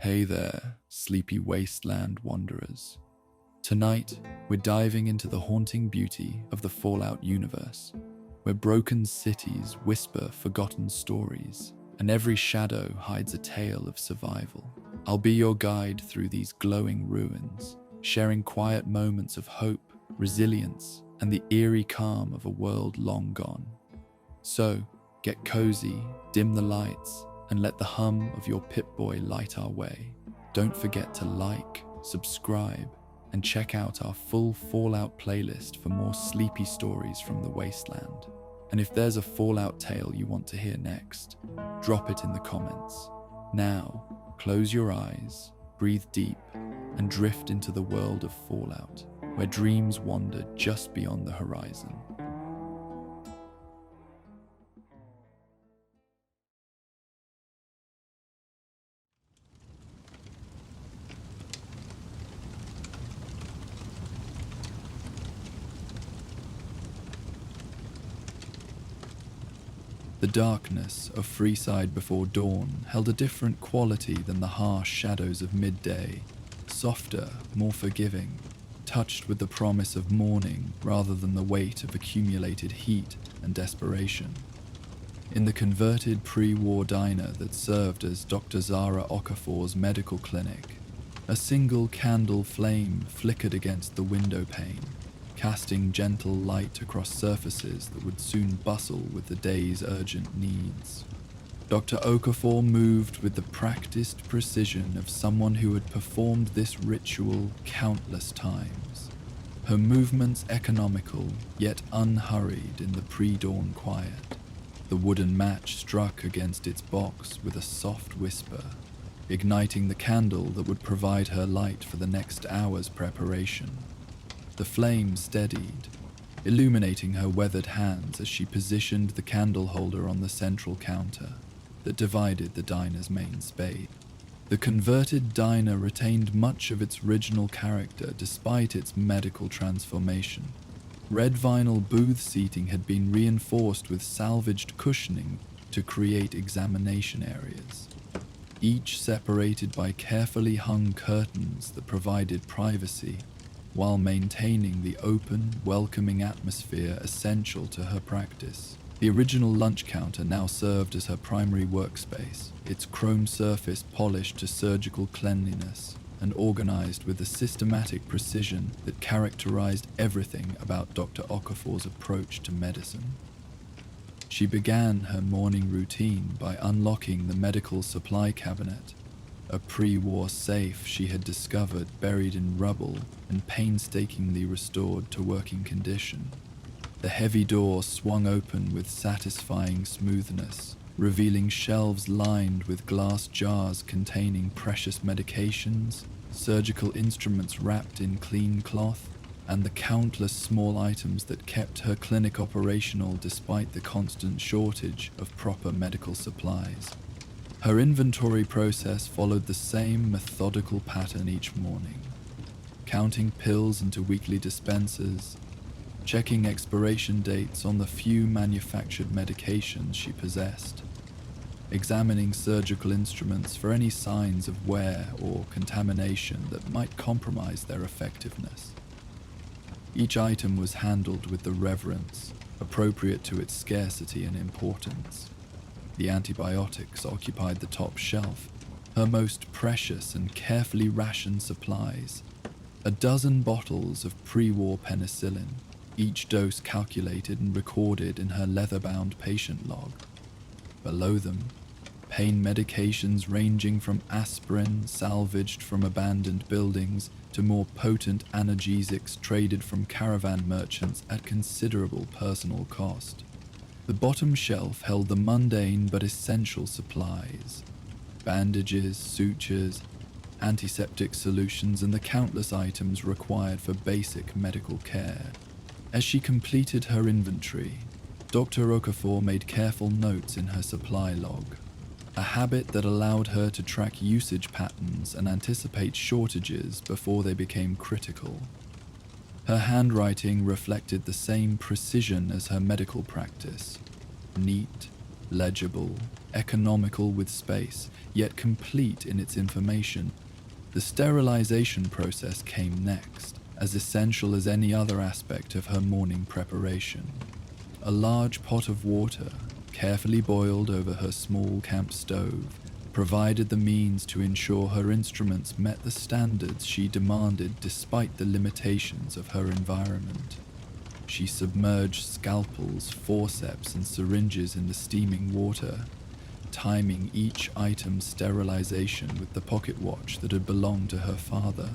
Hey there, sleepy wasteland wanderers. Tonight, we're diving into the haunting beauty of the Fallout universe, where broken cities whisper forgotten stories, and every shadow hides a tale of survival. I'll be your guide through these glowing ruins, sharing quiet moments of hope, resilience, and the eerie calm of a world long gone. So, get cozy, dim the lights, and let the hum of your Pip-Boy light our way. Don't forget to like, subscribe, and check out our full Fallout playlist for more sleepy stories from the wasteland. And if there's a Fallout tale you want to hear next, drop it in the comments. Now, close your eyes, breathe deep, and drift into the world of Fallout, where dreams wander just beyond the horizon. The darkness of Freeside before dawn held a different quality than the harsh shadows of midday, softer, more forgiving, touched with the promise of morning rather than the weight of accumulated heat and desperation. In the converted pre-war diner that served as Dr. Zara Okafor's medical clinic, a single candle flame flickered against the window pane, casting gentle light across surfaces that would soon bustle with the day's urgent needs. Dr. Okafor moved with the practiced precision of someone who had performed this ritual countless times, her movements economical yet unhurried in the pre-dawn quiet. The wooden match struck against its box with a soft whisper, igniting the candle that would provide her light for the next hour's preparation. The flame steadied, illuminating her weathered hands as she positioned the candle holder on the central counter that divided the diner's main space. The converted diner retained much of its original character despite its medical transformation. Red vinyl booth seating had been reinforced with salvaged cushioning to create examination areas, each separated by carefully hung curtains that provided privacy while maintaining the open, welcoming atmosphere essential to her practice. The original lunch counter now served as her primary workspace, its chrome surface polished to surgical cleanliness and organized with the systematic precision that characterized everything about Dr. Okafor's approach to medicine. She began her morning routine by unlocking the medical supply cabinet, a pre-war safe she had discovered buried in rubble and painstakingly restored to working condition. The heavy door swung open with satisfying smoothness, revealing shelves lined with glass jars containing precious medications, surgical instruments wrapped in clean cloth, and the countless small items that kept her clinic operational despite the constant shortage of proper medical supplies. Her inventory process followed the same methodical pattern each morning, counting pills into weekly dispensers, checking expiration dates on the few manufactured medications she possessed, examining surgical instruments for any signs of wear or contamination that might compromise their effectiveness. Each item was handled with the reverence appropriate to its scarcity and importance. The antibiotics occupied the top shelf, her most precious and carefully rationed supplies, a dozen bottles of pre-war penicillin, each dose calculated and recorded in her leather-bound patient log. Below them, pain medications ranging from aspirin salvaged from abandoned buildings to more potent analgesics traded from caravan merchants at considerable personal cost. The bottom shelf held the mundane but essential supplies: bandages, sutures, antiseptic solutions, and the countless items required for basic medical care. As she completed her inventory, Dr. Okafor made careful notes in her supply log, a habit that allowed her to track usage patterns and anticipate shortages before they became critical. Her handwriting reflected the same precision as her medical practice, neat, legible, economical with space, yet complete in its information. The sterilization process came next, as essential as any other aspect of her morning preparation. A large pot of water, carefully boiled over her small camp stove, provided the means to ensure her instruments met the standards she demanded despite the limitations of her environment. She submerged scalpels, forceps, and syringes in the steaming water, timing each item's sterilization with the pocket watch that had belonged to her father,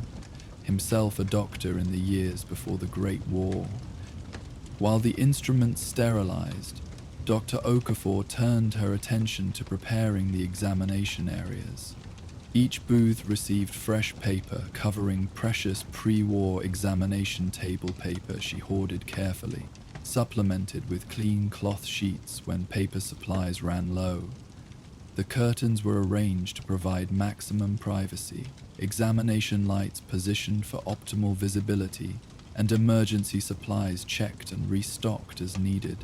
himself a doctor in the years before the Great War. While the instruments sterilized, Dr. Okafor turned her attention to preparing the examination areas. Each booth received fresh paper covering precious pre-war examination table paper she hoarded carefully, supplemented with clean cloth sheets when paper supplies ran low. The curtains were arranged to provide maximum privacy, examination lights positioned for optimal visibility, and emergency supplies checked and restocked as needed.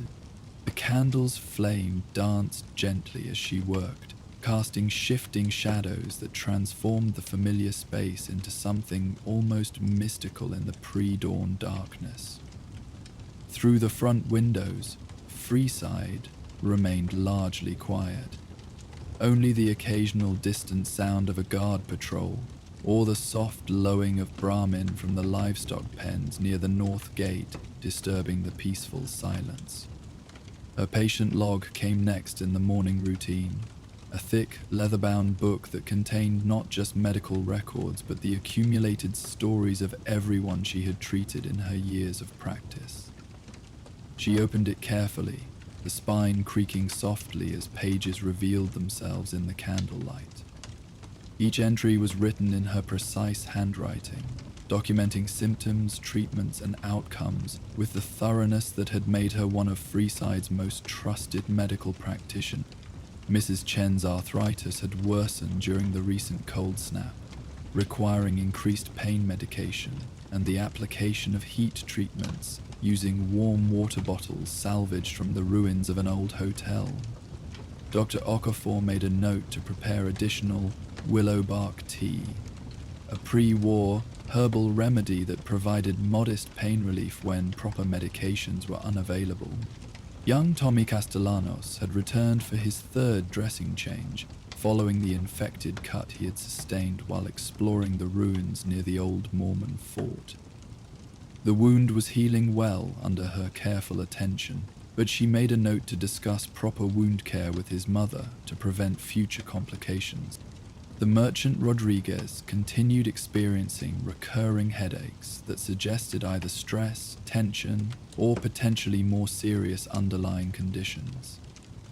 The candle's flame danced gently as she worked, casting shifting shadows that transformed the familiar space into something almost mystical in the pre-dawn darkness. Through the front windows, Freeside remained largely quiet. Only the occasional distant sound of a guard patrol, or the soft lowing of Brahmin from the livestock pens near the north gate disturbing the peaceful silence. Her patient log came next in the morning routine, a thick, leather-bound book that contained not just medical records but the accumulated stories of everyone she had treated in her years of practice. She opened it carefully, the spine creaking softly as pages revealed themselves in the candlelight. Each entry was written in her precise handwriting, documenting symptoms, treatments, and outcomes with the thoroughness that had made her one of Freeside's most trusted medical practitioners. Mrs. Chen's arthritis had worsened during the recent cold snap, requiring increased pain medication and the application of heat treatments using warm water bottles salvaged from the ruins of an old hotel. Dr. Okafor made a note to prepare additional willow bark tea, a pre-war herbal remedy that provided modest pain relief when proper medications were unavailable. Young Tommy Castellanos had returned for his third dressing change, following the infected cut he had sustained while exploring the ruins near the old Mormon fort. The wound was healing well under her careful attention, but she made a note to discuss proper wound care with his mother to prevent future complications. The merchant Rodriguez continued experiencing recurring headaches that suggested either stress, tension, or potentially more serious underlying conditions.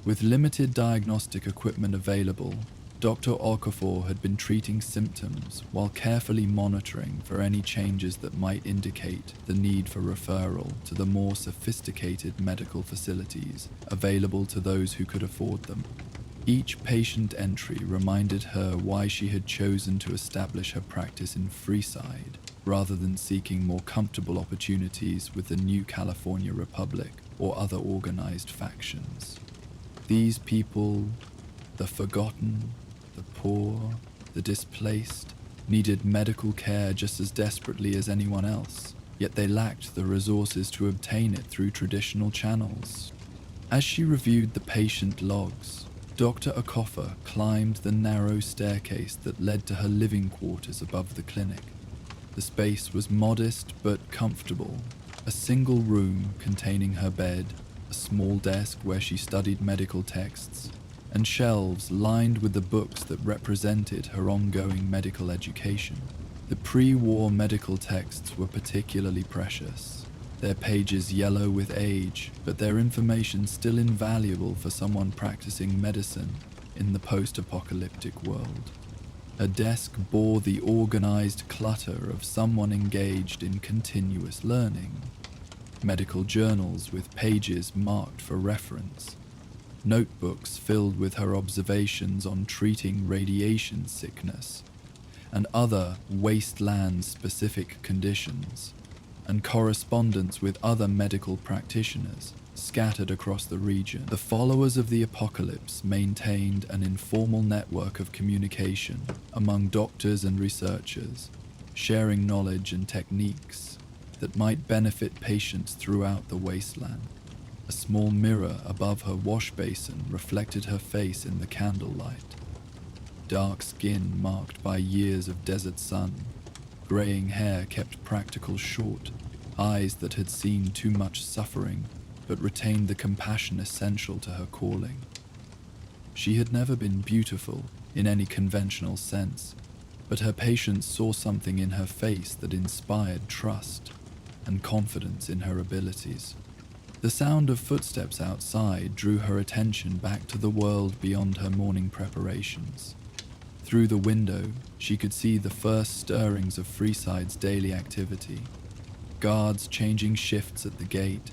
With limited diagnostic equipment available, Dr. Okafor had been treating symptoms while carefully monitoring for any changes that might indicate the need for referral to the more sophisticated medical facilities available to those who could afford them. Each patient entry reminded her why she had chosen to establish her practice in Freeside rather than seeking more comfortable opportunities with the new California Republic or other organized factions. These people, the forgotten, the poor, the displaced, needed medical care just as desperately as anyone else, yet they lacked the resources to obtain it through traditional channels. As she reviewed the patient logs, Dr. Okafor climbed the narrow staircase that led to her living quarters above the clinic. The space was modest but comfortable, a single room containing her bed, a small desk where she studied medical texts, and shelves lined with the books that represented her ongoing medical education. The pre-war medical texts were particularly precious, their pages yellow with age, but their information still invaluable for someone practicing medicine in the post-apocalyptic world. Her desk bore the organized clutter of someone engaged in continuous learning. Medical journals with pages marked for reference, notebooks filled with her observations on treating radiation sickness and other wasteland-specific conditions, and correspondence with other medical practitioners scattered across the region. The followers of the apocalypse maintained an informal network of communication among doctors and researchers, sharing knowledge and techniques that might benefit patients throughout the wasteland. A small mirror above her wash basin reflected her face in the candlelight. Dark skin marked by years of desert sun, graying hair kept practical short, eyes that had seen too much suffering but retained the compassion essential to her calling. She had never been beautiful in any conventional sense, but her patients saw something in her face that inspired trust and confidence in her abilities. The sound of footsteps outside drew her attention back to the world beyond her morning preparations. Through the window, she could see the first stirrings of Freeside's daily activity. Guards changing shifts at the gate,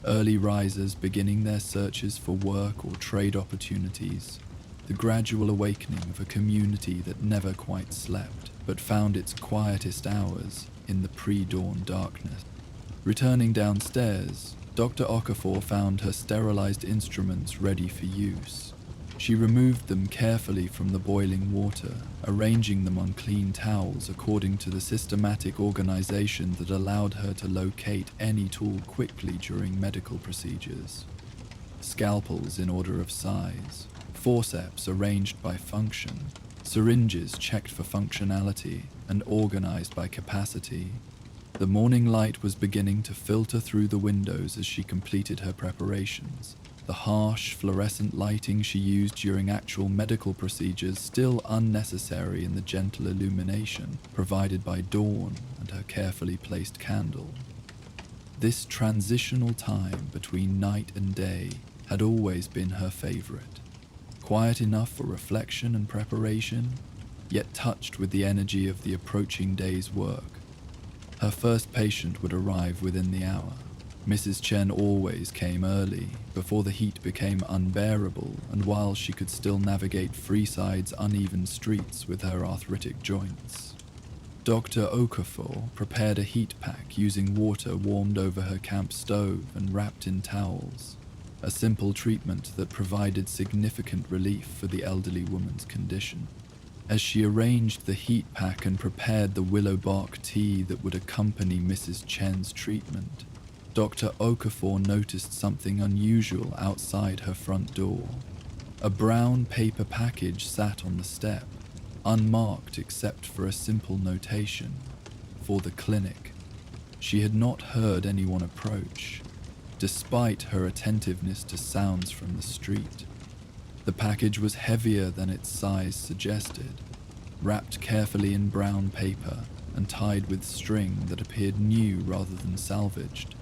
early risers beginning their searches for work or trade opportunities, the gradual awakening of a community that never quite slept, but found its quietest hours in the pre-dawn darkness. Returning downstairs, Dr. Okafor found her sterilized instruments ready for use. She removed them carefully from the boiling water, arranging them on clean towels according to the systematic organization that allowed her to locate any tool quickly during medical procedures. Scalpels in order of size, forceps arranged by function, syringes checked for functionality and organized by capacity. The morning light was beginning to filter through the windows as she completed her preparations. The harsh, fluorescent lighting she used during actual medical procedures still unnecessary in the gentle illumination provided by dawn and her carefully placed candle. This transitional time between night and day had always been her favorite. Quiet enough for reflection and preparation, yet touched with the energy of the approaching day's work. Her first patient would arrive within the hour. Mrs. Chen always came early, before the heat became unbearable and while she could still navigate Freeside's uneven streets with her arthritic joints. Dr. Okafor prepared a heat pack using water warmed over her camp stove and wrapped in towels, a simple treatment that provided significant relief for the elderly woman's condition. As she arranged the heat pack and prepared the willow bark tea that would accompany Mrs. Chen's treatment, Dr. Okafor noticed something unusual outside her front door. A brown paper package sat on the step, unmarked except for a simple notation, "For the clinic." She had not heard anyone approach, despite her attentiveness to sounds from the street. The package was heavier than its size suggested, wrapped carefully in brown paper and tied with string that appeared new rather than salvaged.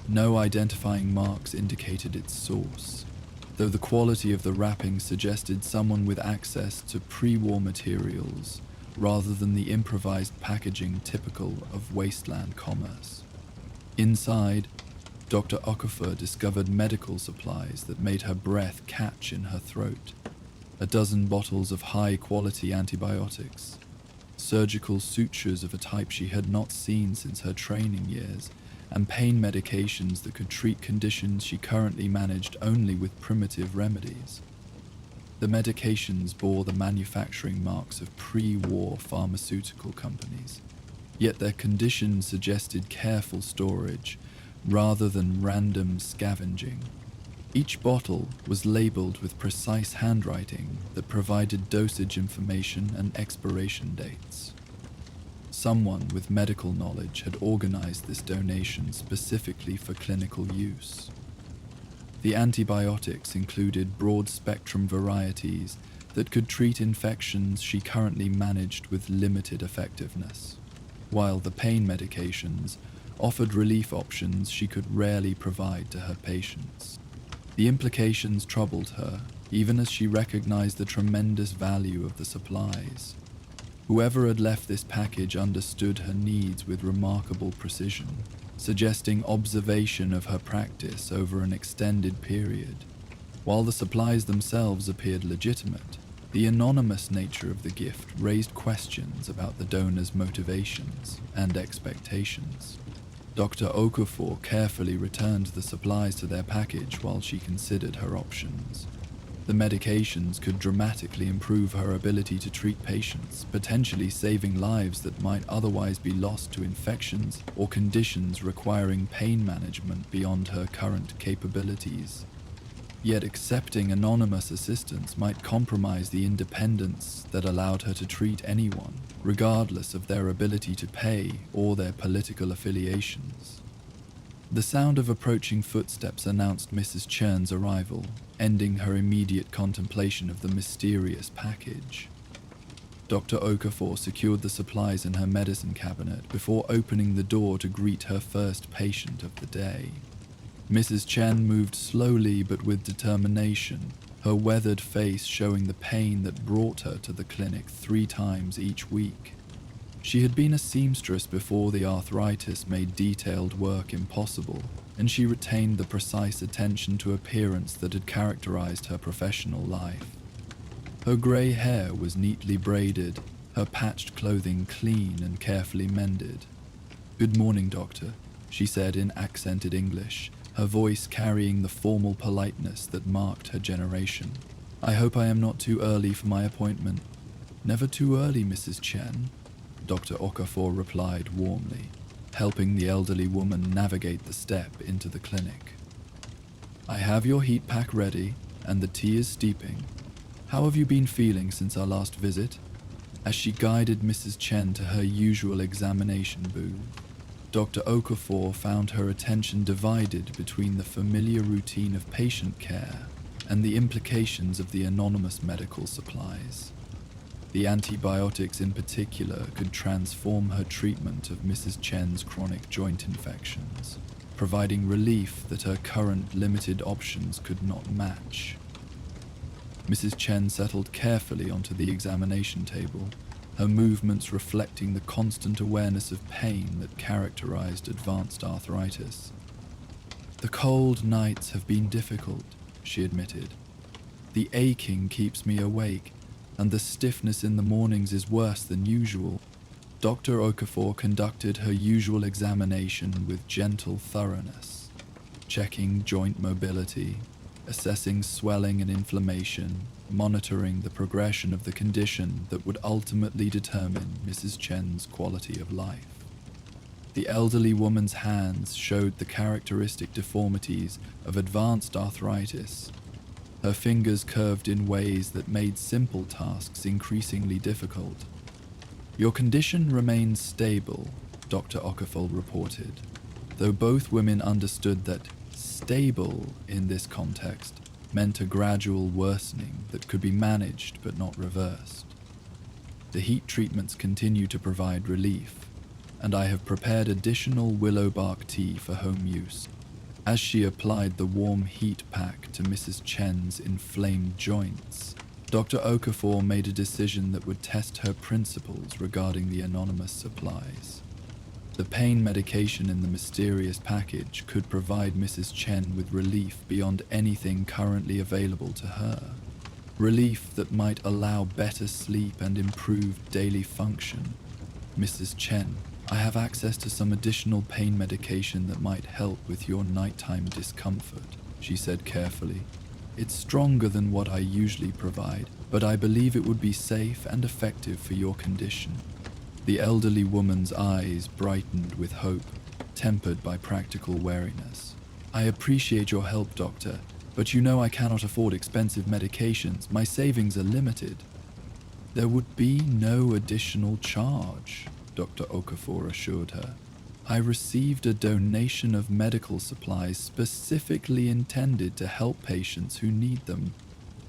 No identifying marks indicated its source, though the quality of the wrapping suggested someone with access to pre-war materials rather than the improvised packaging typical of wasteland commerce. Inside, Dr. Okafor discovered medical supplies that made her breath catch in her throat. A dozen bottles of high-quality antibiotics, surgical sutures of a type she had not seen since her training years, and pain medications that could treat conditions she currently managed only with primitive remedies. The medications bore the manufacturing marks of pre-war pharmaceutical companies, yet their condition suggested careful storage rather than random scavenging. Each bottle was labeled with precise handwriting that provided dosage information and expiration dates. Someone with medical knowledge had organized this donation specifically for clinical use. The antibiotics included broad-spectrum varieties that could treat infections she currently managed with limited effectiveness, while the pain medications offered relief options she could rarely provide to her patients. The implications troubled her, even as she recognized the tremendous value of the supplies. Whoever had left this package understood her needs with remarkable precision, suggesting observation of her practice over an extended period. While the supplies themselves appeared legitimate, the anonymous nature of the gift raised questions about the donor's motivations and expectations. Dr. Okafor carefully returned the supplies to their package while she considered her options. The medications could dramatically improve her ability to treat patients, potentially saving lives that might otherwise be lost to infections or conditions requiring pain management beyond her current capabilities. Yet accepting anonymous assistance might compromise the independence that allowed her to treat anyone, regardless of their ability to pay or their political affiliations. The sound of approaching footsteps announced Mrs. Chern's arrival, ending her immediate contemplation of the mysterious package. Dr. Okafor secured the supplies in her medicine cabinet before opening the door to greet her first patient of the day. Mrs. Chen moved slowly but with determination, her weathered face showing the pain that brought her to the clinic 3 times each week. She had been a seamstress before the arthritis made detailed work impossible, and she retained the precise attention to appearance that had characterized her professional life. Her grey hair was neatly braided, her patched clothing clean and carefully mended. "Good morning, doctor," she said in accented English, her voice carrying the formal politeness that marked her generation. "I hope I am not too early for my appointment." "Never too early, Mrs. Chen," Dr. Okafor replied warmly, helping the elderly woman navigate the step into the clinic. "I have your heat pack ready, and the tea is steeping. How have you been feeling since our last visit?" As she guided Mrs. Chen to her usual examination booth, Dr. Okafor found her attention divided between the familiar routine of patient care and the implications of the anonymous medical supplies. The antibiotics in particular could transform her treatment of Mrs. Chen's chronic joint infections, providing relief that her current limited options could not match. Mrs. Chen settled carefully onto the examination table, her movements reflecting the constant awareness of pain that characterized advanced arthritis. "The cold nights have been difficult," she admitted. "The aching keeps me awake, and the stiffness in the mornings is worse than usual." Dr. Okafor conducted her usual examination with gentle thoroughness, checking joint mobility, assessing swelling and inflammation, monitoring the progression of the condition that would ultimately determine Mrs. Chen's quality of life. The elderly woman's hands showed the characteristic deformities of advanced arthritis. Her fingers curved in ways that made simple tasks increasingly difficult. "Your condition remains stable," Dr. Okafor reported, though both women understood that stable in this context meant a gradual worsening that could be managed but not reversed. "The heat treatments continue to provide relief, and I have prepared additional willow bark tea for home use." As she applied the warm heat pack to Mrs. Chen's inflamed joints, Dr. Okafor made a decision that would test her principles regarding the anonymous supplies. The pain medication in the mysterious package could provide Mrs. Chen with relief beyond anything currently available to her. Relief that might allow better sleep and improved daily function. "Mrs. Chen, I have access to some additional pain medication that might help with your nighttime discomfort," she said carefully. "It's stronger than what I usually provide, but I believe it would be safe and effective for your condition." The elderly woman's eyes brightened with hope, tempered by practical wariness. "I appreciate your help, doctor, but you know I cannot afford expensive medications. My savings are limited." "There would be no additional charge," Dr. Okafor assured her. "I received a donation of medical supplies specifically intended to help patients who need them."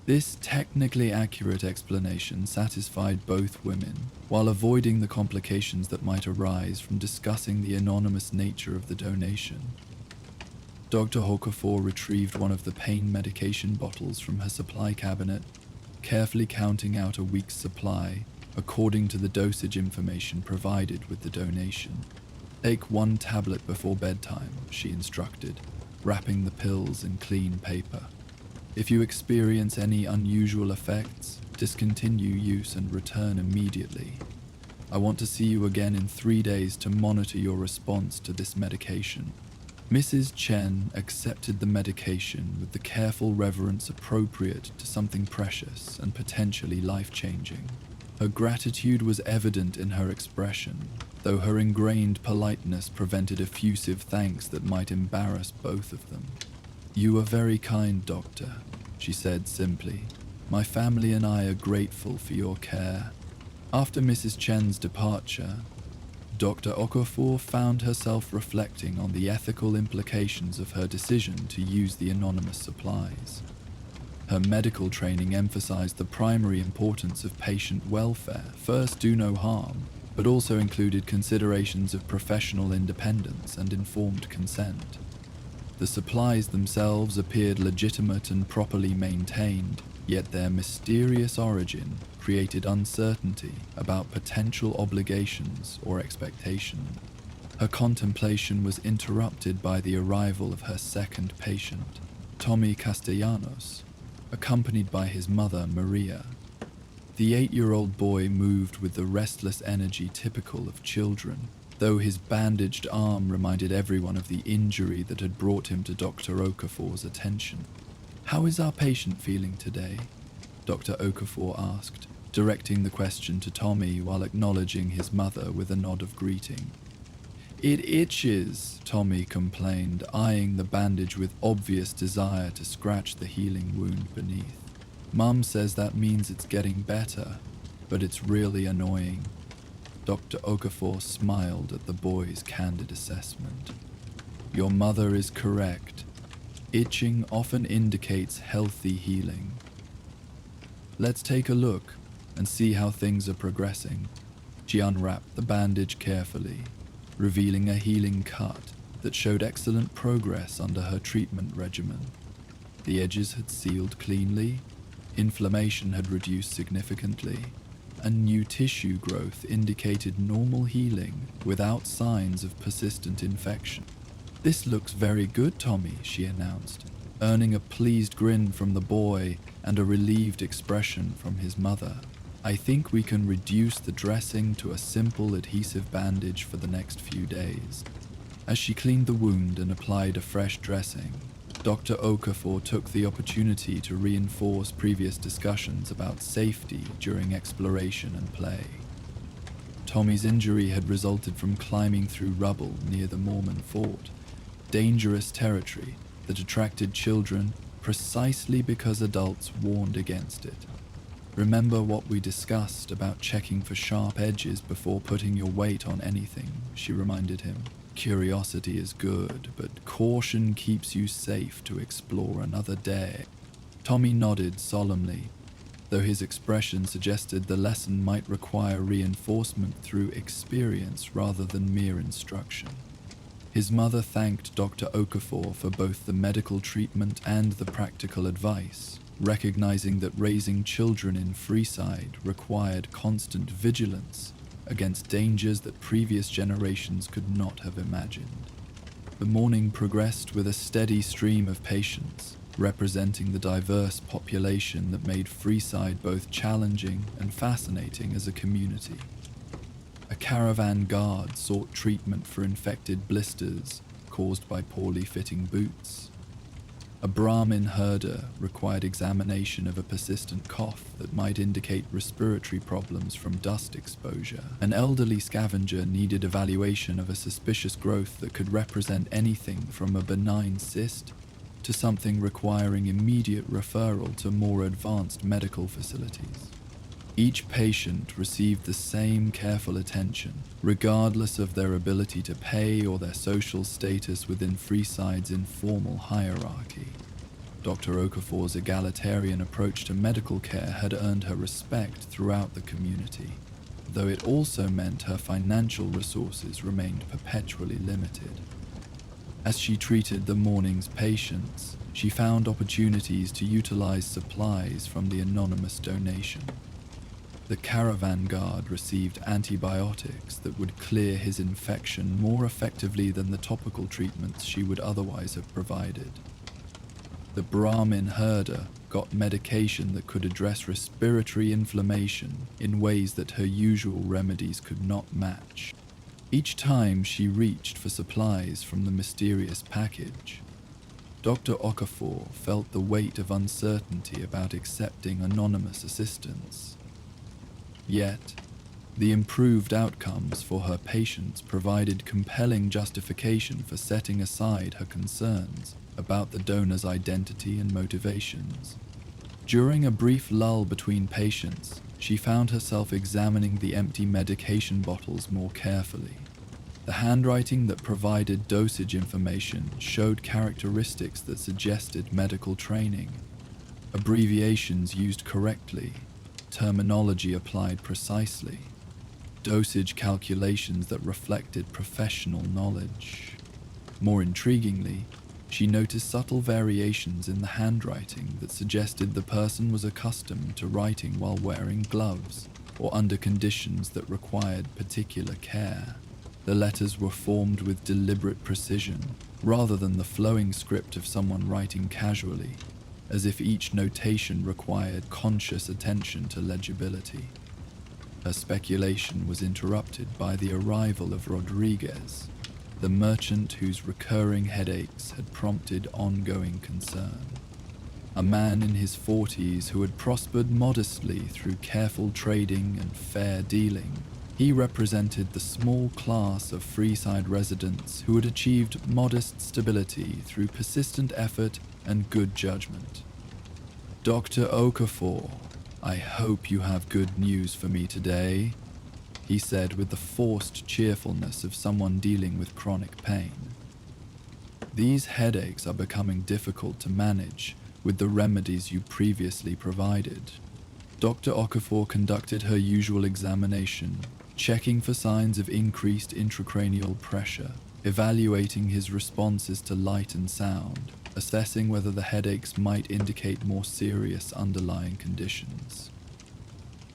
This technically accurate explanation satisfied both women, while avoiding the complications that might arise from discussing the anonymous nature of the donation. Dr. Okafor retrieved one of the pain medication bottles from her supply cabinet, carefully counting out a week's supply according to the dosage information provided with the donation. "Take 1 tablet before bedtime," she instructed, wrapping the pills in clean paper. "If you experience any unusual effects, discontinue use and return immediately." I want to see you again in 3 days to monitor your response to this medication." Mrs. Chen accepted the medication with the careful reverence appropriate to something precious and potentially life-changing. Her gratitude was evident in her expression, though her ingrained politeness prevented effusive thanks that might embarrass both of them. "You are very kind, Doctor," she said simply. "My family and I are grateful for your care." After Mrs. Chen's departure, Dr. Okafor found herself reflecting on the ethical implications of her decision to use the anonymous supplies. Her medical training emphasized the primary importance of patient welfare. First, do no harm, but also included considerations of professional independence and informed consent. The supplies themselves appeared legitimate and properly maintained, yet their mysterious origin created uncertainty about potential obligations or expectation. Her contemplation was interrupted by the arrival of her second patient, Tommy Castellanos, accompanied by his mother, Maria. The 8-year-old boy moved with the restless energy typical of children, though his bandaged arm reminded everyone of the injury that had brought him to Dr. Okafor's attention. "How is our patient feeling today?" Dr. Okafor asked, directing the question to Tommy while acknowledging his mother with a nod of greeting. "It itches," Tommy complained, eyeing the bandage with obvious desire to scratch the healing wound beneath. "Mum says that means it's getting better, but it's really annoying." Dr. Okafor smiled at the boy's candid assessment. "Your mother is correct. Itching often indicates healthy healing. Let's take a look and see how things are progressing." She unwrapped the bandage carefully, revealing a healing cut that showed excellent progress under her treatment regimen. The edges had sealed cleanly, inflammation had reduced significantly, and new tissue growth indicated normal healing without signs of persistent infection. "This looks very good, Tommy," she announced, earning a pleased grin from the boy and a relieved expression from his mother. "I think we can reduce the dressing to a simple adhesive bandage for the next few days." As she cleaned the wound and applied a fresh dressing, Dr. Okafor took the opportunity to reinforce previous discussions about safety during exploration and play. Tommy's injury had resulted from climbing through rubble near the Mormon fort, dangerous territory that attracted children precisely because adults warned against it. "Remember what we discussed about checking for sharp edges before putting your weight on anything," she reminded him. "Curiosity is good, but caution keeps you safe to explore another day." Tommy nodded solemnly, though his expression suggested the lesson might require reinforcement through experience rather than mere instruction. His mother thanked Dr. Okafor for both the medical treatment and the practical advice, recognizing that raising children in Freeside required constant vigilance against dangers that previous generations could not have imagined. The morning progressed with a steady stream of patients, representing the diverse population that made Freeside both challenging and fascinating as a community. A caravan guard sought treatment for infected blisters caused by poorly fitting boots. A Brahmin herder required examination of a persistent cough that might indicate respiratory problems from dust exposure. An elderly scavenger needed evaluation of a suspicious growth that could represent anything from a benign cyst to something requiring immediate referral to more advanced medical facilities. Each patient received the same careful attention, regardless of their ability to pay or their social status within Freeside's informal hierarchy. Dr. Okafor's egalitarian approach to medical care had earned her respect throughout the community, though it also meant her financial resources remained perpetually limited. As she treated the morning's patients, she found opportunities to utilize supplies from the anonymous donation. The caravan guard received antibiotics that would clear his infection more effectively than the topical treatments she would otherwise have provided. The Brahmin herder got medication that could address respiratory inflammation in ways that her usual remedies could not match. Each time she reached for supplies from the mysterious package, Dr. Okafor felt the weight of uncertainty about accepting anonymous assistance. Yet, the improved outcomes for her patients provided compelling justification for setting aside her concerns about the donor's identity and motivations. During a brief lull between patients, she found herself examining the empty medication bottles more carefully. The handwriting that provided dosage information showed characteristics that suggested medical training, abbreviations used correctly, terminology applied precisely, dosage calculations that reflected professional knowledge. More intriguingly, she noticed subtle variations in the handwriting that suggested the person was accustomed to writing while wearing gloves or under conditions that required particular care. The letters were formed with deliberate precision, rather than the flowing script of someone writing casually, as if each notation required conscious attention to legibility. Her speculation was interrupted by the arrival of Rodriguez, the merchant whose recurring headaches had prompted ongoing concern. A man in his 40s who had prospered modestly through careful trading and fair dealing, he represented the small class of Freeside residents who had achieved modest stability through persistent effort and good judgment. "Dr. Okafor, I hope you have good news for me today," he said with the forced cheerfulness of someone dealing with chronic pain. "These headaches are becoming difficult to manage with the remedies you previously provided." Dr. Okafor conducted her usual examination, checking for signs of increased intracranial pressure, evaluating his responses to light and sound, assessing whether the headaches might indicate more serious underlying conditions.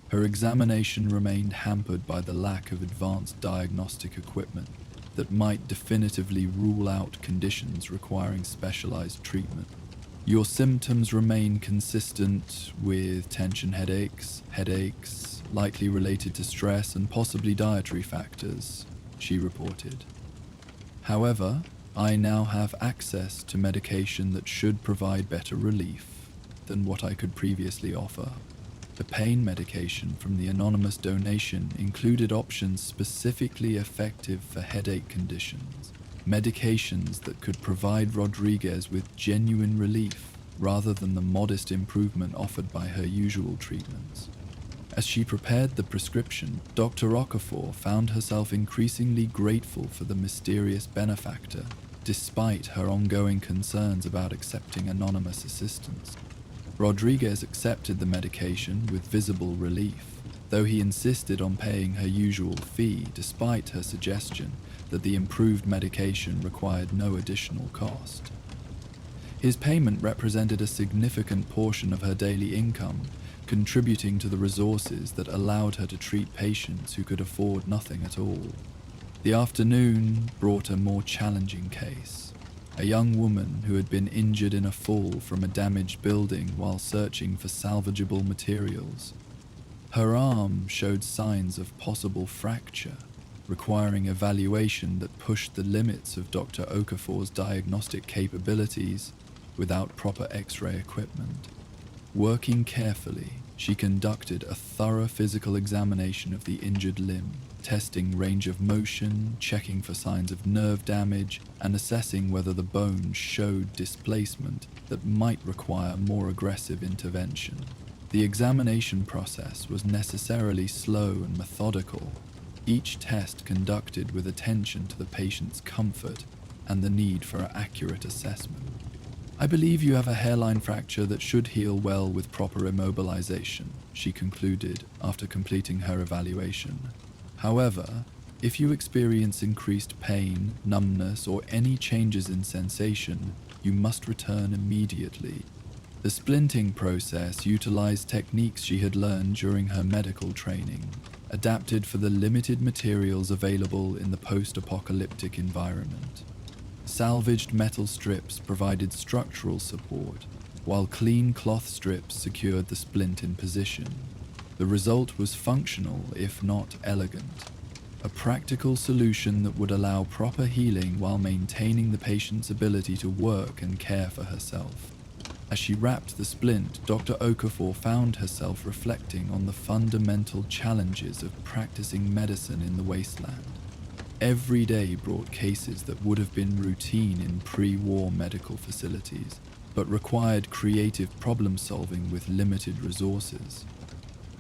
Her examination remained hampered by the lack of advanced diagnostic equipment that might definitively rule out conditions requiring specialized treatment. "Your symptoms remain consistent with tension headaches, likely related to stress and possibly dietary factors," she reported. "However, I now have access to medication that should provide better relief than what I could previously offer." The pain medication from the anonymous donation included options specifically effective for headache conditions, medications that could provide Rodriguez with genuine relief rather than the modest improvement offered by her usual treatments. As she prepared the prescription, Dr. Okafor found herself increasingly grateful for the mysterious benefactor, despite her ongoing concerns about accepting anonymous assistance. Rodriguez accepted the medication with visible relief, though he insisted on paying her usual fee despite her suggestion that the improved medication required no additional cost. His payment represented a significant portion of her daily income, contributing to the resources that allowed her to treat patients who could afford nothing at all. The afternoon brought a more challenging case. A young woman who had been injured in a fall from a damaged building while searching for salvageable materials. Her arm showed signs of possible fracture, requiring evaluation that pushed the limits of Dr. Okafor's diagnostic capabilities without proper X-ray equipment. Working carefully, she conducted a thorough physical examination of the injured limb, testing range of motion, checking for signs of nerve damage, and assessing whether the bone showed displacement that might require more aggressive intervention. The examination process was necessarily slow and methodical, each test conducted with attention to the patient's comfort and the need for accurate assessment. "I believe you have a hairline fracture that should heal well with proper immobilization," she concluded after completing her evaluation. "However, if you experience increased pain, numbness, or any changes in sensation, you must return immediately." The splinting process utilized techniques she had learned during her medical training, adapted for the limited materials available in the post-apocalyptic environment. Salvaged metal strips provided structural support, while clean cloth strips secured the splint in position. The result was functional, if not elegant. A practical solution that would allow proper healing while maintaining the patient's ability to work and care for herself. As she wrapped the splint, Dr. Okafor found herself reflecting on the fundamental challenges of practicing medicine in the wasteland. Every day brought cases that would have been routine in pre-war medical facilities, but required creative problem-solving with limited resources.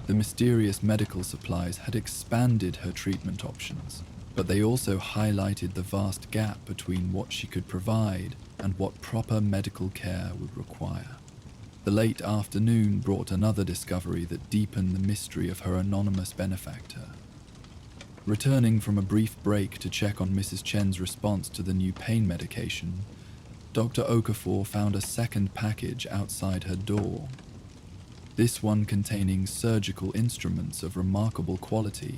The mysterious medical supplies had expanded her treatment options, but they also highlighted the vast gap between what she could provide and what proper medical care would require. The late afternoon brought another discovery that deepened the mystery of her anonymous benefactor. Returning from a brief break to check on Mrs. Chen's response to the new pain medication, Dr. Okafor found a second package outside her door. This one containing surgical instruments of remarkable quality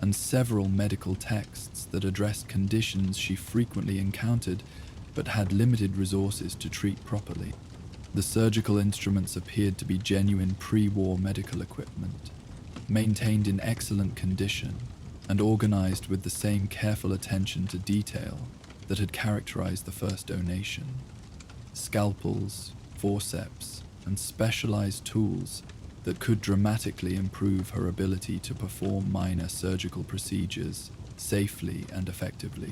and several medical texts that addressed conditions she frequently encountered but had limited resources to treat properly. The surgical instruments appeared to be genuine pre-war medical equipment, maintained in excellent condition and organized with the same careful attention to detail that had characterized the first donation. Scalpels, forceps, and specialized tools that could dramatically improve her ability to perform minor surgical procedures safely and effectively.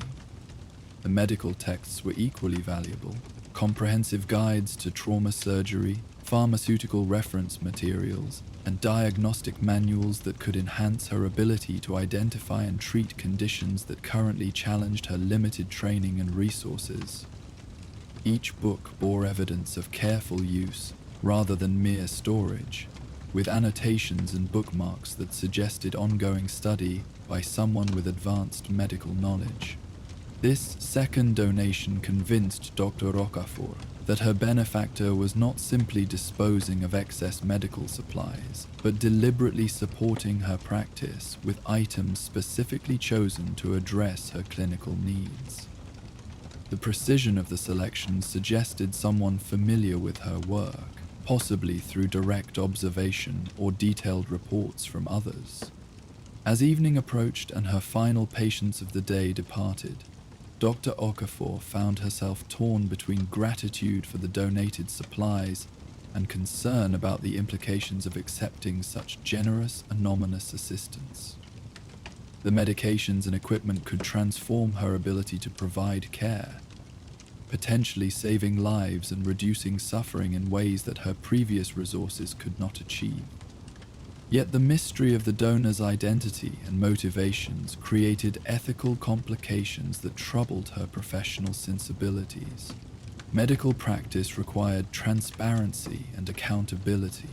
The medical texts were equally valuable. Comprehensive guides to trauma surgery, pharmaceutical reference materials, and diagnostic manuals that could enhance her ability to identify and treat conditions that currently challenged her limited training and resources. Each book bore evidence of careful use rather than mere storage, with annotations and bookmarks that suggested ongoing study by someone with advanced medical knowledge. This second donation convinced Dr. Okafor that her benefactor was not simply disposing of excess medical supplies, but deliberately supporting her practice with items specifically chosen to address her clinical needs. The precision of the selection suggested someone familiar with her work, possibly through direct observation or detailed reports from others. As evening approached and her final patients of the day departed, Dr. Okafor found herself torn between gratitude for the donated supplies and concern about the implications of accepting such generous, anonymous assistance. The medications and equipment could transform her ability to provide care, potentially saving lives and reducing suffering in ways that her previous resources could not achieve. Yet the mystery of the donor's identity and motivations created ethical complications that troubled her professional sensibilities. Medical practice required transparency and accountability,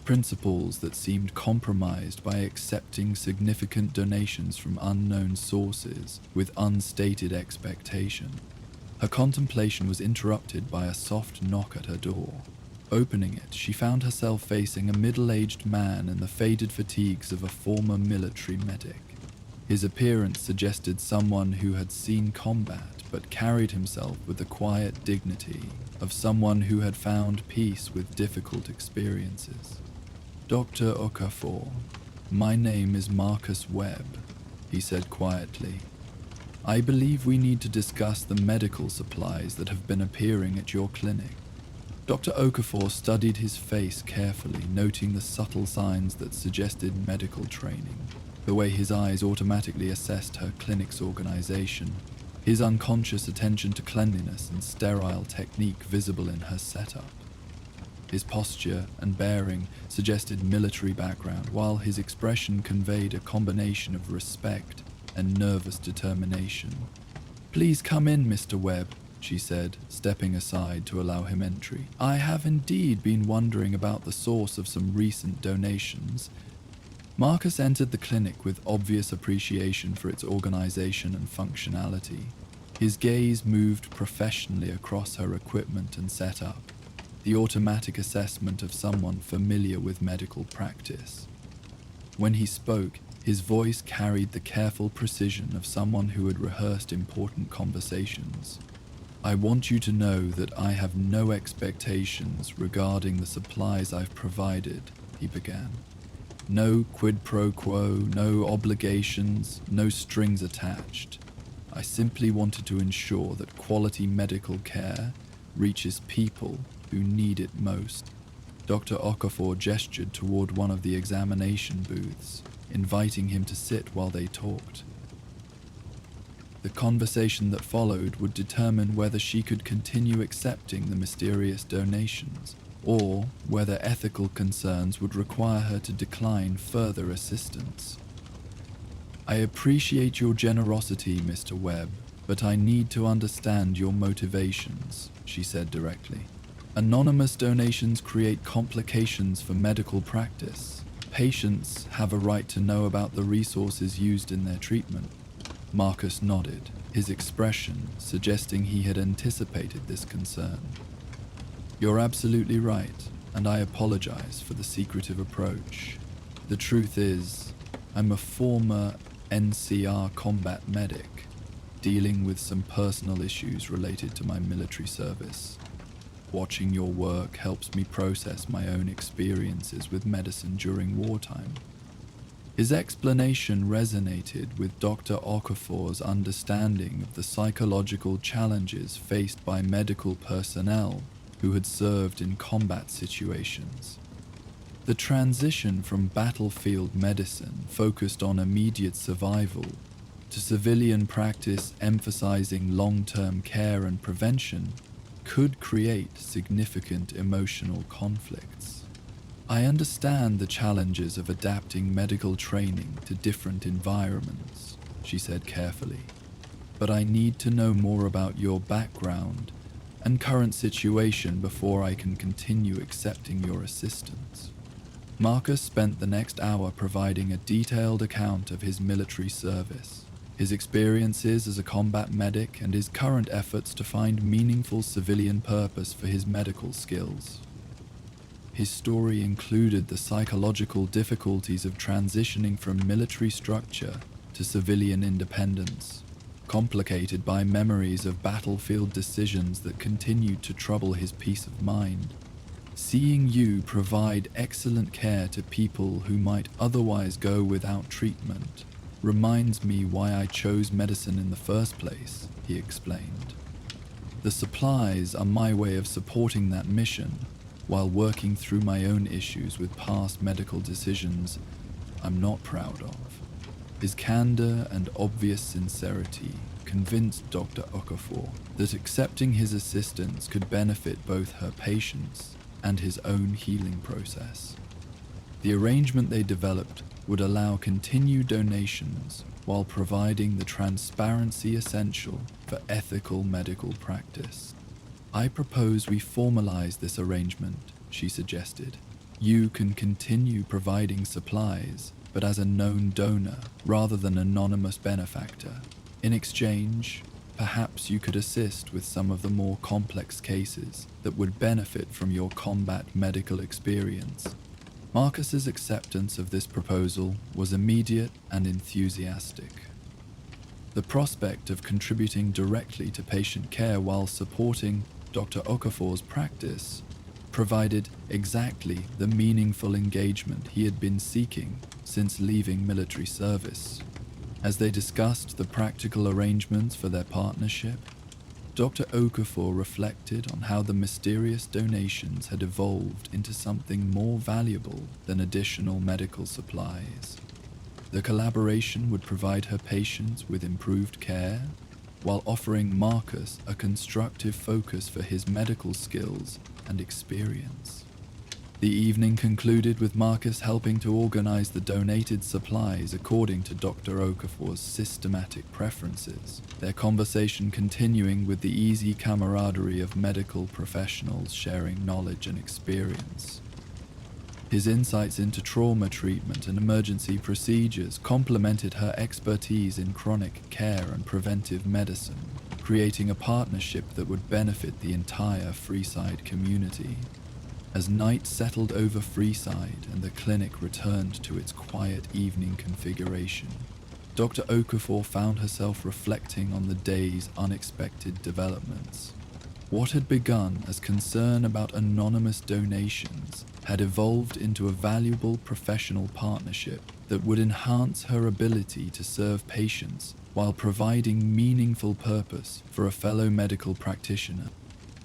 principles that seemed compromised by accepting significant donations from unknown sources with unstated expectation. Her contemplation was interrupted by a soft knock at her door. Opening it, she found herself facing a middle-aged man in the faded fatigues of a former military medic. His appearance suggested someone who had seen combat but carried himself with the quiet dignity of someone who had found peace with difficult experiences. "Dr. Okafor, my name is Marcus Webb," he said quietly. "I believe we need to discuss the medical supplies that have been appearing at your clinic." Dr. Okafor studied his face carefully, noting the subtle signs that suggested medical training, the way his eyes automatically assessed her clinic's organization, his unconscious attention to cleanliness and sterile technique visible in her setup. His posture and bearing suggested military background, while his expression conveyed a combination of respect and nervous determination. "Please come in, Mr. Webb," she said, stepping aside to allow him entry. "I have indeed been wondering about the source of some recent donations." Marcus entered the clinic with obvious appreciation for its organization and functionality. His gaze moved professionally across her equipment and setup, the automatic assessment of someone familiar with medical practice. When he spoke, his voice carried the careful precision of someone who had rehearsed important conversations. I want you to know that I have no expectations regarding the supplies I've provided, he began. No quid pro quo, no obligations, no strings attached. I simply wanted to ensure that quality medical care reaches people who need it most. Dr. Okafor gestured toward one of the examination booths, inviting him to sit while they talked. The conversation that followed would determine whether she could continue accepting the mysterious donations, or whether ethical concerns would require her to decline further assistance. I appreciate your generosity, Mr. Webb, but I need to understand your motivations, she said directly. Anonymous donations create complications for medical practice. Patients have a right to know about the resources used in their treatment. Marcus nodded, his expression suggesting he had anticipated this concern. You're absolutely right, and I apologize for the secretive approach. The truth is, I'm a former NCR combat medic, dealing with some personal issues related to my military service. Watching your work helps me process my own experiences with medicine during wartime. His explanation resonated with Dr. Okafor's understanding of the psychological challenges faced by medical personnel who had served in combat situations. The transition from battlefield medicine focused on immediate survival to civilian practice emphasizing long-term care and prevention could create significant emotional conflicts. I understand the challenges of adapting medical training to different environments, she said carefully, but I need to know more about your background and current situation before I can continue accepting your assistance. Marcus spent the next hour providing a detailed account of his military service, his experiences as a combat medic, and his current efforts to find meaningful civilian purpose for his medical skills. His story included the psychological difficulties of transitioning from military structure to civilian independence, complicated by memories of battlefield decisions that continued to trouble his peace of mind. Seeing you provide excellent care to people who might otherwise go without treatment reminds me why I chose medicine in the first place, he explained. The supplies are my way of supporting that mission, while working through my own issues with past medical decisions I'm not proud of. His candor and obvious sincerity convinced Dr. Okafor that accepting his assistance could benefit both her patients and his own healing process. The arrangement they developed would allow continued donations while providing the transparency essential for ethical medical practice. I propose we formalize this arrangement, she suggested. You can continue providing supplies, but as a known donor rather than anonymous benefactor. In exchange, perhaps you could assist with some of the more complex cases that would benefit from your combat medical experience. Marcus's acceptance of this proposal was immediate and enthusiastic. The prospect of contributing directly to patient care while supporting Dr. Okafor's practice provided exactly the meaningful engagement he had been seeking since leaving military service. As they discussed the practical arrangements for their partnership, Dr. Okafor reflected on how the mysterious donations had evolved into something more valuable than additional medical supplies. The collaboration would provide her patients with improved care, while offering Marcus a constructive focus for his medical skills and experience. The evening concluded with Marcus helping to organize the donated supplies according to Dr. Okafor's systematic preferences, their conversation continuing with the easy camaraderie of medical professionals sharing knowledge and experience. His insights into trauma treatment and emergency procedures complemented her expertise in chronic care and preventive medicine, creating a partnership that would benefit the entire Freeside community. As night settled over Freeside and the clinic returned to its quiet evening configuration, Dr. Okafor found herself reflecting on the day's unexpected developments. What had begun as concern about anonymous donations had evolved into a valuable professional partnership that would enhance her ability to serve patients while providing meaningful purpose for a fellow medical practitioner.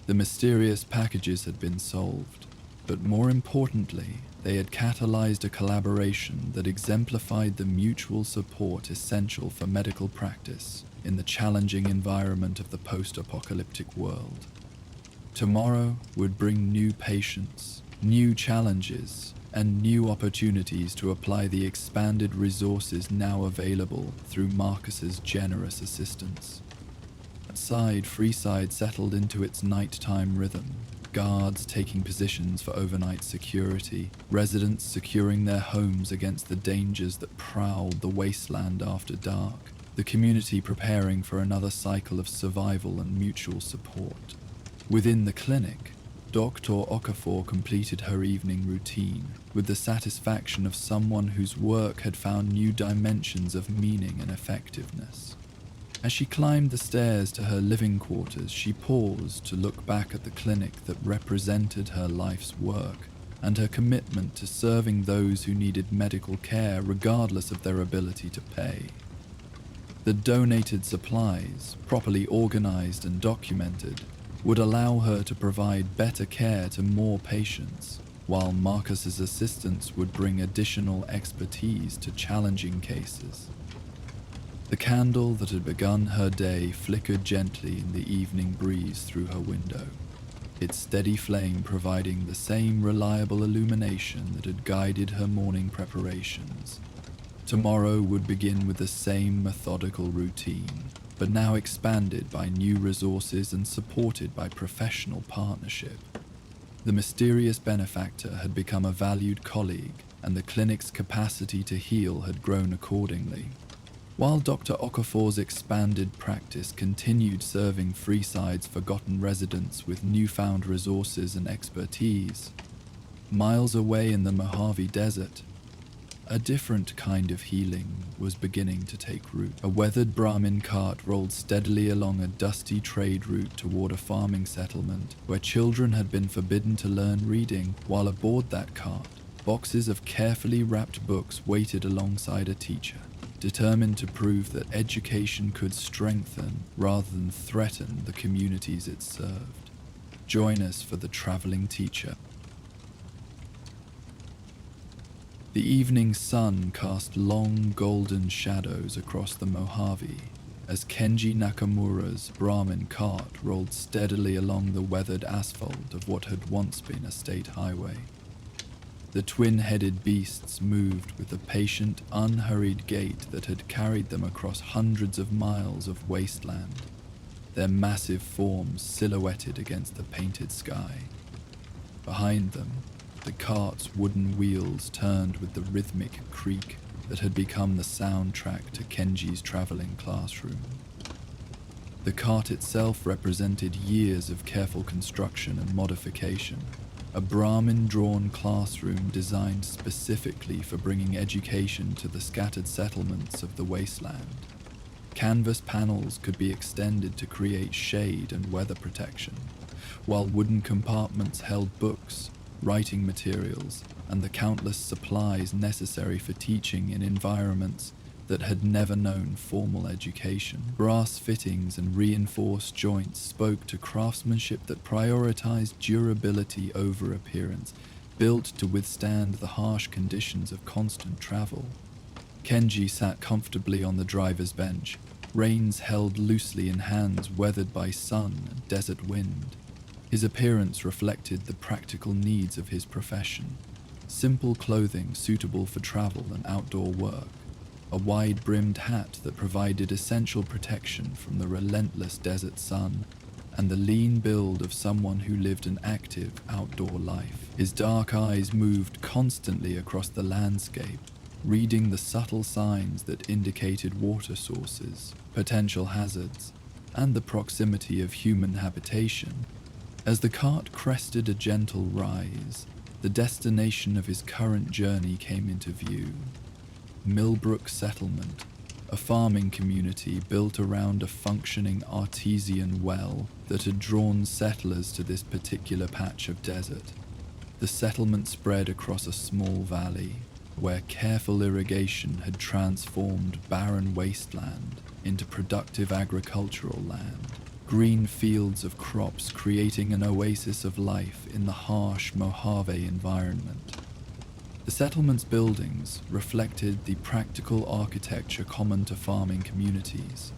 The mysterious packages had been solved, but more importantly, they had catalyzed a collaboration that exemplified the mutual support essential for medical practice in the challenging environment of the post-apocalyptic world. Tomorrow would bring new patients, new challenges, and new opportunities to apply the expanded resources now available through Marcus's generous assistance. Outside, Freeside settled into its nighttime rhythm, guards taking positions for overnight security, residents securing their homes against the dangers that prowled the wasteland after dark, the community preparing for another cycle of survival and mutual support. Within the clinic, Dr. Okafor completed her evening routine with the satisfaction of someone whose work had found new dimensions of meaning and effectiveness. As she climbed the stairs to her living quarters, she paused to look back at the clinic that represented her life's work and her commitment to serving those who needed medical care regardless of their ability to pay. The donated supplies, properly organized and documented, would allow her to provide better care to more patients, while Marcus's assistance would bring additional expertise to challenging cases. The candle that had begun her day flickered gently in the evening breeze through her window, its steady flame providing the same reliable illumination that had guided her morning preparations. Tomorrow would begin with the same methodical routine, but now expanded by new resources and supported by professional partnership. The mysterious benefactor had become a valued colleague, and the clinic's capacity to heal had grown accordingly. While Dr. Okafor's expanded practice continued serving Freeside's forgotten residents with newfound resources and expertise, miles away in the Mojave Desert, a different kind of healing was beginning to take root. A weathered Brahmin cart rolled steadily along a dusty trade route toward a farming settlement where children had been forbidden to learn reading, while aboard that cart, boxes of carefully wrapped books waited alongside a teacher, determined to prove that education could strengthen rather than threaten the communities it served. Join us for the traveling teacher. The evening sun cast long golden shadows across the Mojave as Kenji Nakamura's Brahmin cart rolled steadily along the weathered asphalt of what had once been a state highway. The twin-headed beasts moved with the patient, unhurried gait that had carried them across hundreds of miles of wasteland, their massive forms silhouetted against the painted sky. Behind them, the cart's wooden wheels turned with the rhythmic creak that had become the soundtrack to Kenji's traveling classroom. The cart itself represented years of careful construction and modification, a Brahmin-drawn classroom designed specifically for bringing education to the scattered settlements of the wasteland. Canvas panels could be extended to create shade and weather protection, while wooden compartments held books, writing materials, and the countless supplies necessary for teaching in environments that had never known formal education. Brass fittings and reinforced joints spoke to craftsmanship that prioritized durability over appearance, built to withstand the harsh conditions of constant travel. Kenji sat comfortably on the driver's bench, reins held loosely in hands weathered by sun and desert wind. His appearance reflected the practical needs of his profession. Simple clothing suitable for travel and outdoor work, a wide-brimmed hat that provided essential protection from the relentless desert sun, and the lean build of someone who lived an active outdoor life. His dark eyes moved constantly across the landscape, reading the subtle signs that indicated water sources, potential hazards, and the proximity of human habitation. As the cart crested a gentle rise, the destination of his current journey came into view. Millbrook Settlement, a farming community built around a functioning artesian well that had drawn settlers to this particular patch of desert. The settlement spread across a small valley, where careful irrigation had transformed barren wasteland into productive agricultural land, green fields of crops creating an oasis of life in the harsh Mojave environment. The settlement's buildings reflected the practical architecture common to farming communities.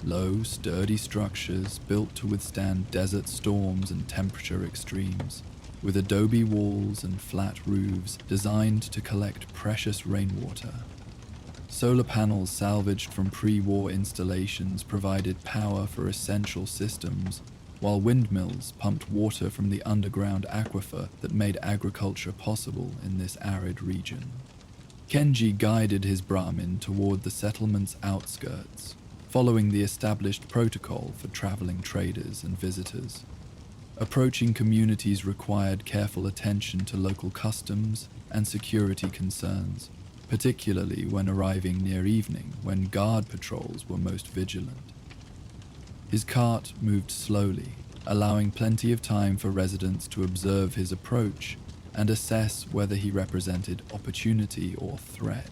Low, sturdy structures built to withstand desert storms and temperature extremes, with adobe walls and flat roofs designed to collect precious rainwater. Solar panels salvaged from pre-war installations provided power for essential systems, while windmills pumped water from the underground aquifer that made agriculture possible in this arid region. Kenji guided his Brahmin toward the settlement's outskirts, following the established protocol for traveling traders and visitors. Approaching communities required careful attention to local customs and security concerns, particularly when arriving near evening when guard patrols were most vigilant. His cart moved slowly, allowing plenty of time for residents to observe his approach and assess whether he represented opportunity or threat.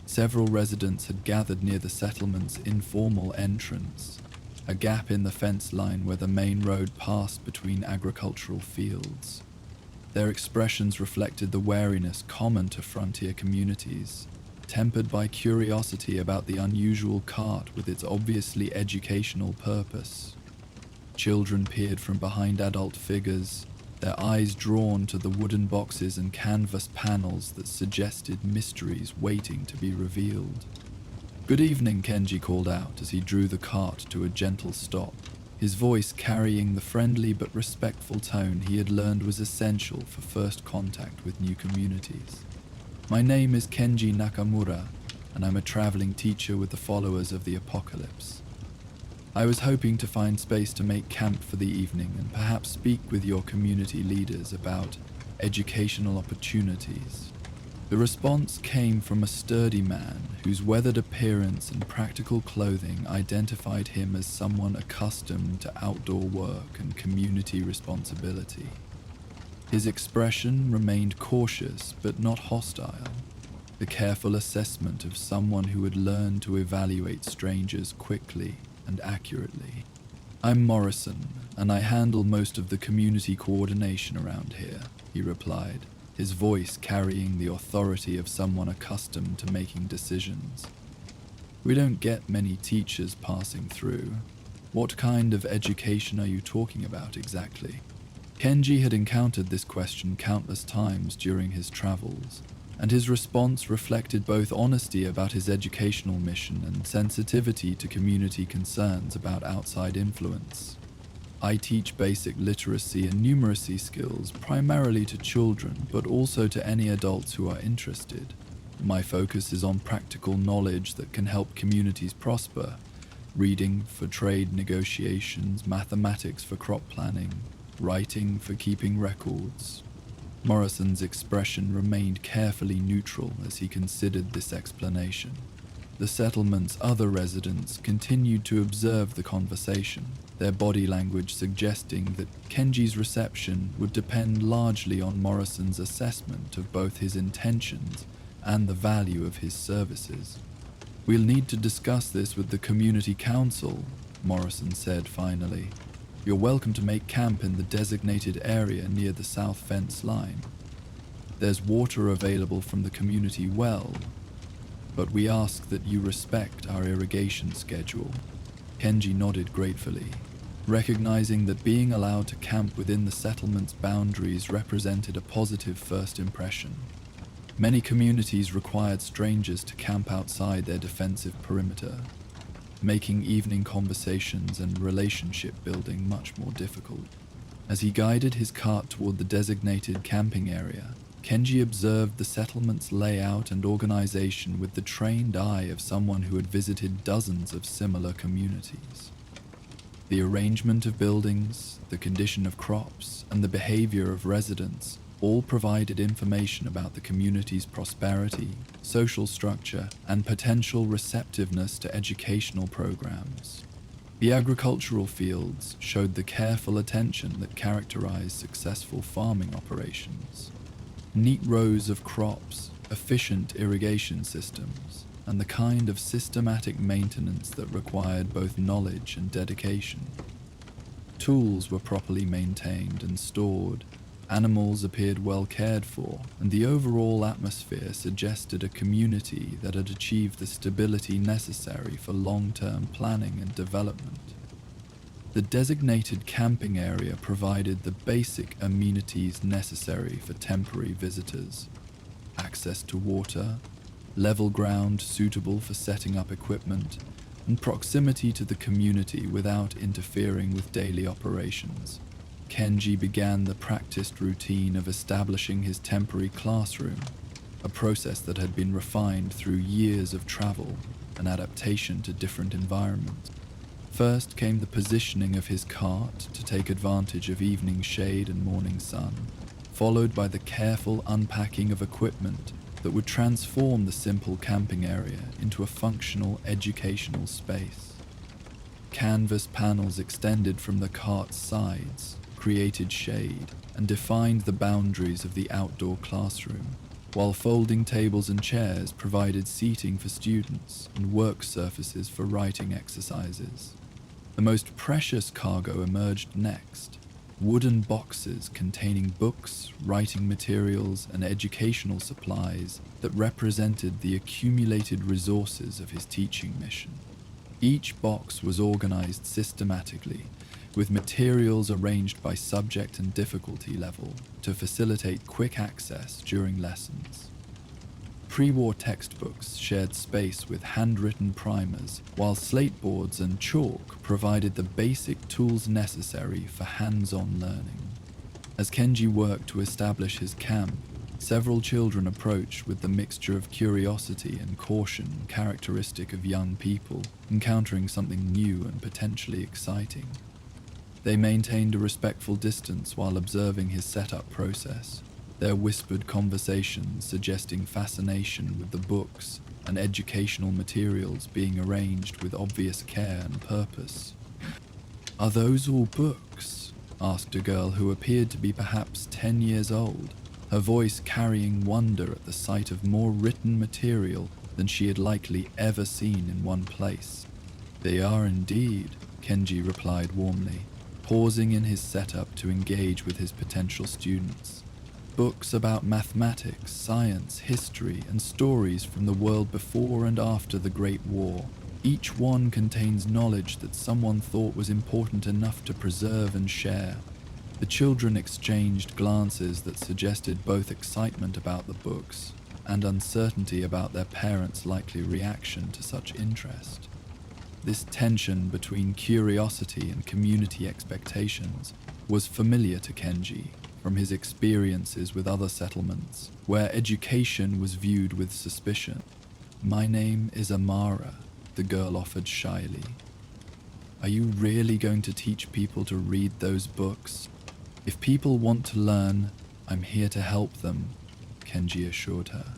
Several residents had gathered near the settlement's informal entrance, a gap in the fence line where the main road passed between agricultural fields. Their expressions reflected the wariness common to frontier communities, tempered by curiosity about the unusual cart with its obviously educational purpose. Children peered from behind adult figures, their eyes drawn to the wooden boxes and canvas panels that suggested mysteries waiting to be revealed. "Good evening," Kenji called out as he drew the cart to a gentle stop, his voice carrying the friendly but respectful tone he had learned was essential for first contact with new communities. "My name is Kenji Nakamura, and I'm a traveling teacher with the followers of the apocalypse. I was hoping to find space to make camp for the evening and perhaps speak with your community leaders about educational opportunities." The response came from a sturdy man whose weathered appearance and practical clothing identified him as someone accustomed to outdoor work and community responsibility. His expression remained cautious but not hostile, the careful assessment of someone who had learned to evaluate strangers quickly and accurately. "I'm Morrison, and I handle most of the community coordination around here," he replied, his voice carrying the authority of someone accustomed to making decisions. "We don't get many teachers passing through. What kind of education are you talking about exactly?" Kenji had encountered this question countless times during his travels, and his response reflected both honesty about his educational mission and sensitivity to community concerns about outside influence. "I teach basic literacy and numeracy skills primarily to children, but also to any adults who are interested. My focus is on practical knowledge that can help communities prosper: reading for trade negotiations, mathematics for crop planning, writing for keeping records." Morrison's expression remained carefully neutral as he considered this explanation. The settlement's other residents continued to observe the conversation, their body language suggesting that Kenji's reception would depend largely on Morrison's assessment of both his intentions and the value of his services. "We'll need to discuss this with the community council," Morrison said finally. "You're welcome to make camp in the designated area near the south fence line. There's water available from the community well, but we ask that you respect our irrigation schedule." Kenji nodded gratefully, recognizing that being allowed to camp within the settlement's boundaries represented a positive first impression. Many communities required strangers to camp outside their defensive perimeter, making evening conversations and relationship building much more difficult. As he guided his cart toward the designated camping area, Kenji observed the settlement's layout and organization with the trained eye of someone who had visited dozens of similar communities. The arrangement of buildings, the condition of crops, and the behavior of residents all provided information about the community's prosperity, social structure, and potential receptiveness to educational programs. The agricultural fields showed the careful attention that characterized successful farming operations. Neat rows of crops, efficient irrigation systems, and the kind of systematic maintenance that required both knowledge and dedication. Tools were properly maintained and stored, animals appeared well cared for, and the overall atmosphere suggested a community that had achieved the stability necessary for long-term planning and development. The designated camping area provided the basic amenities necessary for temporary visitors: access to water, level ground suitable for setting up equipment, and proximity to the community without interfering with daily operations. Kenji began the practiced routine of establishing his temporary classroom, a process that had been refined through years of travel and adaptation to different environments. First came the positioning of his cart to take advantage of evening shade and morning sun, followed by the careful unpacking of equipment that would transform the simple camping area into a functional educational space. Canvas panels extended from the cart's sides, created shade, and defined the boundaries of the outdoor classroom, while folding tables and chairs provided seating for students and work surfaces for writing exercises. The most precious cargo emerged next: wooden boxes containing books, writing materials, and educational supplies that represented the accumulated resources of his teaching mission. Each box was organized systematically, with materials arranged by subject and difficulty level to facilitate quick access during lessons. Pre-war textbooks shared space with handwritten primers, while slateboards and chalk provided the basic tools necessary for hands-on learning. As Kenji worked to establish his camp, several children approached with the mixture of curiosity and caution characteristic of young people encountering something new and potentially exciting. They maintained a respectful distance while observing his setup process, their whispered conversations suggesting fascination with the books and educational materials being arranged with obvious care and purpose. "Are those all books?" asked a girl who appeared to be perhaps 10 years old, her voice carrying wonder at the sight of more written material than she had likely ever seen in one place. "They are indeed," Kenji replied warmly, pausing in his setup to engage with his potential students. Books about mathematics, science, history, and stories from the world before and after the Great War. Each one contains knowledge that someone thought was important enough to preserve and share. The children exchanged glances that suggested both excitement about the books and uncertainty about their parents' likely reaction to such interest. This tension between curiosity and community expectations was familiar to Kenji from his experiences with other settlements, where education was viewed with suspicion. "My name is Amara," the girl offered shyly. "Are you really going to teach people to read those books?" "If people want to learn, I'm here to help them," Kenji assured her.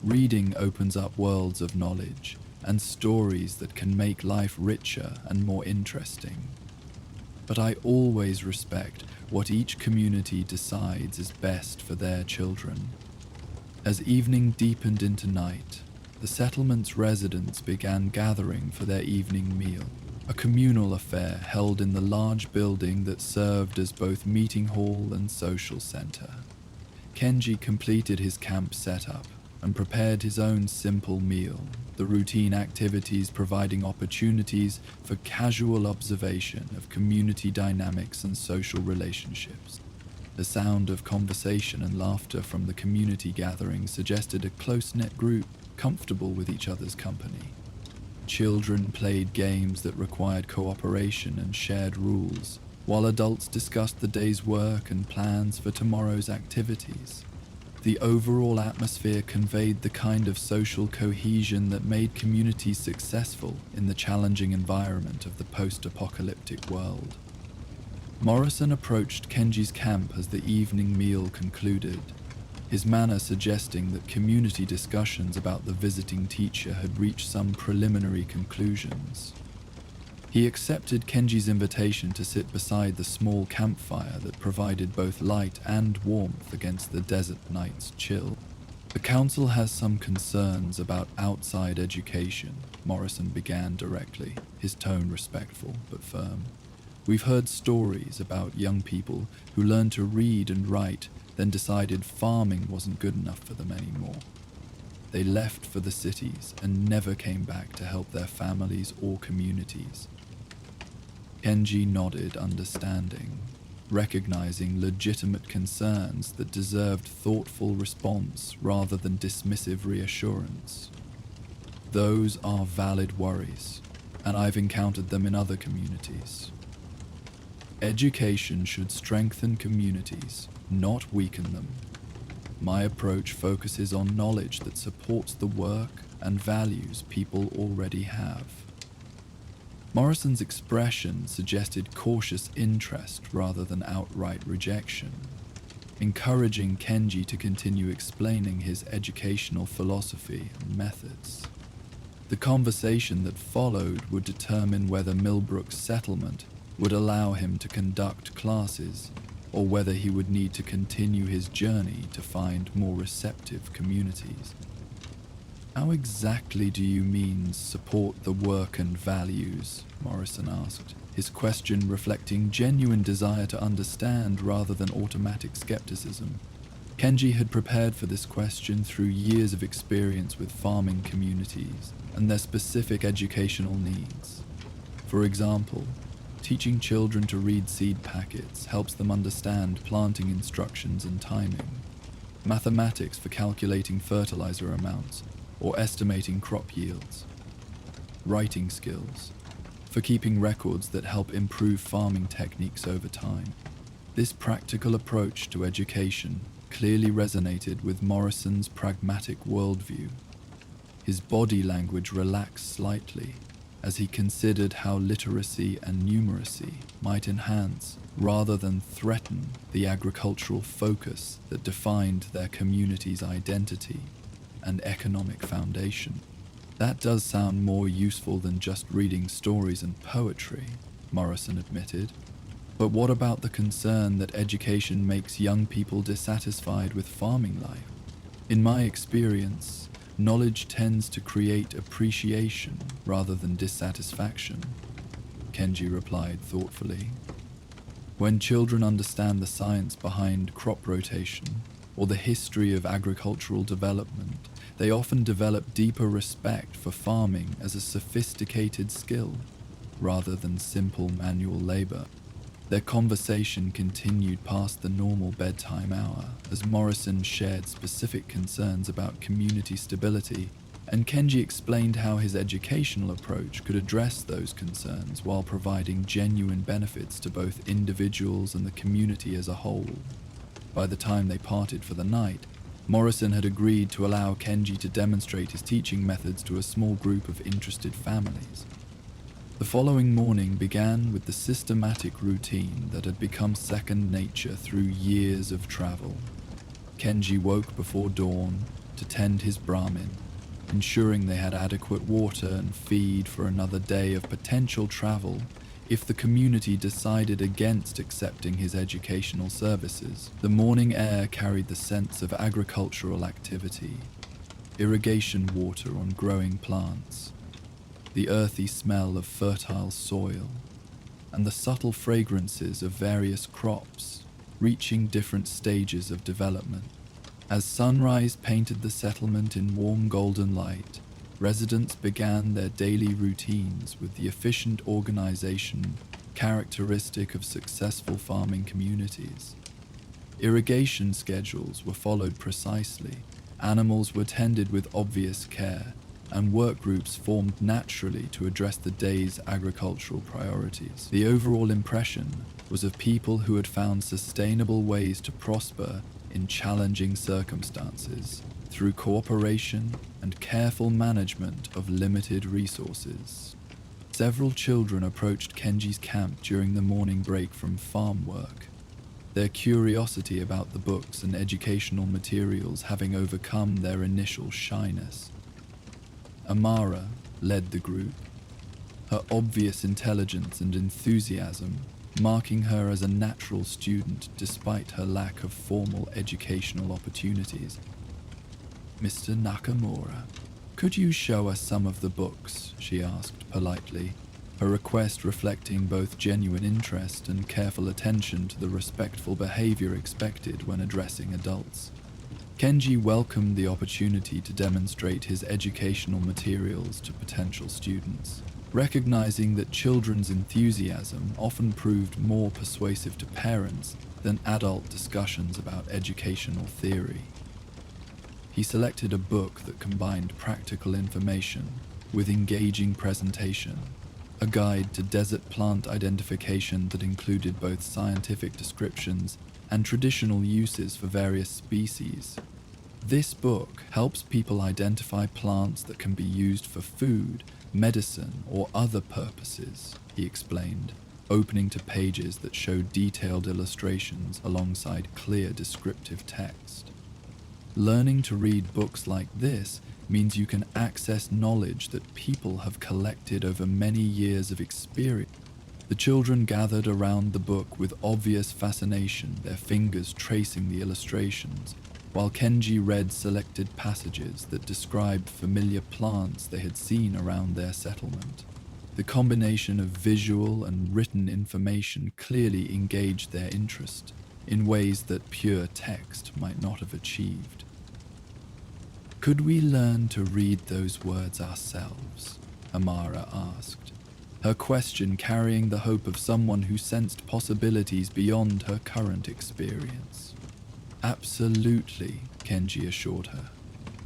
Reading opens up worlds of knowledge and stories that can make life richer and more interesting. But I always respect what each community decides is best for their children. As evening deepened into night, the settlement's residents began gathering for their evening meal, a communal affair held in the large building that served as both meeting hall and social center. Kenji completed his camp setup and prepared his own simple meal, the routine activities providing opportunities for casual observation of community dynamics and social relationships. The sound of conversation and laughter from the community gathering suggested a close-knit group comfortable with each other's company. Children played games that required cooperation and shared rules, while adults discussed the day's work and plans for tomorrow's activities. The overall atmosphere conveyed the kind of social cohesion that made communities successful in the challenging environment of the post-apocalyptic world. Morrison approached Kenji's camp as the evening meal concluded, his manner suggesting that community discussions about the visiting teacher had reached some preliminary conclusions. He accepted Kenji's invitation to sit beside the small campfire that provided both light and warmth against the desert night's chill. The council has some concerns about outside education, Morrison began directly, his tone respectful but firm. We've heard stories about young people who learned to read and write, then decided farming wasn't good enough for them anymore. They left for the cities and never came back to help their families or communities. Kenji nodded, understanding, recognizing legitimate concerns that deserved thoughtful response rather than dismissive reassurance. Those are valid worries, and I've encountered them in other communities. Education should strengthen communities, not weaken them. My approach focuses on knowledge that supports the work and values people already have. Morrison's expression suggested cautious interest rather than outright rejection, encouraging Kenji to continue explaining his educational philosophy and methods. The conversation that followed would determine whether Millbrook's settlement would allow him to conduct classes, or whether he would need to continue his journey to find more receptive communities. How exactly do you mean support the work and values? Morrison asked, his question reflecting genuine desire to understand rather than automatic skepticism. Kenji had prepared for this question through years of experience with farming communities and their specific educational needs. For example, teaching children to read seed packets helps them understand planting instructions and timing. Mathematics for calculating fertilizer amounts or estimating crop yields. Writing skills for keeping records that help improve farming techniques over time. This practical approach to education clearly resonated with Morrison's pragmatic worldview. His body language relaxed slightly as he considered how literacy and numeracy might enhance rather than threaten the agricultural focus that defined their community's identity and economic foundation. That does sound more useful than just reading stories and poetry, Morrison admitted. But what about the concern that education makes young people dissatisfied with farming life? In my experience, knowledge tends to create appreciation rather than dissatisfaction, Kenji replied thoughtfully. When children understand the science behind crop rotation or the history of agricultural development, they often develop deeper respect for farming as a sophisticated skill rather than simple manual labor. Their conversation continued past the normal bedtime hour as Morrison shared specific concerns about community stability, and Kenji explained how his educational approach could address those concerns while providing genuine benefits to both individuals and the community as a whole. By the time they parted for the night, Morrison had agreed to allow Kenji to demonstrate his teaching methods to a small group of interested families. The following morning began with the systematic routine that had become second nature through years of travel. Kenji woke before dawn to tend his Brahmin, ensuring they had adequate water and feed for another day of potential travel if the community decided against accepting his educational services. The morning air carried the sense of agricultural activity, irrigation water on growing plants, the earthy smell of fertile soil, and the subtle fragrances of various crops reaching different stages of development. As sunrise painted the settlement in warm golden light, residents began their daily routines with the efficient organization characteristic of successful farming communities. Irrigation schedules were followed precisely, animals were tended with obvious care, and work groups formed naturally to address the day's agricultural priorities. The overall impression was of people who had found sustainable ways to prosper in challenging circumstances through cooperation and careful management of limited resources. Several children approached Kenji's camp during the morning break from farm work, their curiosity about the books and educational materials having overcome their initial shyness. Amara led the group, her obvious intelligence and enthusiasm marking her as a natural student despite her lack of formal educational opportunities. "Mr. Nakamura, could you show us some of the books?" she asked politely, her request reflecting both genuine interest and careful attention to the respectful behavior expected when addressing adults. Kenji welcomed the opportunity to demonstrate his educational materials to potential students, recognizing that children's enthusiasm often proved more persuasive to parents than adult discussions about educational theory. He selected a book that combined practical information with engaging presentation, a guide to desert plant identification that included both scientific descriptions and traditional uses for various species. This book helps people identify plants that can be used for food, medicine, or other purposes, he explained, opening to pages that showed detailed illustrations alongside clear descriptive text. Learning to read books like this means you can access knowledge that people have collected over many years of experience. The children gathered around the book with obvious fascination, their fingers tracing the illustrations, while Kenji read selected passages that described familiar plants they had seen around their settlement. The combination of visual and written information clearly engaged their interest in ways that pure text might not have achieved. "Could we learn to read those words ourselves?" Amara asked, her question carrying the hope of someone who sensed possibilities beyond her current experience. "Absolutely," Kenji assured her.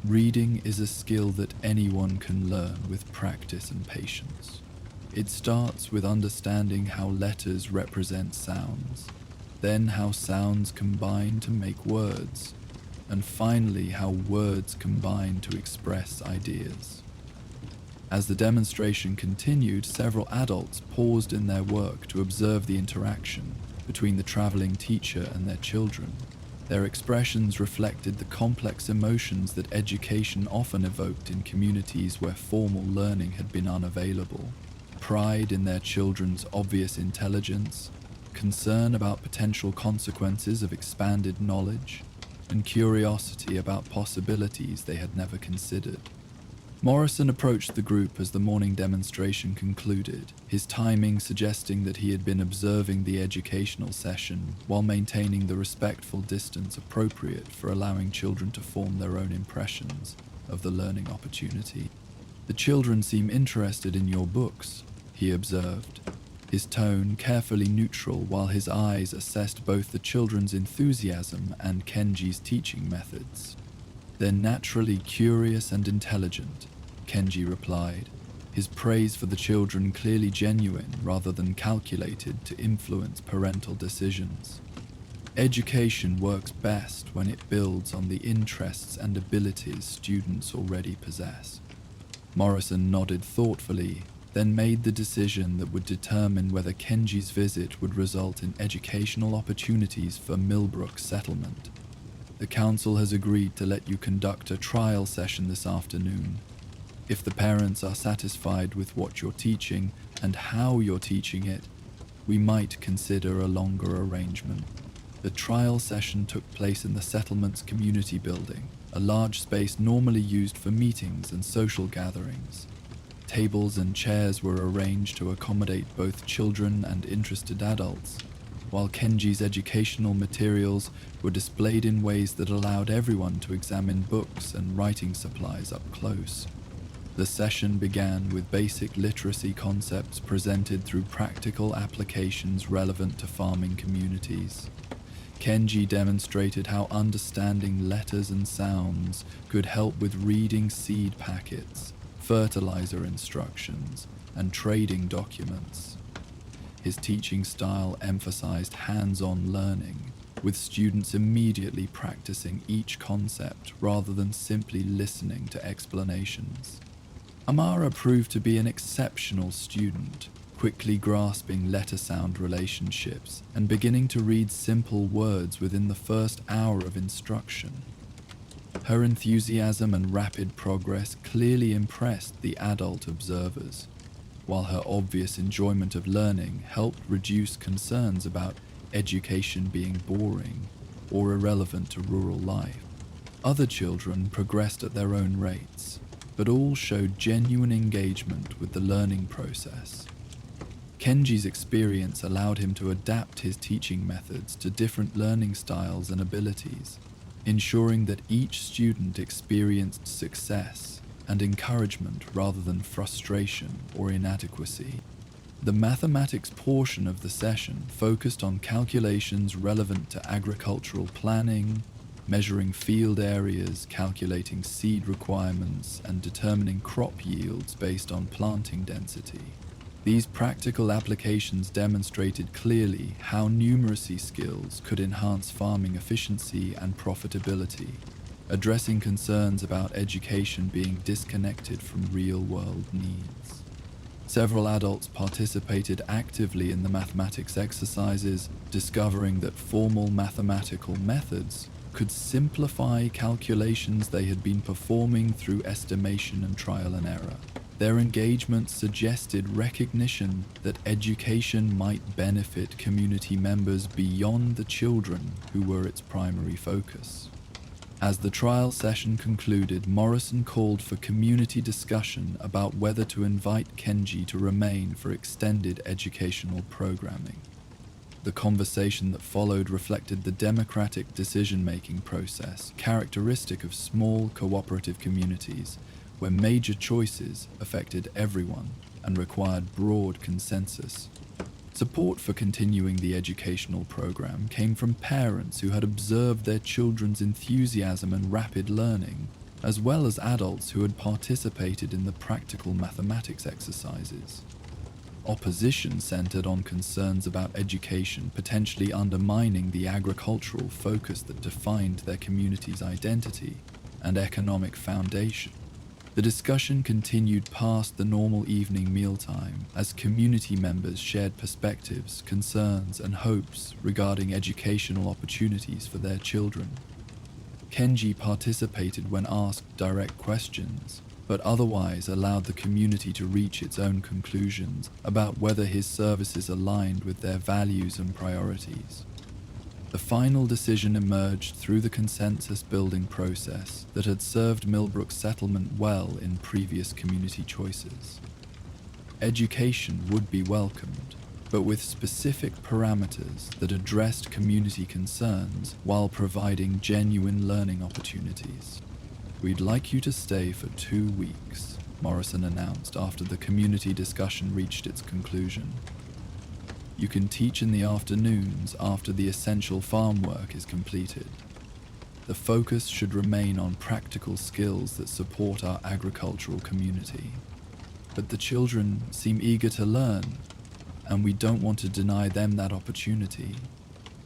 "Reading is a skill that anyone can learn with practice and patience. It starts with understanding how letters represent sounds, then how sounds combine to make words, and finally how words combine to express ideas." As the demonstration continued, several adults paused in their work to observe the interaction between the traveling teacher and their children. Their expressions reflected the complex emotions that education often evoked in communities where formal learning had been unavailable. Pride in their children's obvious intelligence, concern about potential consequences of expanded knowledge, and curiosity about possibilities they had never considered. Morrison approached the group as the morning demonstration concluded, his timing suggesting that he had been observing the educational session while maintaining the respectful distance appropriate for allowing children to form their own impressions of the learning opportunity. "The children seem interested in your books," he observed, his tone carefully neutral while his eyes assessed both the children's enthusiasm and Kenji's teaching methods. "They're naturally curious and intelligent," Kenji replied, his praise for the children clearly genuine rather than calculated to influence parental decisions. "Education works best when it builds on the interests and abilities students already possess." Morrison nodded thoughtfully, then made the decision that would determine whether Kenji's visit would result in educational opportunities for Millbrook settlement. "The council has agreed to let you conduct a trial session this afternoon. If the parents are satisfied with what you're teaching and how you're teaching it, we might consider a longer arrangement." The trial session took place in the settlement's community building, a large space normally used for meetings and social gatherings. Tables and chairs were arranged to accommodate both children and interested adults, while Kenji's educational materials were displayed in ways that allowed everyone to examine books and writing supplies up close. The session began with basic literacy concepts presented through practical applications relevant to farming communities. Kenji demonstrated how understanding letters and sounds could help with reading seed packets, fertilizer instructions, and trading documents. His teaching style emphasized hands-on learning, with students immediately practicing each concept rather than simply listening to explanations. Amara proved to be an exceptional student, quickly grasping letter-sound relationships and beginning to read simple words within the first hour of instruction. Her enthusiasm and rapid progress clearly impressed the adult observers, while her obvious enjoyment of learning helped reduce concerns about education being boring or irrelevant to rural life. Other children progressed at their own rates, but all showed genuine engagement with the learning process. Kenji's experience allowed him to adapt his teaching methods to different learning styles and abilities, ensuring that each student experienced success and encouragement rather than frustration or inadequacy. The mathematics portion of the session focused on calculations relevant to agricultural planning, measuring field areas, calculating seed requirements, and determining crop yields based on planting density. These practical applications demonstrated clearly how numeracy skills could enhance farming efficiency and profitability, addressing concerns about education being disconnected from real-world needs. Several adults participated actively in the mathematics exercises, discovering that formal mathematical methods could simplify calculations they had been performing through estimation and trial and error. Their engagement suggested recognition that education might benefit community members beyond the children who were its primary focus. As the trial session concluded, Morrison called for community discussion about whether to invite Kenji to remain for extended educational programming. The conversation that followed reflected the democratic decision-making process characteristic of small cooperative communities, where major choices affected everyone and required broad consensus. Support for continuing the educational program came from parents who had observed their children's enthusiasm and rapid learning, as well as adults who had participated in the practical mathematics exercises. Opposition centered on concerns about education potentially undermining the agricultural focus that defined their community's identity and economic foundation. The discussion continued past the normal evening mealtime as community members shared perspectives, concerns, and hopes regarding educational opportunities for their children. Kenji participated when asked direct questions, but otherwise allowed the community to reach its own conclusions about whether his services aligned with their values and priorities. The final decision emerged through the consensus-building process that had served Millbrook's settlement well in previous community choices. Education would be welcomed, but with specific parameters that addressed community concerns while providing genuine learning opportunities. "We'd like you to stay for 2 weeks," Morrison announced after the community discussion reached its conclusion. "You can teach in the afternoons after the essential farm work is completed. The focus should remain on practical skills that support our agricultural community. But the children seem eager to learn, and we don't want to deny them that opportunity."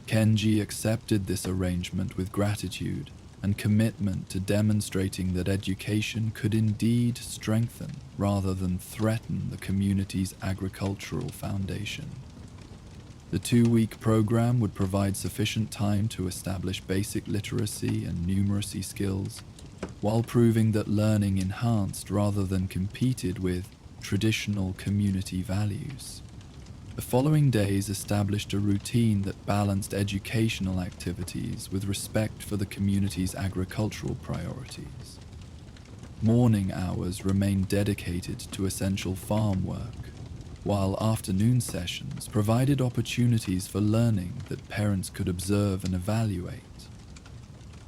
Kenji accepted this arrangement with gratitude and commitment to demonstrating that education could indeed strengthen rather than threaten the community's agricultural foundation. The 2-week program would provide sufficient time to establish basic literacy and numeracy skills, while proving that learning enhanced rather than competed with traditional community values. The following days established a routine that balanced educational activities with respect for the community's agricultural priorities. Morning hours remained dedicated to essential farm work, while afternoon sessions provided opportunities for learning that parents could observe and evaluate.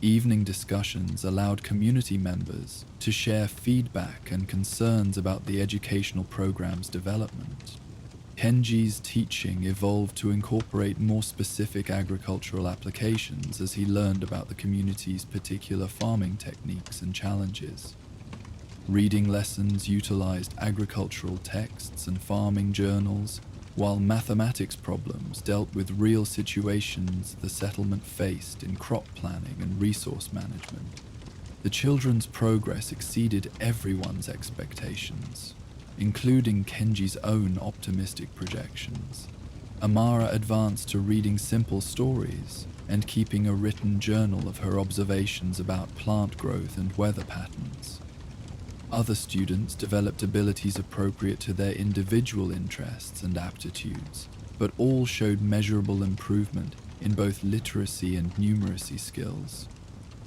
Evening discussions allowed community members to share feedback and concerns about the educational program's development. Kenji's teaching evolved to incorporate more specific agricultural applications as he learned about the community's particular farming techniques and challenges. Reading lessons utilized agricultural texts and farming journals, while mathematics problems dealt with real situations the settlement faced in crop planning and resource management. The children's progress exceeded everyone's expectations, including Kenji's own optimistic projections. Amara advanced to reading simple stories and keeping a written journal of her observations about plant growth and weather patterns. Other students developed abilities appropriate to their individual interests and aptitudes, but all showed measurable improvement in both literacy and numeracy skills.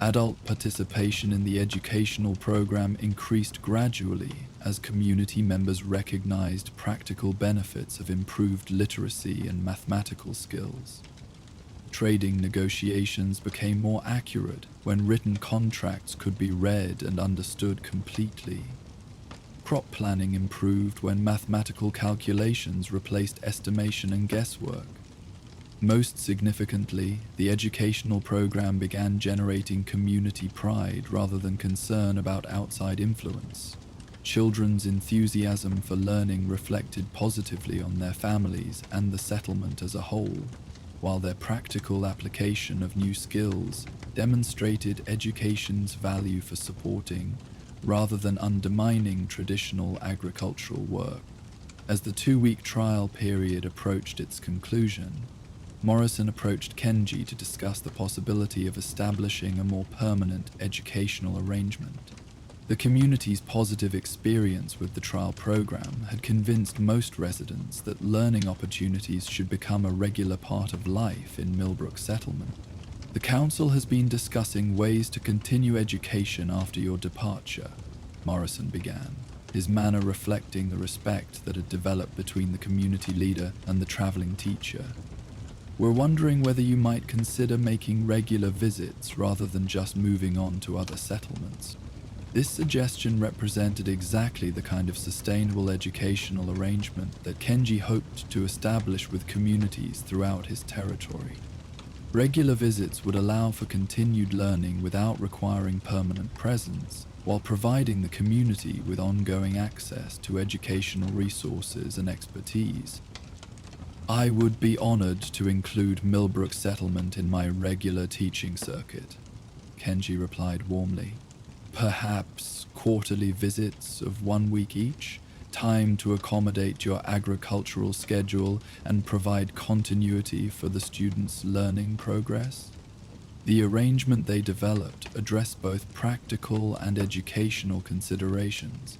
Adult participation in the educational program increased gradually as community members recognized practical benefits of improved literacy and mathematical skills. Trading negotiations became more accurate when written contracts could be read and understood completely. Crop planning improved when mathematical calculations replaced estimation and guesswork. Most significantly, the educational program began generating community pride rather than concern about outside influence. Children's enthusiasm for learning reflected positively on their families and the settlement as a whole, while their practical application of new skills demonstrated education's value for supporting, rather than undermining, traditional agricultural work. As the 2-week trial period approached its conclusion, Morrison approached Kenji to discuss the possibility of establishing a more permanent educational arrangement. The community's positive experience with the trial program had convinced most residents that learning opportunities should become a regular part of life in Millbrook Settlement. The council has been discussing ways to continue education after your departure, Morrison began, his manner reflecting the respect that had developed between the community leader and the traveling teacher. We're wondering whether you might consider making regular visits rather than just moving on to other settlements. This suggestion represented exactly the kind of sustainable educational arrangement that Kenji hoped to establish with communities throughout his territory. Regular visits would allow for continued learning without requiring permanent presence, while providing the community with ongoing access to educational resources and expertise. I would be honored to include Millbrook Settlement in my regular teaching circuit, Kenji replied warmly. Perhaps quarterly visits of 1 week each, time to accommodate your agricultural schedule and provide continuity for the students' learning progress. The arrangement they developed addressed both practical and educational considerations.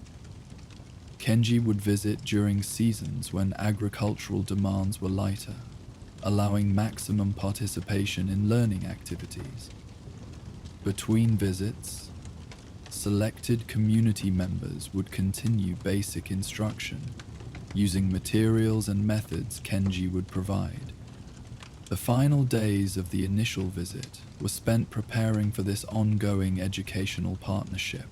Kenji would visit during seasons when agricultural demands were lighter, allowing maximum participation in learning activities. Between visits, selected community members would continue basic instruction, using materials and methods Kenji would provide. The final days of the initial visit were spent preparing for this ongoing educational partnership.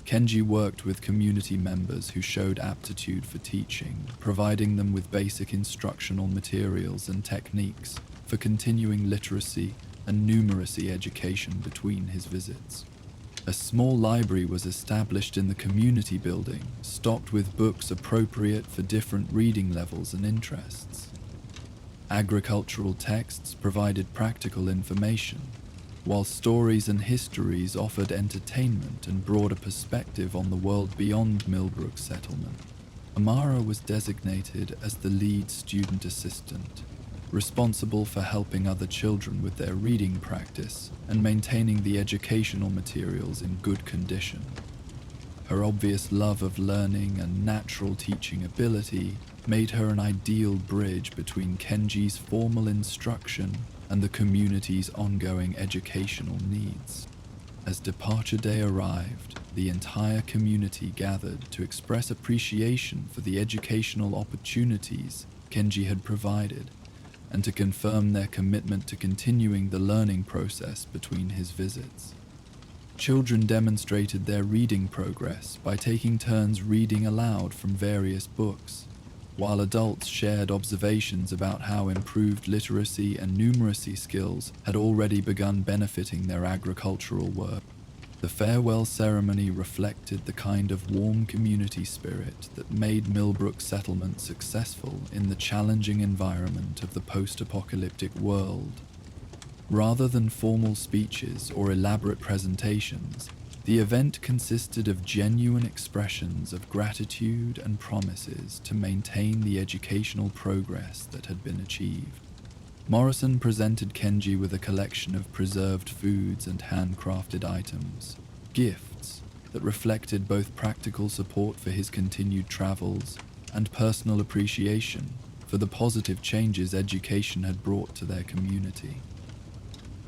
Kenji worked with community members who showed aptitude for teaching, providing them with basic instructional materials and techniques for continuing literacy and numeracy education between his visits. A small library was established in the community building, stocked with books appropriate for different reading levels and interests. Agricultural texts provided practical information, while stories and histories offered entertainment and broader perspective on the world beyond Millbrook Settlement. Amara was designated as the lead student assistant, responsible for helping other children with their reading practice and maintaining the educational materials in good condition. Her obvious love of learning and natural teaching ability made her an ideal bridge between Kenji's formal instruction and the community's ongoing educational needs. As departure day arrived, the entire community gathered to express appreciation for the educational opportunities Kenji had provided, and to confirm their commitment to continuing the learning process between his visits. Children demonstrated their reading progress by taking turns reading aloud from various books, while adults shared observations about how improved literacy and numeracy skills had already begun benefiting their agricultural work. The farewell ceremony reflected the kind of warm community spirit that made Millbrook Settlement successful in the challenging environment of the post-apocalyptic world. Rather than formal speeches or elaborate presentations, The event consisted of genuine expressions of gratitude and promises to maintain the educational progress that had been achieved. Morrison presented Kenji with a collection of preserved foods and handcrafted items, gifts that reflected both practical support for his continued travels and personal appreciation for the positive changes education had brought to their community.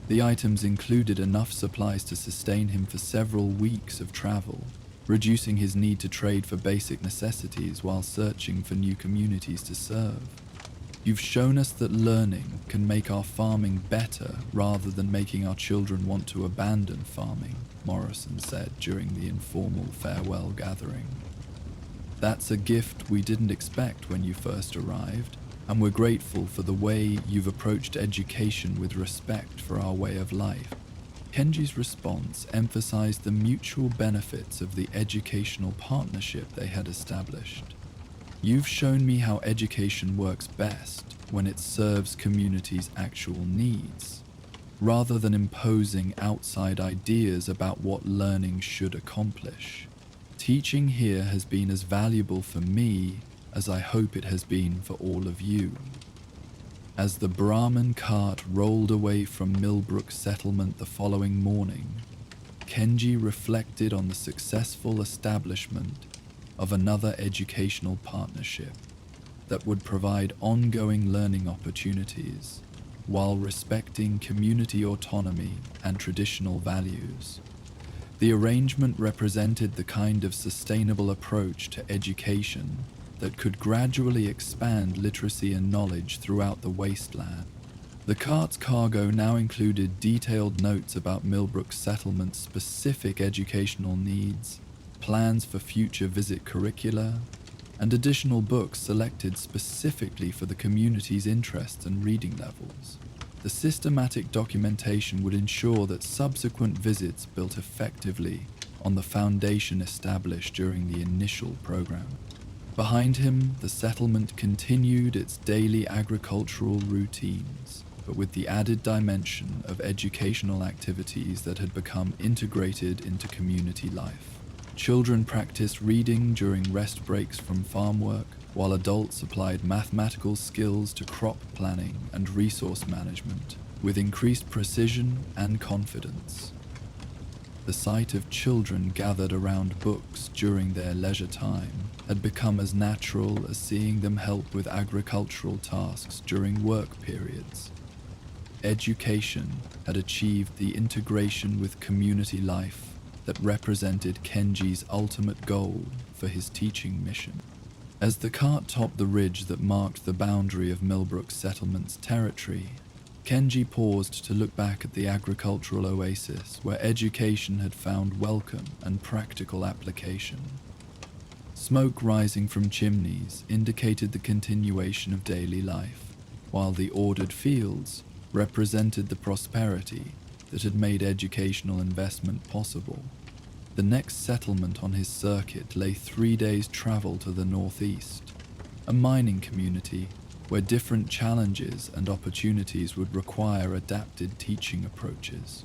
The items included enough supplies to sustain him for several weeks of travel, reducing his need to trade for basic necessities while searching for new communities to serve. You've shown us that learning can make our farming better rather than making our children want to abandon farming, Morrison said during the informal farewell gathering. That's a gift we didn't expect when you first arrived, and we're grateful for the way you've approached education with respect for our way of life. Kenji's response emphasized the mutual benefits of the educational partnership they had established. You've shown me how education works best when it serves communities' actual needs, rather than imposing outside ideas about what learning should accomplish. Teaching here has been as valuable for me as I hope it has been for all of you. As the Brahmin cart rolled away from Millbrook settlement the following morning, Kenji reflected on the successful establishment of another educational partnership that would provide ongoing learning opportunities while respecting community autonomy and traditional values. The arrangement represented the kind of sustainable approach to education that could gradually expand literacy and knowledge throughout the wasteland. The cart's cargo now included detailed notes about Millbrook's settlement's specific educational needs, plans for future visit curricula, and additional books selected specifically for the community's interests and reading levels. The systematic documentation would ensure that subsequent visits built effectively on the foundation established during the initial program. Behind him, the settlement continued its daily agricultural routines, but with the added dimension of educational activities that had become integrated into community life. Children practiced reading during rest breaks from farm work, while adults applied mathematical skills to crop planning and resource management with increased precision and confidence. The sight of children gathered around books during their leisure time had become as natural as seeing them help with agricultural tasks during work periods. Education had achieved the integration with community life that represented Kenji's ultimate goal for his teaching mission. As the cart topped the ridge that marked the boundary of Millbrook settlement's territory, Kenji paused to look back at the agricultural oasis where education had found welcome and practical application. Smoke rising from chimneys indicated the continuation of daily life, while the ordered fields represented the prosperity that had made educational investment possible. The next settlement on his circuit lay 3 days' travel to the northeast, a mining community where different challenges and opportunities would require adapted teaching approaches.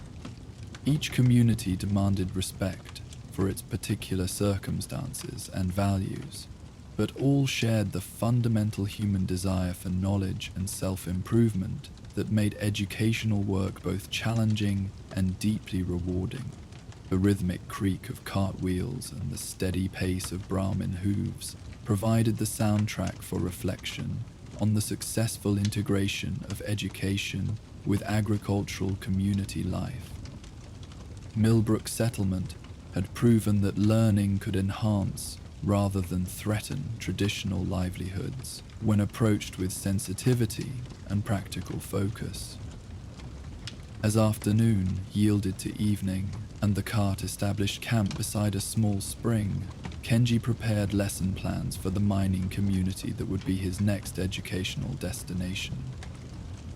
Each community demanded respect for its particular circumstances and values, but all shared the fundamental human desire for knowledge and self-improvement that made educational work both challenging and deeply rewarding. The rhythmic creak of cartwheels and the steady pace of Brahmin hooves provided the soundtrack for reflection on the successful integration of education with agricultural community life. Millbrook settlement had proven that learning could enhance rather than threaten traditional livelihoods when approached with sensitivity and practical focus. As afternoon yielded to evening and the cart established camp beside a small spring, Kenji prepared lesson plans for the mining community that would be his next educational destination.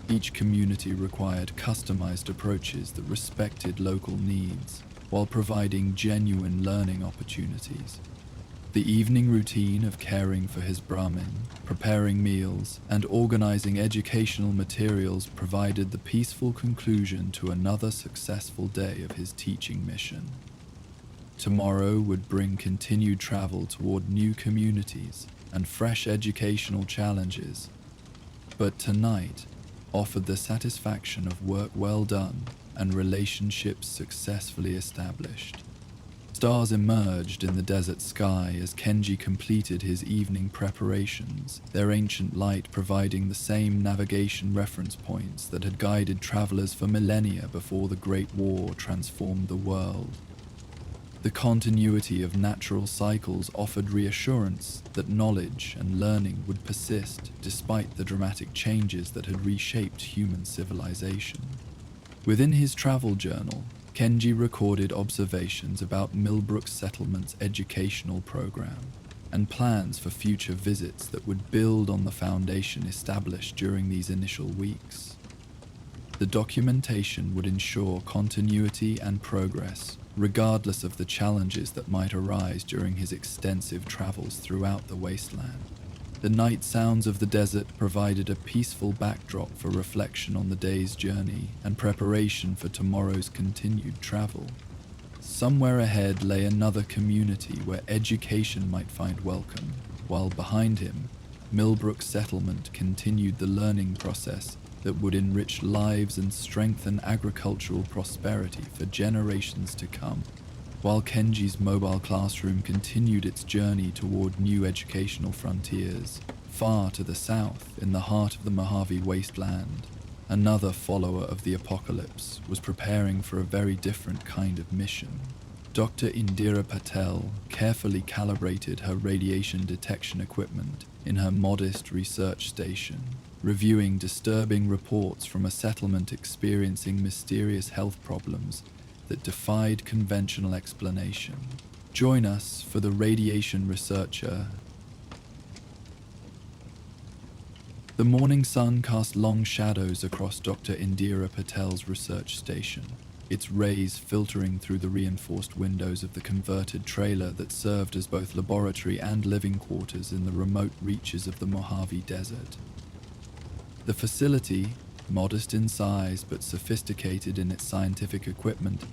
Each community required customized approaches that respected local needs while providing genuine learning opportunities. The evening routine of caring for his Brahmin, preparing meals, and organizing educational materials provided the peaceful conclusion to another successful day of his teaching mission. Tomorrow would bring continued travel toward new communities and fresh educational challenges, but tonight offered the satisfaction of work well done and relationships successfully established. Stars emerged in the desert sky as Kenji completed his evening preparations, their ancient light providing the same navigation reference points that had guided travelers for millennia before the Great War transformed the world. The continuity of natural cycles offered reassurance that knowledge and learning would persist despite the dramatic changes that had reshaped human civilization. Within his travel journal, Kenji recorded observations about Millbrook Settlement's educational program and plans for future visits that would build on the foundation established during these initial weeks. The documentation would ensure continuity and progress, regardless of the challenges that might arise during his extensive travels throughout the wasteland. The night sounds of the desert provided a peaceful backdrop for reflection on the day's journey and preparation for tomorrow's continued travel. Somewhere ahead lay another community where education might find welcome, while behind him, Millbrook Settlement continued the learning process that would enrich lives and strengthen agricultural prosperity for generations to come. While Kenji's mobile classroom continued its journey toward new educational frontiers, far to the south, in the heart of the Mojave wasteland, another follower of the apocalypse was preparing for a very different kind of mission. Dr. Indira Patel carefully calibrated her radiation detection equipment in her modest research station, reviewing disturbing reports from a settlement experiencing mysterious health problems that defied conventional explanation. Join us for the radiation researcher. The morning sun cast long shadows across Dr. Indira Patel's research station, its rays filtering through the reinforced windows of the converted trailer that served as both laboratory and living quarters in the remote reaches of the Mojave Desert. The facility, modest in size but sophisticated in its scientific equipment,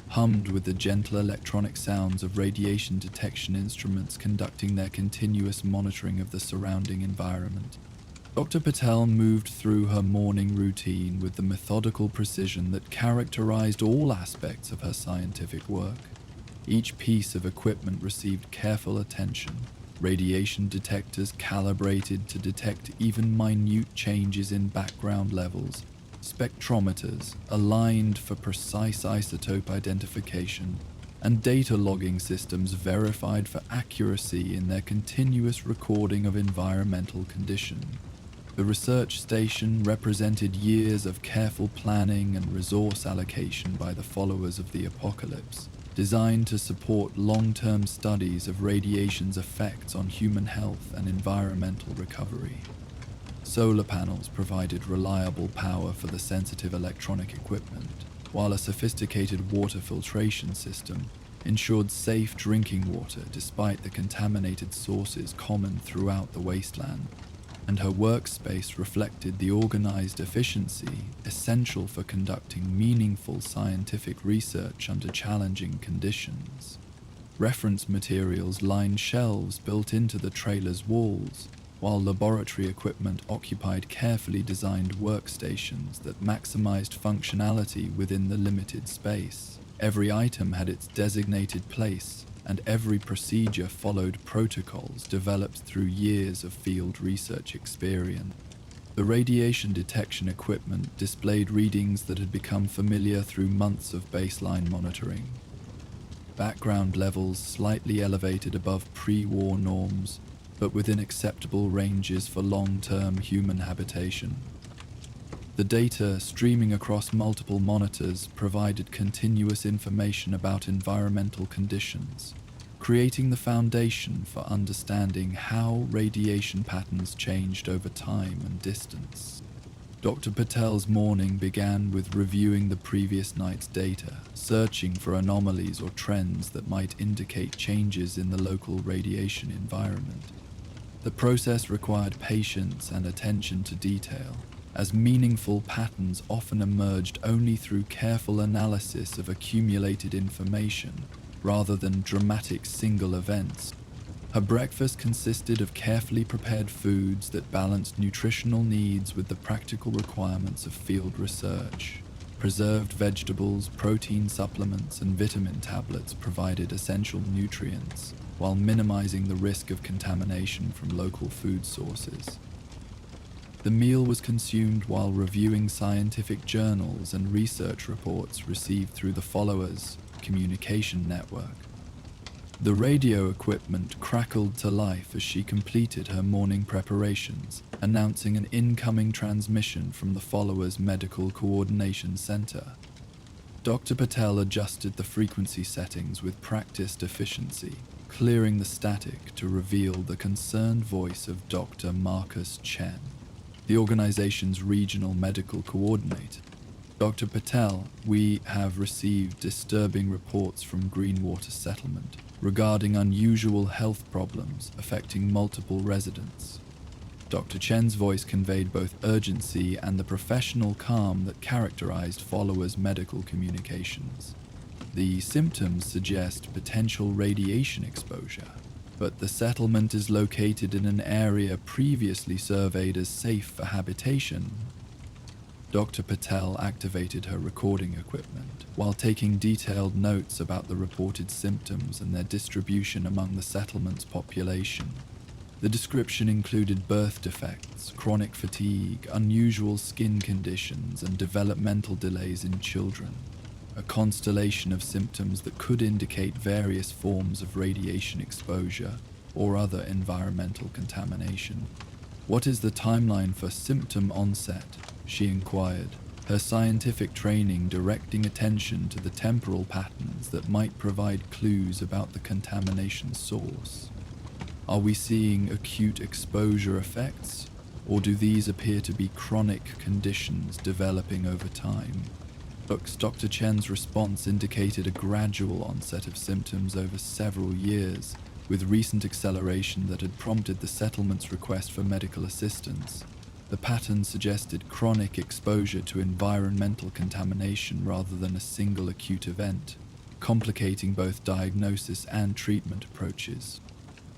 hummed with the gentle electronic sounds of radiation detection instruments conducting their continuous monitoring of the surrounding environment. Dr. Patel moved through her morning routine with the methodical precision that characterized all aspects of her scientific work. Each piece of equipment received careful attention, radiation detectors calibrated to detect even minute changes in background levels, spectrometers aligned for precise isotope identification, and data logging systems verified for accuracy in their continuous recording of environmental conditions. The research station represented years of careful planning and resource allocation by the followers of the apocalypse, designed to support long-term studies of radiation's effects on human health and environmental recovery. Solar panels provided reliable power for the sensitive electronic equipment, while a sophisticated water filtration system ensured safe drinking water despite the contaminated sources common throughout the wasteland, and her workspace reflected the organized efficiency essential for conducting meaningful scientific research under challenging conditions. Reference materials lined shelves built into the trailer's walls, while laboratory equipment occupied carefully designed workstations that maximized functionality within the limited space. Every item had its designated place, and every procedure followed protocols developed through years of field research experience. The radiation detection equipment displayed readings that had become familiar through months of baseline monitoring. Background levels slightly elevated above pre-war norms, but within acceptable ranges for long-term human habitation. The data streaming across multiple monitors provided continuous information about environmental conditions, creating the foundation for understanding how radiation patterns changed over time and distance. Dr. Patel's morning began with reviewing the previous night's data, searching for anomalies or trends that might indicate changes in the local radiation environment. The process required patience and attention to detail, as meaningful patterns often emerged only through careful analysis of accumulated information rather than dramatic single events. Her breakfast consisted of carefully prepared foods that balanced nutritional needs with the practical requirements of field research. Preserved vegetables, protein supplements, and vitamin tablets provided essential nutrients, while minimizing the risk of contamination from local food sources. The meal was consumed while reviewing scientific journals and research reports received through the followers' communication network. The radio equipment crackled to life as she completed her morning preparations, announcing an incoming transmission from the followers' medical coordination center. Dr. Patel adjusted the frequency settings with practiced efficiency, clearing the static to reveal the concerned voice of Dr. Marcus Chen, the organization's regional medical coordinator. Dr. Patel, we have received disturbing reports from Greenwater Settlement regarding unusual health problems affecting multiple residents. Dr. Chen's voice conveyed both urgency and the professional calm that characterized followers' medical communications. The symptoms suggest potential radiation exposure, but the settlement is located in an area previously surveyed as safe for habitation. Dr. Patel activated her recording equipment while taking detailed notes about the reported symptoms and their distribution among the settlement's population. The description included birth defects, chronic fatigue, unusual skin conditions, and developmental delays in children, a constellation of symptoms that could indicate various forms of radiation exposure or other environmental contamination. "What is the timeline for symptom onset?" she inquired, her scientific training directing attention to the temporal patterns that might provide clues about the contamination source. "Are we seeing acute exposure effects, or do these appear to be chronic conditions developing over time?" Dr. Chen's response indicated a gradual onset of symptoms over several years, with recent acceleration that had prompted the settlement's request for medical assistance. The pattern suggested chronic exposure to environmental contamination rather than a single acute event, complicating both diagnosis and treatment approaches.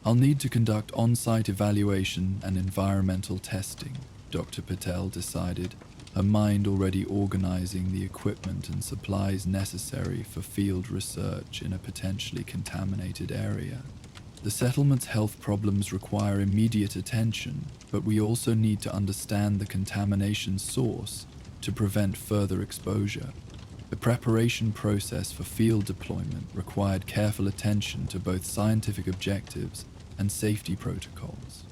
"I'll need to conduct on-site evaluation and environmental testing," Dr. Patel decided, her mind already organizing the equipment and supplies necessary for field research in a potentially contaminated area. "The settlement's health problems require immediate attention, but we also need to understand the contamination source to prevent further exposure." The preparation process for field deployment required careful attention to both scientific objectives and safety protocols.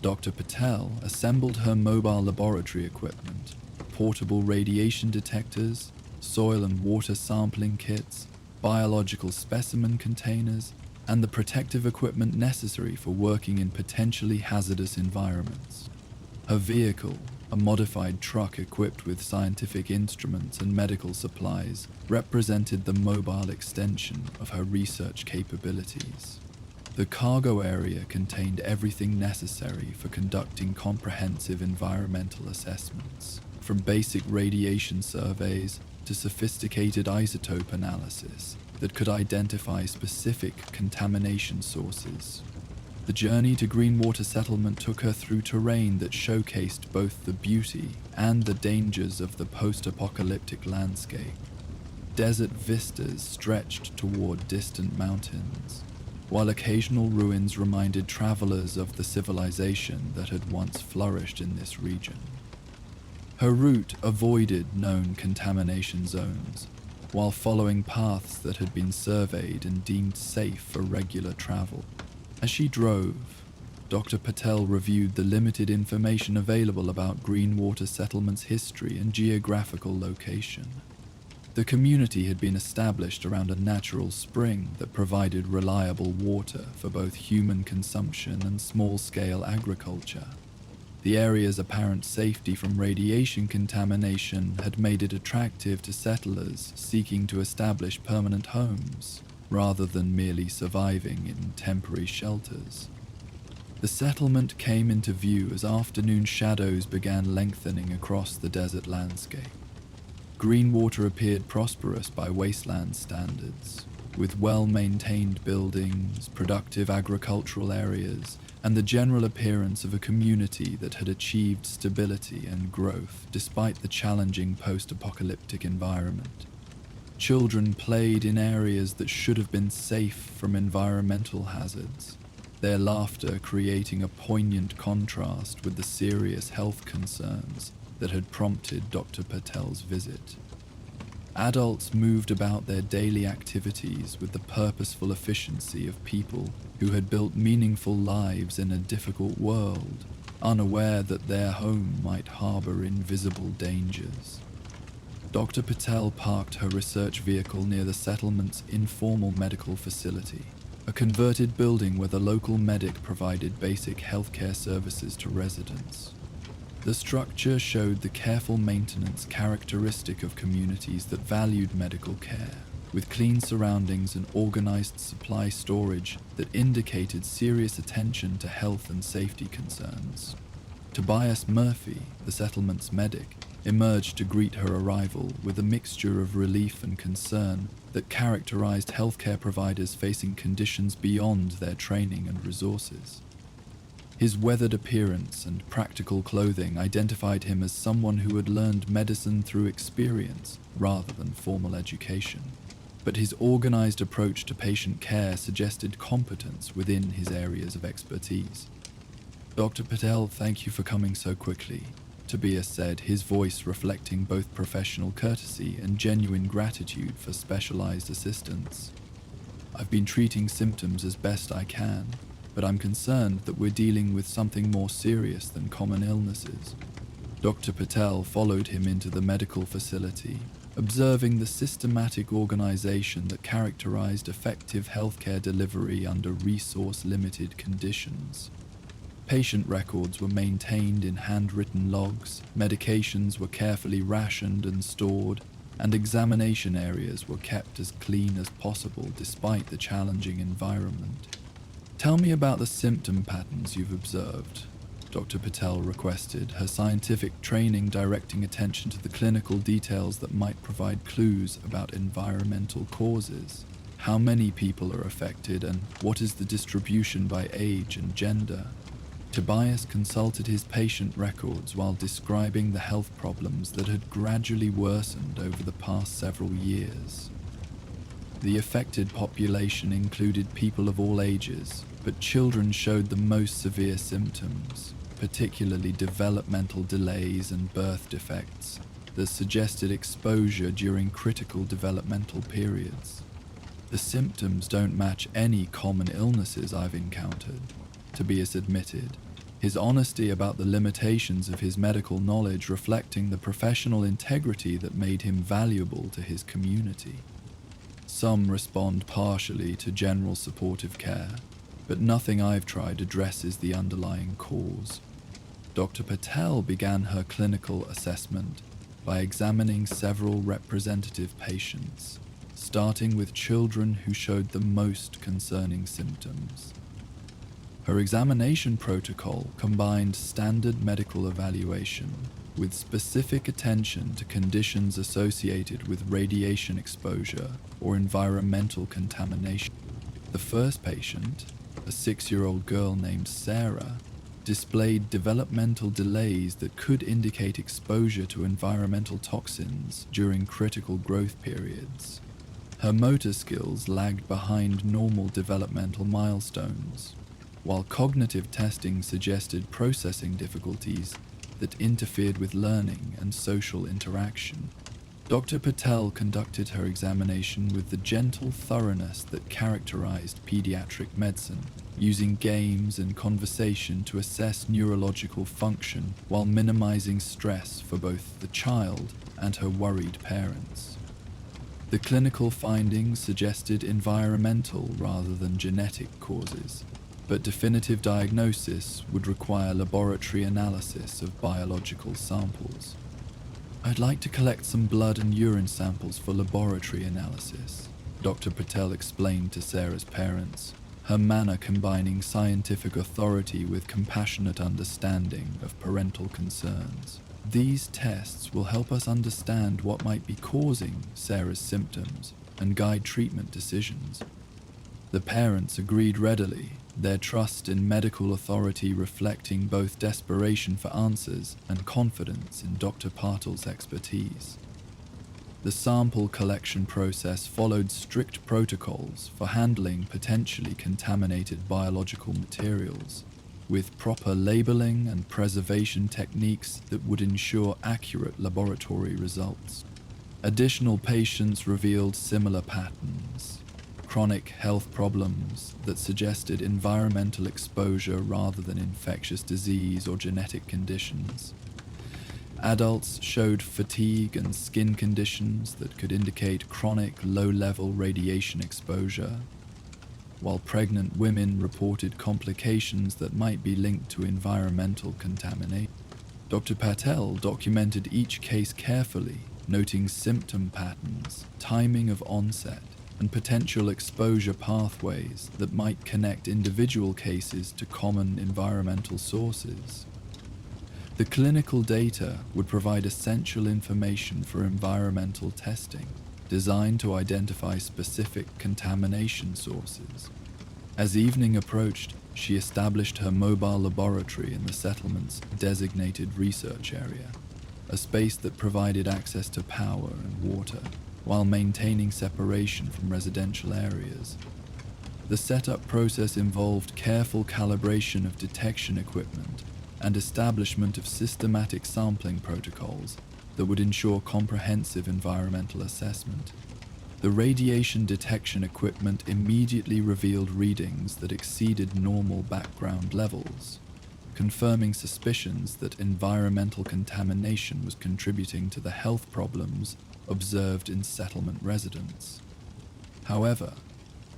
Dr. Patel assembled her mobile laboratory equipment, portable radiation detectors, soil and water sampling kits, biological specimen containers, and the protective equipment necessary for working in potentially hazardous environments. Her vehicle, a modified truck equipped with scientific instruments and medical supplies, represented the mobile extension of her research capabilities. The cargo area contained everything necessary for conducting comprehensive environmental assessments, from basic radiation surveys to sophisticated isotope analysis that could identify specific contamination sources. The journey to Greenwater Settlement took her through terrain that showcased both the beauty and the dangers of the post-apocalyptic landscape. Desert vistas stretched toward distant mountains, while occasional ruins reminded travelers of the civilization that had once flourished in this region. Her route avoided known contamination zones, while following paths that had been surveyed and deemed safe for regular travel. As she drove, Dr. Patel reviewed the limited information available about Greenwater Settlement's history and geographical location. The community had been established around a natural spring that provided reliable water for both human consumption and small-scale agriculture. The area's apparent safety from radiation contamination had made it attractive to settlers seeking to establish permanent homes, rather than merely surviving in temporary shelters. The settlement came into view as afternoon shadows began lengthening across the desert landscape. Greenwater appeared prosperous by wasteland standards, with well-maintained buildings, productive agricultural areas, and the general appearance of a community that had achieved stability and growth despite the challenging post-apocalyptic environment. Children played in areas that should have been safe from environmental hazards, their laughter creating a poignant contrast with the serious health concerns that had prompted Dr. Patel's visit. Adults moved about their daily activities with the purposeful efficiency of people who had built meaningful lives in a difficult world, unaware that their home might harbor invisible dangers. Dr. Patel parked her research vehicle near the settlement's informal medical facility, a converted building where the local medic provided basic healthcare services to residents. The structure showed the careful maintenance characteristic of communities that valued medical care, with clean surroundings and organized supply storage that indicated serious attention to health and safety concerns. Tobias Murphy, the settlement's medic, emerged to greet her arrival with a mixture of relief and concern that characterized healthcare providers facing conditions beyond their training and resources. His weathered appearance and practical clothing identified him as someone who had learned medicine through experience rather than formal education, but his organized approach to patient care suggested competence within his areas of expertise. "Dr. Patel, thank you for coming so quickly," Tobias said, his voice reflecting both professional courtesy and genuine gratitude for specialized assistance. "I've been treating symptoms as best I can, but I'm concerned that we're dealing with something more serious than common illnesses." Dr. Patel followed him into the medical facility, observing the systematic organization that characterized effective healthcare delivery under resource-limited conditions. Patient records were maintained in handwritten logs, medications were carefully rationed and stored, and examination areas were kept as clean as possible despite the challenging environment. "Tell me about the symptom patterns you've observed," Dr. Patel requested, her scientific training directing attention to the clinical details that might provide clues about environmental causes. "How many people are affected, and what is the distribution by age and gender?" Tobias consulted his patient records while describing the health problems that had gradually worsened over the past several years. The affected population included people of all ages, but children showed the most severe symptoms, particularly developmental delays and birth defects that suggested exposure during critical developmental periods. "The symptoms don't match any common illnesses I've encountered," Tobias admitted, his honesty about the limitations of his medical knowledge reflecting the professional integrity that made him valuable to his community. "Some respond partially to general supportive care, but nothing I've tried addresses the underlying cause." Dr. Patel began her clinical assessment by examining several representative patients, starting with children who showed the most concerning symptoms. Her examination protocol combined standard medical evaluation with specific attention to conditions associated with radiation exposure or environmental contamination. The first patient, a 6-year-old girl named Sarah, displayed developmental delays that could indicate exposure to environmental toxins during critical growth periods. Her motor skills lagged behind normal developmental milestones, while cognitive testing suggested processing difficulties that interfered with learning and social interaction. Dr. Patel conducted her examination with the gentle thoroughness that characterized pediatric medicine, using games and conversation to assess neurological function while minimizing stress for both the child and her worried parents. The clinical findings suggested environmental rather than genetic causes, but definitive diagnosis would require laboratory analysis of biological samples. "I'd like to collect some blood and urine samples for laboratory analysis," Dr. Patel explained to Sarah's parents, her manner combining scientific authority with compassionate understanding of parental concerns. "These tests will help us understand what might be causing Sarah's symptoms and guide treatment decisions. The parents agreed readily, their trust in medical authority reflecting both desperation for answers and confidence in Dr. Partl's expertise. The sample collection process followed strict protocols for handling potentially contaminated biological materials, with proper labeling and preservation techniques that would ensure accurate laboratory results. Additional patients revealed similar patterns, chronic health problems that suggested environmental exposure rather than infectious disease or genetic conditions. Adults showed fatigue and skin conditions that could indicate chronic low-level radiation exposure, while pregnant women reported complications that might be linked to environmental contamination. Dr. Patel documented each case carefully, noting symptom patterns, timing of onset, and potential exposure pathways that might connect individual cases to common environmental sources. The clinical data would provide essential information for environmental testing, designed to identify specific contamination sources. As evening approached, she established her mobile laboratory in the settlement's designated research area, a space that provided access to power and water, while maintaining separation from residential areas. The setup process involved careful calibration of detection equipment and establishment of systematic sampling protocols that would ensure comprehensive environmental assessment. The radiation detection equipment immediately revealed readings that exceeded normal background levels, confirming suspicions that environmental contamination was contributing to the health problems observed in settlement residents. However,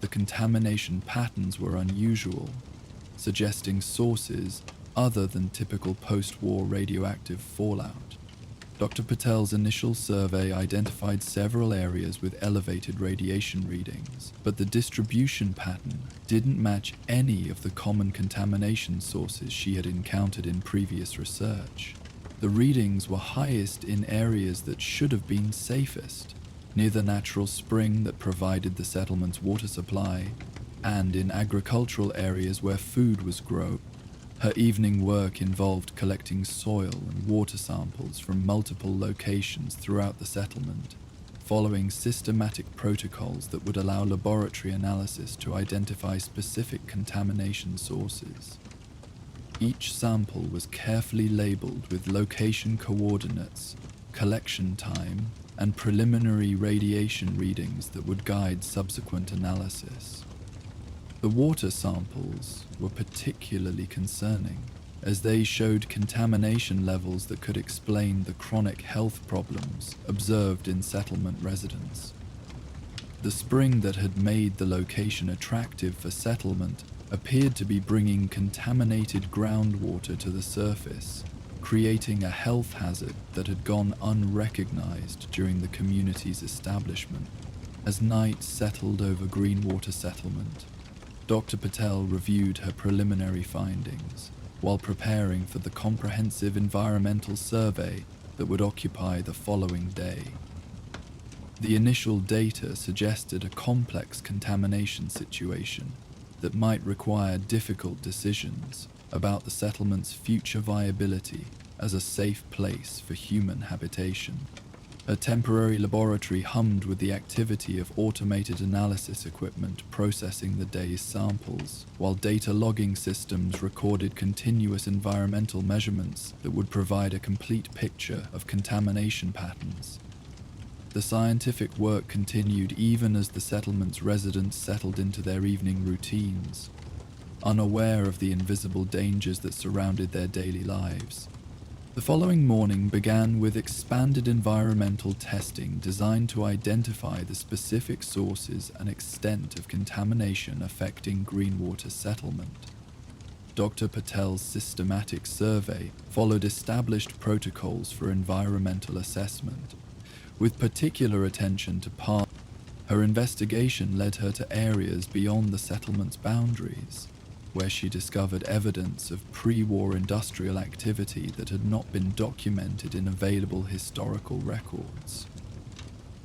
the contamination patterns were unusual, suggesting sources other than typical post-war radioactive fallout. Dr. Patel's initial survey identified several areas with elevated radiation readings, but the distribution pattern didn't match any of the common contamination sources she had encountered in previous research. The readings were highest in areas that should have been safest, near the natural spring that provided the settlement's water supply, and in agricultural areas where food was grown. Her evening work involved collecting soil and water samples from multiple locations throughout the settlement, following systematic protocols that would allow laboratory analysis to identify specific contamination sources. Each sample was carefully labeled with location coordinates, collection time, and preliminary radiation readings that would guide subsequent analysis. The water samples were particularly concerning, as they showed contamination levels that could explain the chronic health problems observed in settlement residents. The spring that had made the location attractive for settlement appeared to be bringing contaminated groundwater to the surface, creating a health hazard that had gone unrecognized during the community's establishment. As night settled over Greenwater Settlement, Dr. Patel reviewed her preliminary findings while preparing for the comprehensive environmental survey that would occupy the following day. The initial data suggested a complex contamination situation that might require difficult decisions about the settlement's future viability as a safe place for human habitation. A temporary laboratory hummed with the activity of automated analysis equipment processing the day's samples, while data logging systems recorded continuous environmental measurements that would provide a complete picture of contamination patterns. The scientific work continued even as the settlement's residents settled into their evening routines, unaware of the invisible dangers that surrounded their daily lives. The following morning began with expanded environmental testing designed to identify the specific sources and extent of contamination affecting Greenwater Settlement. Dr. Patel's systematic survey followed established protocols for environmental assessment, with particular attention to parts. Her investigation led her to areas beyond the settlement's boundaries, where she discovered evidence of pre-war industrial activity that had not been documented in available historical records.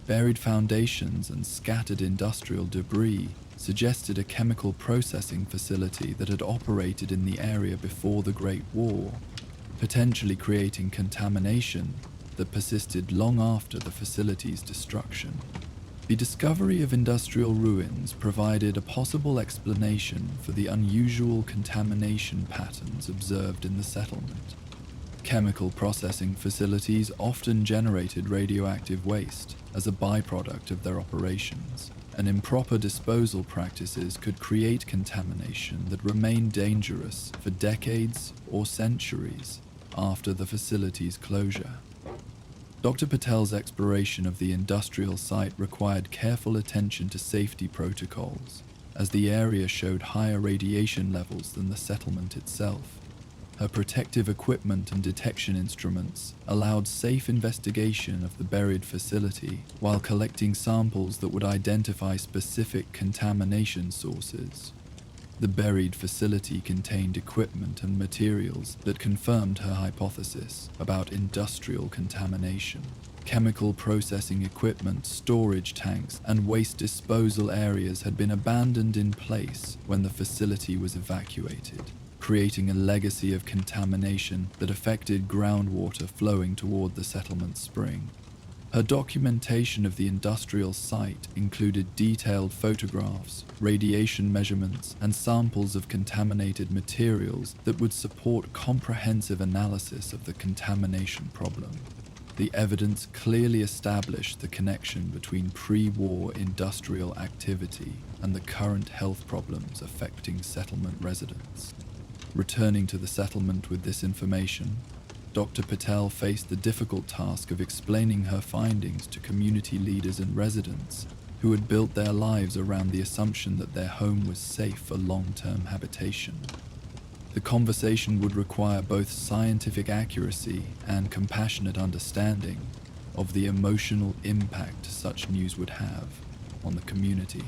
Buried foundations and scattered industrial debris suggested a chemical processing facility that had operated in the area before the Great War, potentially creating contamination that persisted long after the facility's destruction. The discovery of industrial ruins provided a possible explanation for the unusual contamination patterns observed in the settlement. Chemical processing facilities often generated radioactive waste as a byproduct of their operations, and improper disposal practices could create contamination that remained dangerous for decades or centuries after the facility's closure. Dr. Patel's exploration of the industrial site required careful attention to safety protocols, as the area showed higher radiation levels than the settlement itself. Her protective equipment and detection instruments allowed safe investigation of the buried facility while collecting samples that would identify specific contamination sources. The buried facility contained equipment and materials that confirmed her hypothesis about industrial contamination. Chemical processing equipment, storage tanks, and waste disposal areas had been abandoned in place when the facility was evacuated, creating a legacy of contamination that affected groundwater flowing toward the settlement spring. Her documentation of the industrial site included detailed photographs, radiation measurements, and samples of contaminated materials that would support comprehensive analysis of the contamination problem. The evidence clearly established the connection between pre-war industrial activity and the current health problems affecting settlement residents. Returning to the settlement with this information, Dr. Patel faced the difficult task of explaining her findings to community leaders and residents who had built their lives around the assumption that their home was safe for long-term habitation. The conversation would require both scientific accuracy and compassionate understanding of the emotional impact such news would have on the community.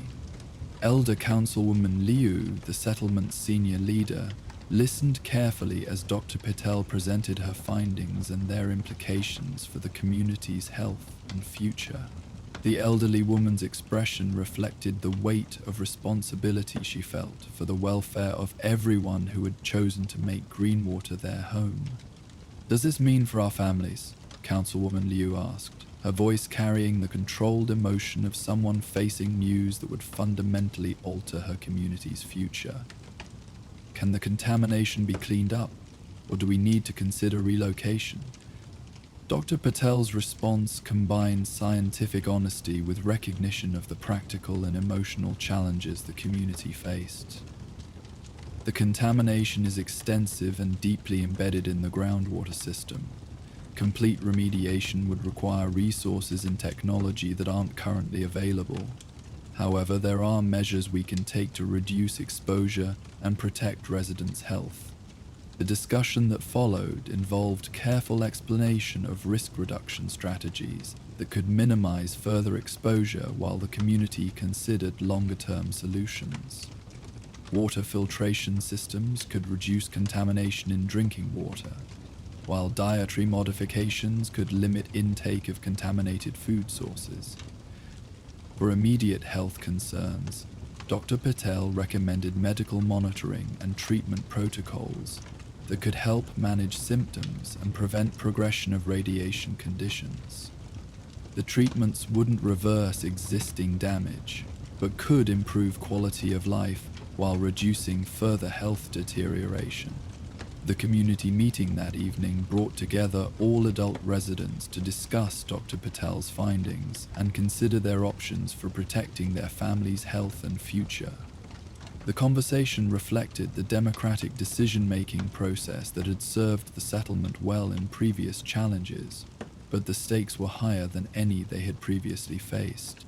Elder Councilwoman Liu, the settlement's senior leader, listened carefully as Dr. Patel presented her findings and their implications for the community's health and future. The elderly woman's expression reflected the weight of responsibility she felt for the welfare of everyone who had chosen to make Greenwater their home. "Does this mean for our families?" Councilwoman Liu asked, her voice carrying the controlled emotion of someone facing news that would fundamentally alter her community's future. "Can the contamination be cleaned up, or do we need to consider relocation?" Dr. Patel's response combined scientific honesty with recognition of the practical and emotional challenges the community faced. "The contamination is extensive and deeply embedded in the groundwater system. Complete remediation would require resources and technology that aren't currently available. However, there are measures we can take to reduce exposure and protect residents' health." The discussion that followed involved careful explanation of risk reduction strategies that could minimize further exposure while the community considered longer-term solutions. Water filtration systems could reduce contamination in drinking water, while dietary modifications could limit intake of contaminated food sources. For immediate health concerns, Dr. Patel recommended medical monitoring and treatment protocols that could help manage symptoms and prevent progression of radiation conditions. The treatments wouldn't reverse existing damage, but could improve quality of life while reducing further health deterioration. The community meeting that evening brought together all adult residents to discuss Dr. Patel's findings and consider their options for protecting their family's health and future. The conversation reflected the democratic decision-making process that had served the settlement well in previous challenges, but the stakes were higher than any they had previously faced.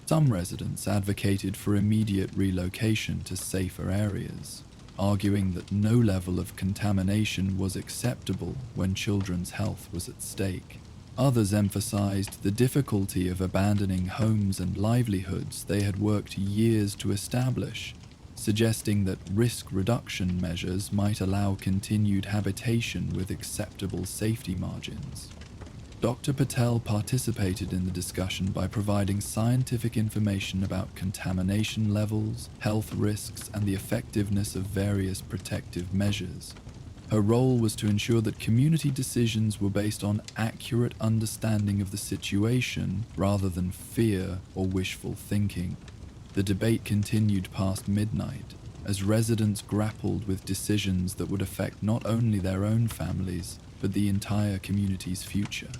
Some residents advocated for immediate relocation to safer areas, arguing that no level of contamination was acceptable when children's health was at stake. Others emphasized the difficulty of abandoning homes and livelihoods they had worked years to establish, suggesting that risk reduction measures might allow continued habitation with acceptable safety margins. Dr. Patel participated in the discussion by providing scientific information about contamination levels, health risks, and the effectiveness of various protective measures. Her role was to ensure that community decisions were based on accurate understanding of the situation rather than fear or wishful thinking. The debate continued past midnight as residents grappled with decisions that would affect not only their own families, but the entire community's future.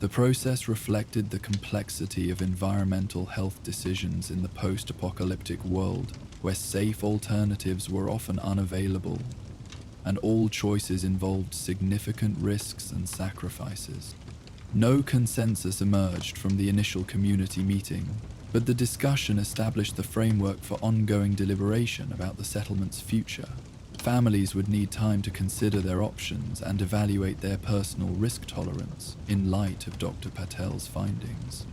The process reflected the complexity of environmental health decisions in the post-apocalyptic world, where safe alternatives were often unavailable, and all choices involved significant risks and sacrifices. No consensus emerged from the initial community meeting, but the discussion established the framework for ongoing deliberation about the settlement's future. Families would need time to consider their options and evaluate their personal risk tolerance in light of Dr. Patel's findings.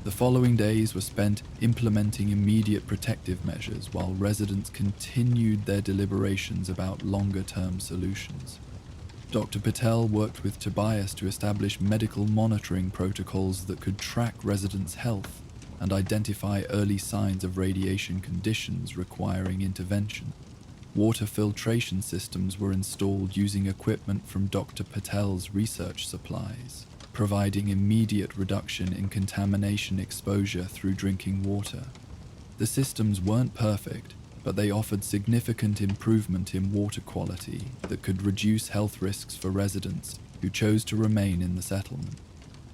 The following days were spent implementing immediate protective measures while residents continued their deliberations about longer-term solutions. Dr. Patel worked with Tobias to establish medical monitoring protocols that could track residents' health and identify early signs of radiation conditions requiring intervention. Water filtration systems were installed using equipment from Dr. Patel's research supplies, providing immediate reduction in contamination exposure through drinking water. The systems weren't perfect, but they offered significant improvement in water quality that could reduce health risks for residents who chose to remain in the settlement.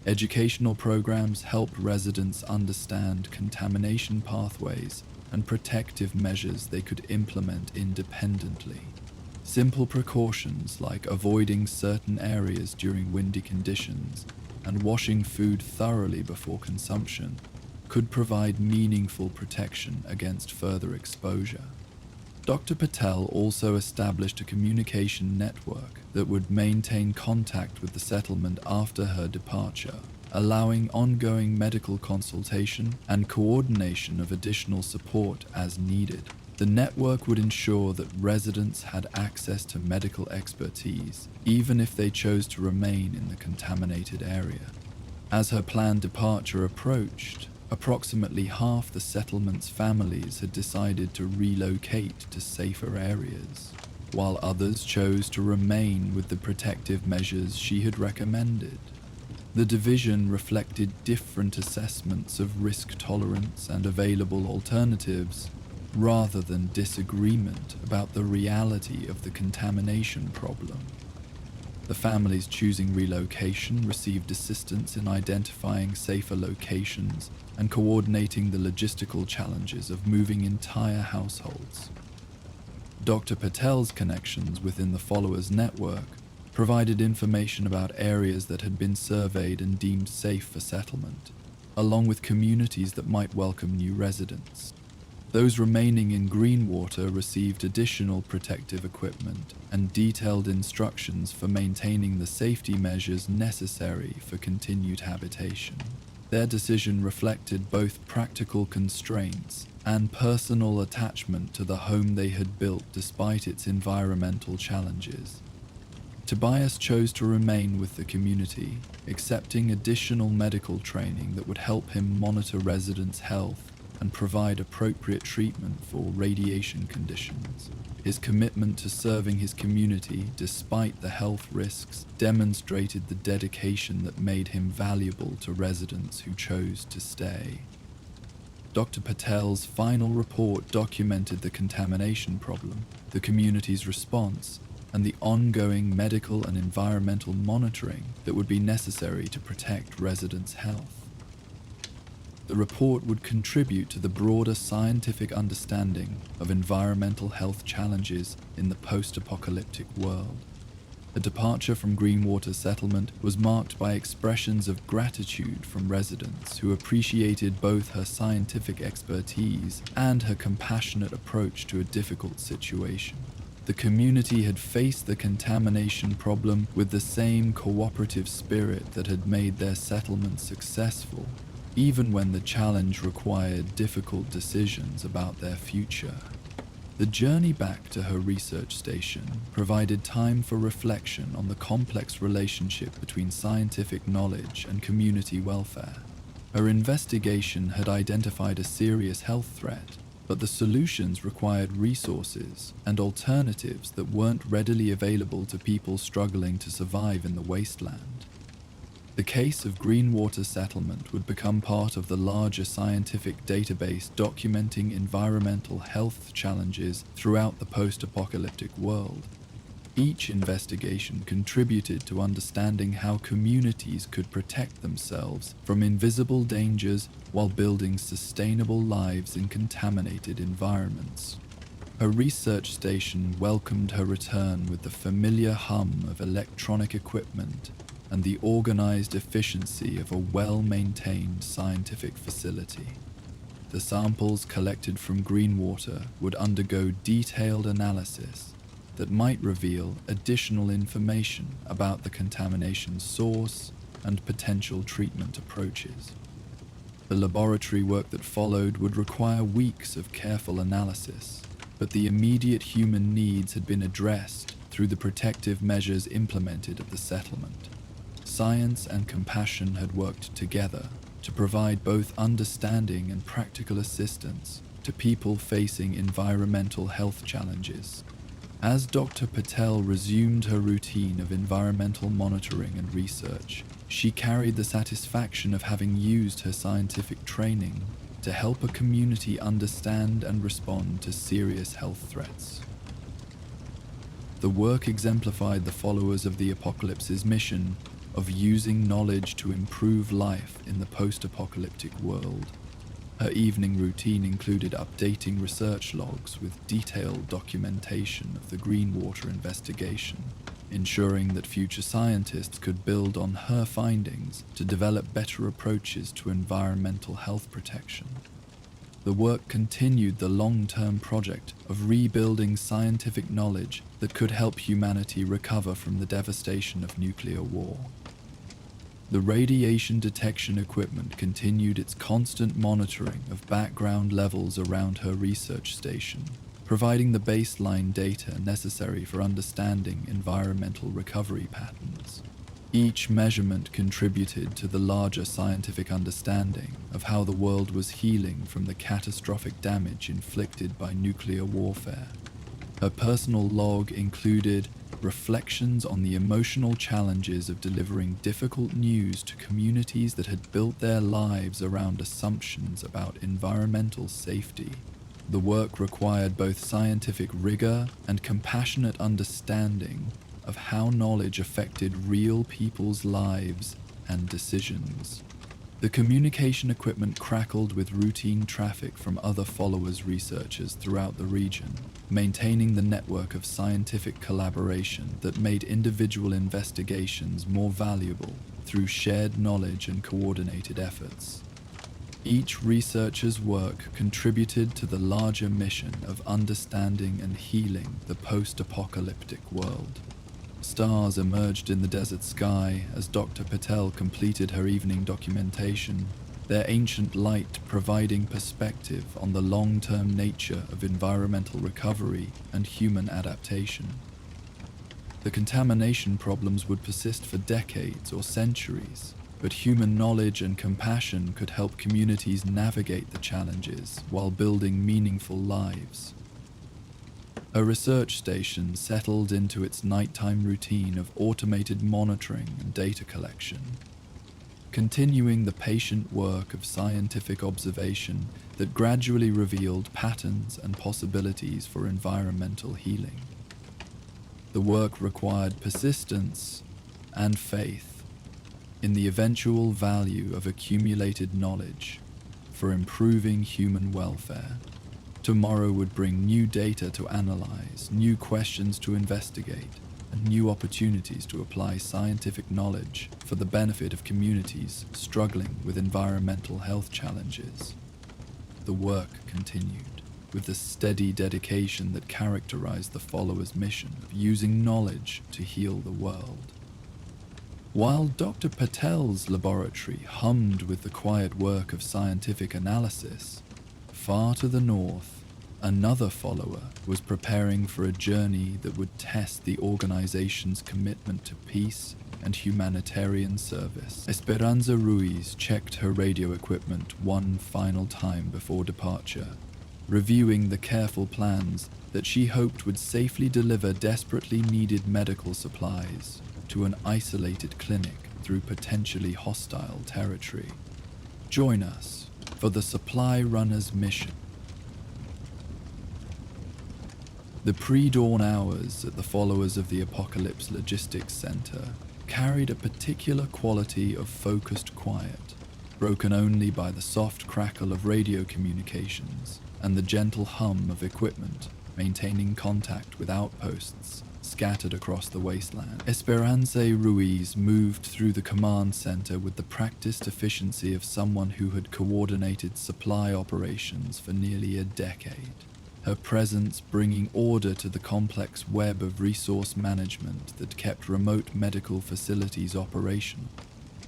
Educational programs helped residents understand contamination pathways and protective measures they could implement independently. Simple precautions like avoiding certain areas during windy conditions and washing food thoroughly before consumption could provide meaningful protection against further exposure. Dr. Patel also established a communication network that would maintain contact with the settlement after her departure, allowing ongoing medical consultation and coordination of additional support as needed. The network would ensure that residents had access to medical expertise, even if they chose to remain in the contaminated area. As her planned departure approached, approximately half the settlement's families had decided to relocate to safer areas, while others chose to remain with the protective measures she had recommended. The division reflected different assessments of risk tolerance and available alternatives, rather than disagreement about the reality of the contamination problem. The families choosing relocation received assistance in identifying safer locations and coordinating the logistical challenges of moving entire households. Dr. Patel's connections within the followers' network provided information about areas that had been surveyed and deemed safe for settlement, along with communities that might welcome new residents. Those remaining in Greenwater received additional protective equipment and detailed instructions for maintaining the safety measures necessary for continued habitation. Their decision reflected both practical constraints and personal attachment to the home they had built despite its environmental challenges. Tobias chose to remain with the community, accepting additional medical training that would help him monitor residents' health and provide appropriate treatment for radiation conditions. His commitment to serving his community despite the health risks demonstrated the dedication that made him valuable to residents who chose to stay. Dr. Patel's final report documented the contamination problem, the community's response, and the ongoing medical and environmental monitoring that would be necessary to protect residents' health. The report would contribute to the broader scientific understanding of environmental health challenges in the post-apocalyptic world. A departure from Greenwater settlement was marked by expressions of gratitude from residents who appreciated both her scientific expertise and her compassionate approach to a difficult situation. The community had faced the contamination problem with the same cooperative spirit that had made their settlement successful, even when the challenge required difficult decisions about their future. The journey back to her research station provided time for reflection on the complex relationship between scientific knowledge and community welfare. Her investigation had identified a serious health threat, but the solutions required resources and alternatives that weren't readily available to people struggling to survive in the wasteland. The case of Greenwater Settlement would become part of the larger scientific database documenting environmental health challenges throughout the post-apocalyptic world. Each investigation contributed to understanding how communities could protect themselves from invisible dangers while building sustainable lives in contaminated environments. Her research station welcomed her return with the familiar hum of electronic equipment and the organized efficiency of a well-maintained scientific facility. The samples collected from Greenwater would undergo detailed analysis that might reveal additional information about the contamination source and potential treatment approaches. The laboratory work that followed would require weeks of careful analysis, but the immediate human needs had been addressed through the protective measures implemented at the settlement. Science and compassion had worked together to provide both understanding and practical assistance to people facing environmental health challenges. As Dr. Patel resumed her routine of environmental monitoring and research, she carried the satisfaction of having used her scientific training to help a community understand and respond to serious health threats. The work exemplified the followers of the Apocalypse's mission of using knowledge to improve life in the post-apocalyptic world. Her evening routine included updating research logs with detailed documentation of the Greenwater investigation, ensuring that future scientists could build on her findings to develop better approaches to environmental health protection. The work continued the long-term project of rebuilding scientific knowledge that could help humanity recover from the devastation of nuclear war. The radiation detection equipment continued its constant monitoring of background levels around her research station, providing the baseline data necessary for understanding environmental recovery patterns. Each measurement contributed to the larger scientific understanding of how the world was healing from the catastrophic damage inflicted by nuclear warfare. Her personal log included reflections on the emotional challenges of delivering difficult news to communities that had built their lives around assumptions about environmental safety. The work required both scientific rigor and compassionate understanding of how knowledge affected real people's lives and decisions. The communication equipment crackled with routine traffic from other followers' researchers throughout the region, maintaining the network of scientific collaboration that made individual investigations more valuable through shared knowledge and coordinated efforts. Each researcher's work contributed to the larger mission of understanding and healing the post-apocalyptic world. Stars emerged in the desert sky as Dr. Patel completed her evening documentation, their ancient light providing perspective on the long-term nature of environmental recovery and human adaptation. The contamination problems would persist for decades or centuries, but human knowledge and compassion could help communities navigate the challenges while building meaningful lives. A research station settled into its nighttime routine of automated monitoring and data collection, continuing the patient work of scientific observation that gradually revealed patterns and possibilities for environmental healing. The work required persistence and faith in the eventual value of accumulated knowledge for improving human welfare. Tomorrow would bring new data to analyze, new questions to investigate, and new opportunities to apply scientific knowledge for the benefit of communities struggling with environmental health challenges. The work continued, with the steady dedication that characterized the followers' mission of using knowledge to heal the world. While Dr. Patel's laboratory hummed with the quiet work of scientific analysis, far to the north, Another follower was preparing for a journey that would test the organization's commitment to peace and humanitarian service. Esperanza Ruiz checked her radio equipment one final time before departure, reviewing the careful plans that she hoped would safely deliver desperately needed medical supplies to an isolated clinic through potentially hostile territory. Join us for the Supply Runner's mission. The pre-dawn hours at the Followers of the Apocalypse Logistics Center carried a particular quality of focused quiet, broken only by the soft crackle of radio communications and the gentle hum of equipment maintaining contact with outposts scattered across the wasteland. Esperanza Ruiz moved through the command center with the practiced efficiency of someone who had coordinated supply operations for nearly a decade, her presence bringing order to the complex web of resource management that kept remote medical facilities operational.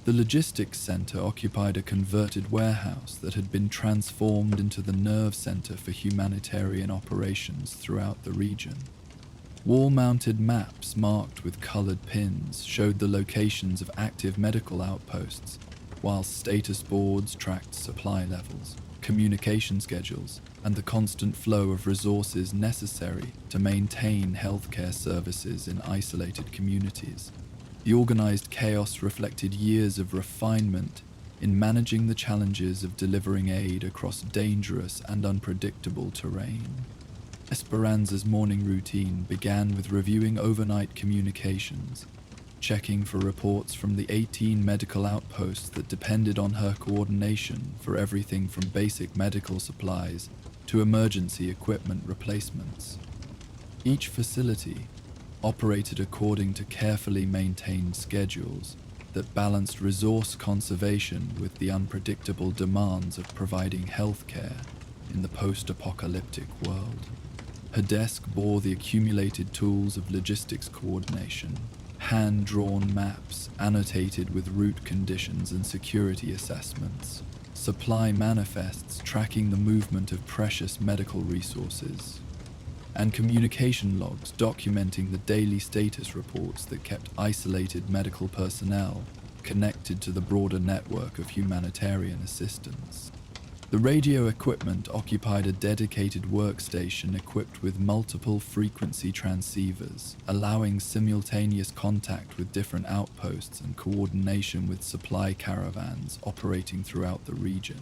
The logistics center occupied a converted warehouse that had been transformed into the nerve center for humanitarian operations throughout the region. Wall-mounted maps marked with colored pins showed the locations of active medical outposts, while status boards tracked supply levels, communication schedules, and the constant flow of resources necessary to maintain healthcare services in isolated communities. The organized chaos reflected years of refinement in managing the challenges of delivering aid across dangerous and unpredictable terrain. Esperanza's morning routine began with reviewing overnight communications, checking for reports from the 18 medical outposts that depended on her coordination for everything from basic medical supplies to emergency equipment replacements. Each facility operated according to carefully maintained schedules that balanced resource conservation with the unpredictable demands of providing healthcare in the post-apocalyptic world. Her desk bore the accumulated tools of logistics coordination, hand-drawn maps annotated with route conditions and security assessments, supply manifests tracking the movement of precious medical resources, and communication logs documenting the daily status reports that kept isolated medical personnel connected to the broader network of humanitarian assistance. The radio equipment occupied a dedicated workstation equipped with multiple frequency transceivers, allowing simultaneous contact with different outposts and coordination with supply caravans operating throughout the region.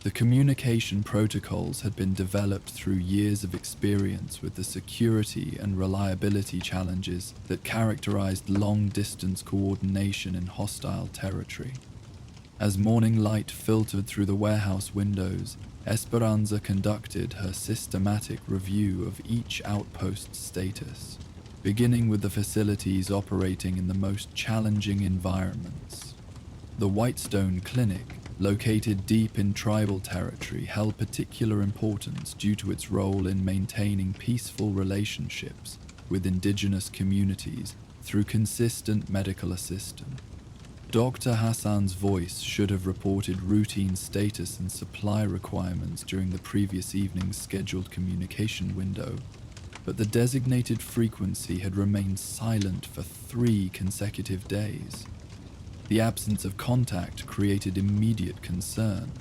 The communication protocols had been developed through years of experience with the security and reliability challenges that characterized long-distance coordination in hostile territory. As morning light filtered through the warehouse windows, Esperanza conducted her systematic review of each outpost's status, beginning with the facilities operating in the most challenging environments. The Whitestone Clinic, located deep in tribal territory, held particular importance due to its role in maintaining peaceful relationships with indigenous communities through consistent medical assistance. Dr. Hassan's voice should have reported routine status and supply requirements during the previous evening's scheduled communication window, but the designated frequency had remained silent for 3 consecutive days. The absence of contact created immediate concern,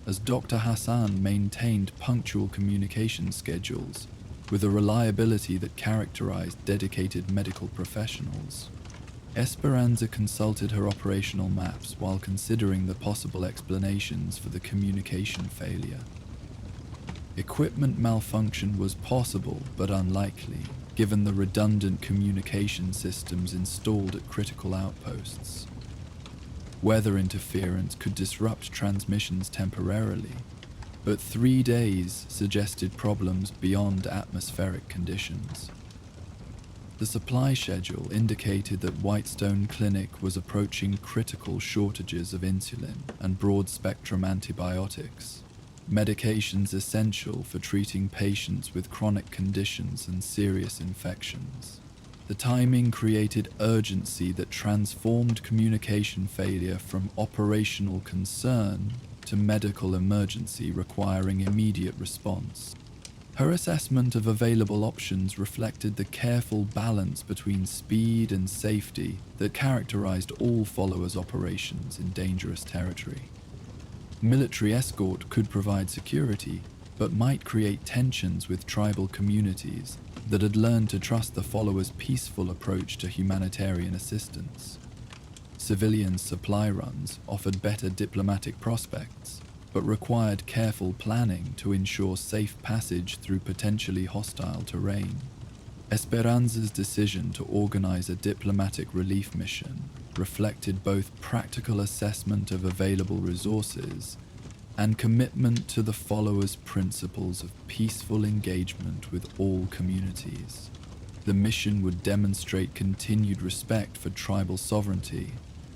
as Dr. Hassan maintained punctual communication schedules with a reliability that characterized dedicated medical professionals. Esperanza consulted her operational maps while considering the possible explanations for the communication failure. Equipment malfunction was possible but unlikely, given the redundant communication systems installed at critical outposts. Weather interference could disrupt transmissions temporarily, but 3 days suggested problems beyond atmospheric conditions. The supply schedule indicated that Whitestone Clinic was approaching critical shortages of insulin and broad-spectrum antibiotics, medications essential for treating patients with chronic conditions and serious infections. The timing created urgency that transformed communication failure from operational concern to medical emergency requiring immediate response. Her assessment of available options reflected the careful balance between speed and safety that characterized all followers' operations in dangerous territory. Military escort could provide security, but might create tensions with tribal communities that had learned to trust the followers' peaceful approach to humanitarian assistance. Civilian supply runs offered better diplomatic prospects, but required careful planning to ensure safe passage through potentially hostile terrain. Esperanza's decision to organize a diplomatic relief mission reflected both practical assessment of available resources and commitment to the followers' principles of peaceful engagement with all communities. The mission would demonstrate continued respect for tribal sovereignty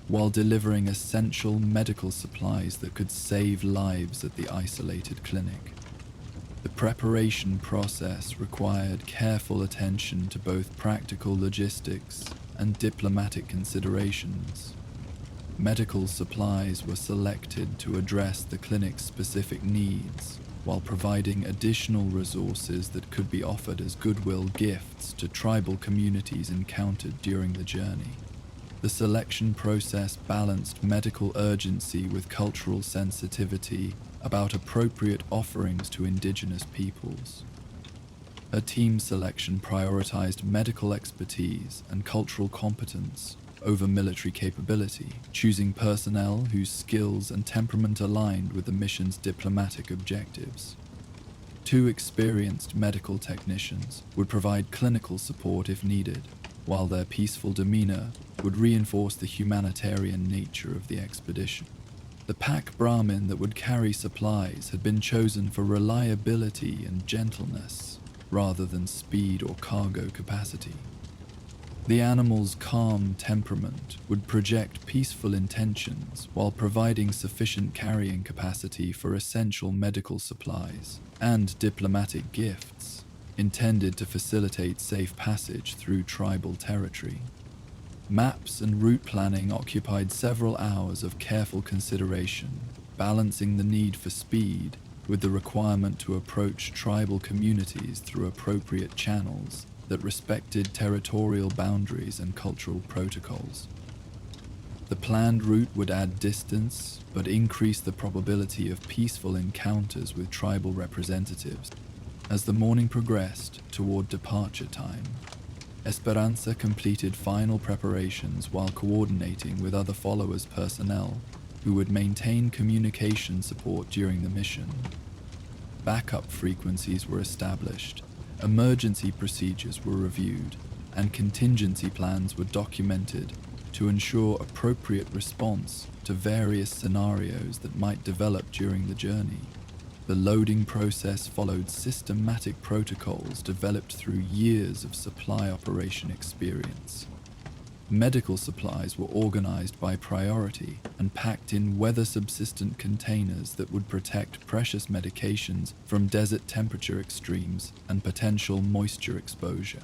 while delivering essential medical supplies that could save lives at the isolated clinic. The preparation process required careful attention to both practical logistics and diplomatic considerations. Medical supplies were selected to address the clinic's specific needs, while providing additional resources that could be offered as goodwill gifts to tribal communities encountered during the journey. The selection process balanced medical urgency with cultural sensitivity about appropriate offerings to indigenous peoples. A team selection prioritized medical expertise and cultural competence over military capability, choosing personnel whose skills and temperament aligned with the mission's diplomatic objectives. 2 experienced medical technicians would provide clinical support if needed, while their peaceful demeanor would reinforce the humanitarian nature of the expedition. The pack Brahmin that would carry supplies had been chosen for reliability and gentleness, rather than speed or cargo capacity. The animal's calm temperament would project peaceful intentions while providing sufficient carrying capacity for essential medical supplies and diplomatic gifts, intended to facilitate safe passage through tribal territory. Maps and route planning occupied several hours of careful consideration, balancing the need for speed with the requirement to approach tribal communities through appropriate channels that respected territorial boundaries and cultural protocols. The planned route would add distance, but increase the probability of peaceful encounters with tribal representatives. As the morning progressed toward departure time, Esperanza completed final preparations while coordinating with other followers' personnel who would maintain communication support during the mission. Backup frequencies were established, emergency procedures were reviewed, and contingency plans were documented to ensure appropriate response to various scenarios that might develop during the journey. The loading process followed systematic protocols developed through years of supply operation experience. Medical supplies were organized by priority and packed in weather-subsistent containers that would protect precious medications from desert temperature extremes and potential moisture exposure.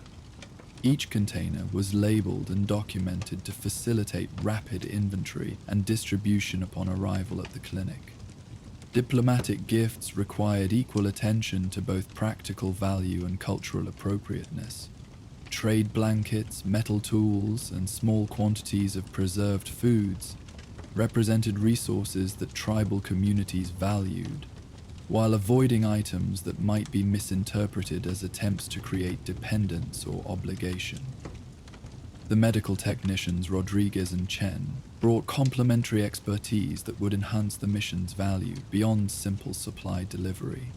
Each container was labeled and documented to facilitate rapid inventory and distribution upon arrival at the clinic. Diplomatic gifts required equal attention to both practical value and cultural appropriateness. Trade blankets, metal tools, and small quantities of preserved foods represented resources that tribal communities valued, while avoiding items that might be misinterpreted as attempts to create dependence or obligation. The medical technicians Rodriguez and Chen brought complementary expertise that would enhance the mission's value beyond simple supply delivery.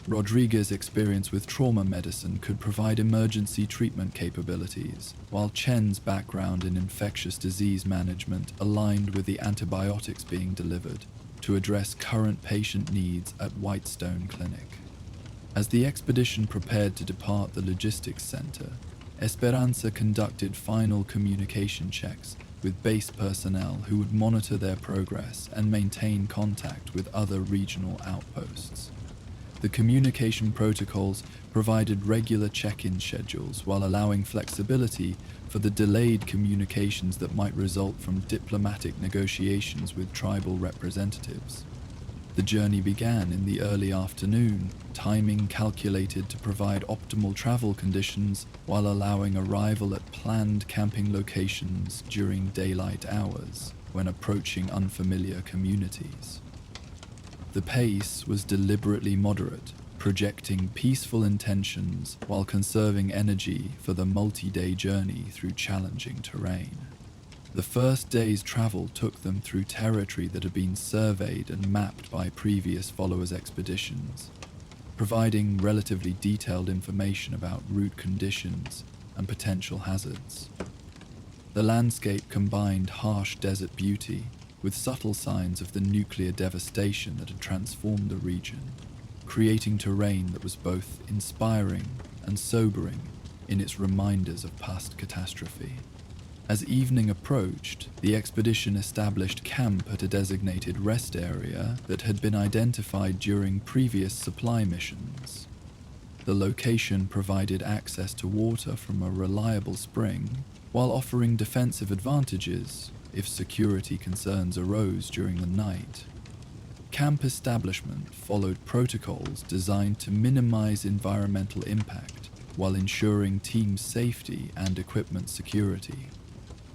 Rodriguez's experience with trauma medicine could provide emergency treatment capabilities, while Chen's background in infectious disease management aligned with the antibiotics being delivered to address current patient needs at Whitestone Clinic. As the expedition prepared to depart the logistics center, Esperanza conducted final communication checks with base personnel who would monitor their progress and maintain contact with other regional outposts. The communication protocols provided regular check-in schedules while allowing flexibility for the delayed communications that might result from diplomatic negotiations with tribal representatives. The journey began in the early afternoon, timing calculated to provide optimal travel conditions while allowing arrival at planned camping locations during daylight hours when approaching unfamiliar communities. The pace was deliberately moderate, projecting peaceful intentions while conserving energy for the multi-day journey through challenging terrain. The first day's travel took them through territory that had been surveyed and mapped by previous followers' expeditions, providing relatively detailed information about route conditions and potential hazards. The landscape combined harsh desert beauty with subtle signs of the nuclear devastation that had transformed the region, creating terrain that was both inspiring and sobering in its reminders of past catastrophe. As evening approached, the expedition established camp at a designated rest area that had been identified during previous supply missions. The location provided access to water from a reliable spring, while offering defensive advantages if security concerns arose during the night. Camp establishment followed protocols designed to minimize environmental impact while ensuring team safety and equipment security.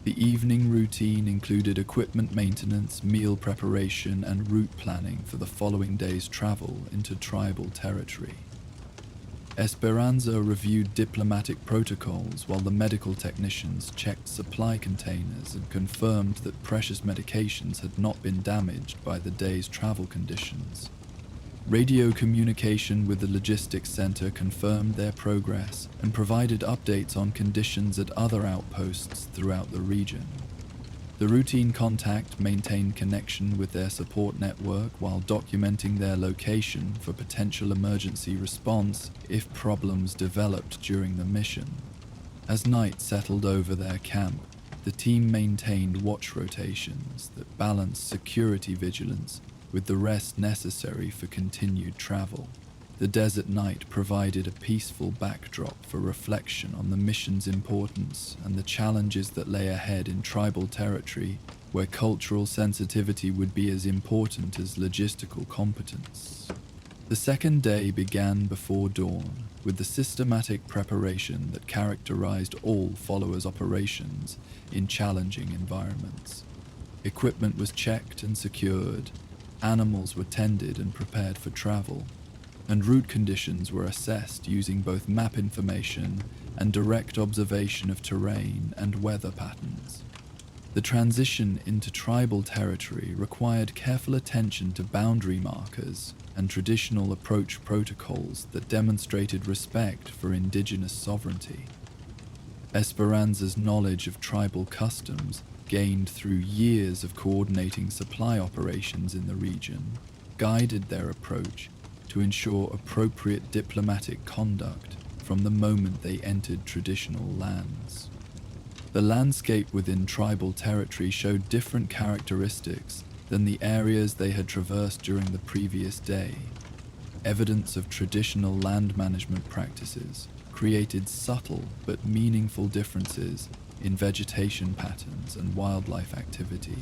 The evening routine included equipment maintenance, meal preparation, and route planning for the following day's travel into tribal territory. Esperanza reviewed diplomatic protocols while the medical technicians checked supply containers and confirmed that precious medications had not been damaged by the day's travel conditions. Radio communication with the logistics center confirmed their progress and provided updates on conditions at other outposts throughout the region. The routine contact maintained connection with their support network while documenting their location for potential emergency response if problems developed during the mission. As night settled over their camp, the team maintained watch rotations that balanced security vigilance with the rest necessary for continued travel. The desert night provided a peaceful backdrop for reflection on the mission's importance and the challenges that lay ahead in tribal territory, where cultural sensitivity would be as important as logistical competence. The second day began before dawn, with the systematic preparation that characterized all followers' operations in challenging environments. Equipment was checked and secured, animals were tended and prepared for travel, and route conditions were assessed using both map information and direct observation of terrain and weather patterns. The transition into tribal territory required careful attention to boundary markers and traditional approach protocols that demonstrated respect for indigenous sovereignty. Esperanza's knowledge of tribal customs, gained through years of coordinating supply operations in the region, guided their approach to ensure appropriate diplomatic conduct from the moment they entered traditional lands. The landscape within tribal territory showed different characteristics than the areas they had traversed during the previous day. Evidence of traditional land management practices created subtle but meaningful differences in vegetation patterns and wildlife activity,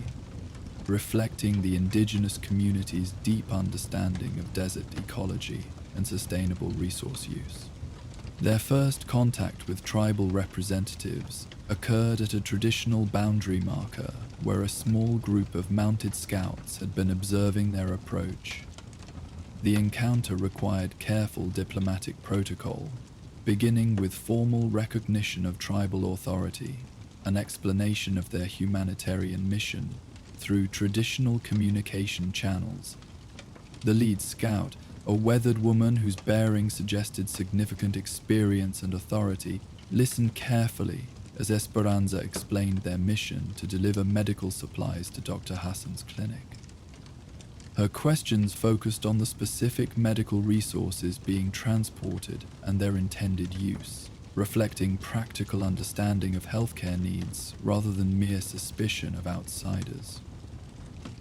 reflecting the indigenous community's deep understanding of desert ecology and sustainable resource use. Their first contact with tribal representatives occurred at a traditional boundary marker where a small group of mounted scouts had been observing their approach. The encounter required careful diplomatic protocol, beginning with formal recognition of tribal authority, an explanation of their humanitarian mission through traditional communication channels. The lead scout, a weathered woman whose bearing suggested significant experience and authority, listened carefully as Esperanza explained their mission to deliver medical supplies to Dr. Hassan's clinic. Her questions focused on the specific medical resources being transported and their intended use, reflecting practical understanding of healthcare needs rather than mere suspicion of outsiders.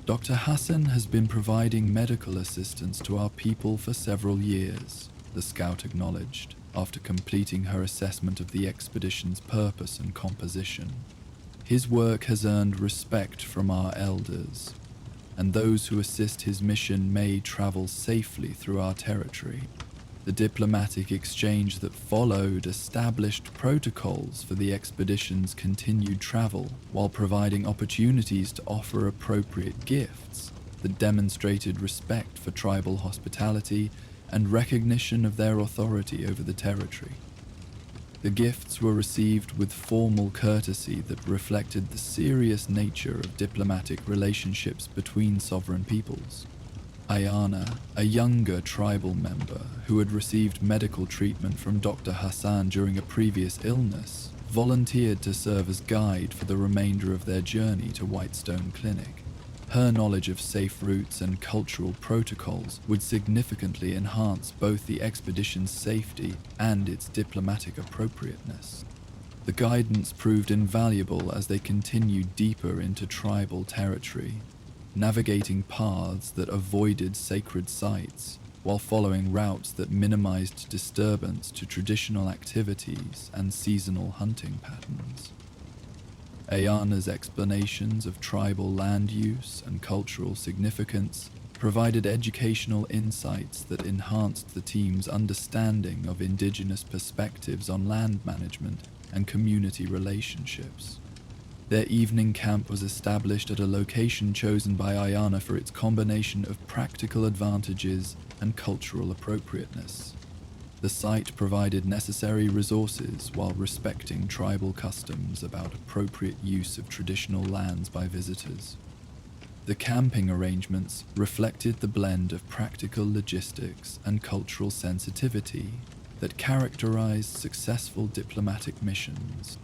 Dr. Hassan has been providing medical assistance to our people for several years, the scout acknowledged, after completing her assessment of the expedition's purpose and composition. His work has earned respect from our elders, and those who assist his mission may travel safely through our territory. The diplomatic exchange that followed established protocols for the expedition's continued travel, while providing opportunities to offer appropriate gifts that demonstrated respect for tribal hospitality and recognition of their authority over the territory. The gifts were received with formal courtesy that reflected the serious nature of diplomatic relationships between sovereign peoples. Ayana, a younger tribal member who had received medical treatment from Dr. Hassan during a previous illness, volunteered to serve as guide for the remainder of their journey to Whitestone Clinic. Her knowledge of safe routes and cultural protocols would significantly enhance both the expedition's safety and its diplomatic appropriateness. The guidance proved invaluable as they continued deeper into tribal territory, navigating paths that avoided sacred sites while following routes that minimized disturbance to traditional activities and seasonal hunting patterns. Ayana's explanations of tribal land use and cultural significance provided educational insights that enhanced the team's understanding of indigenous perspectives on land management and community relationships. Their evening camp was established at a location chosen by Ayana for its combination of practical advantages and cultural appropriateness. The site provided necessary resources while respecting tribal customs about appropriate use of traditional lands by visitors. The camping arrangements reflected the blend of practical logistics and cultural sensitivity that characterized successful diplomatic missions.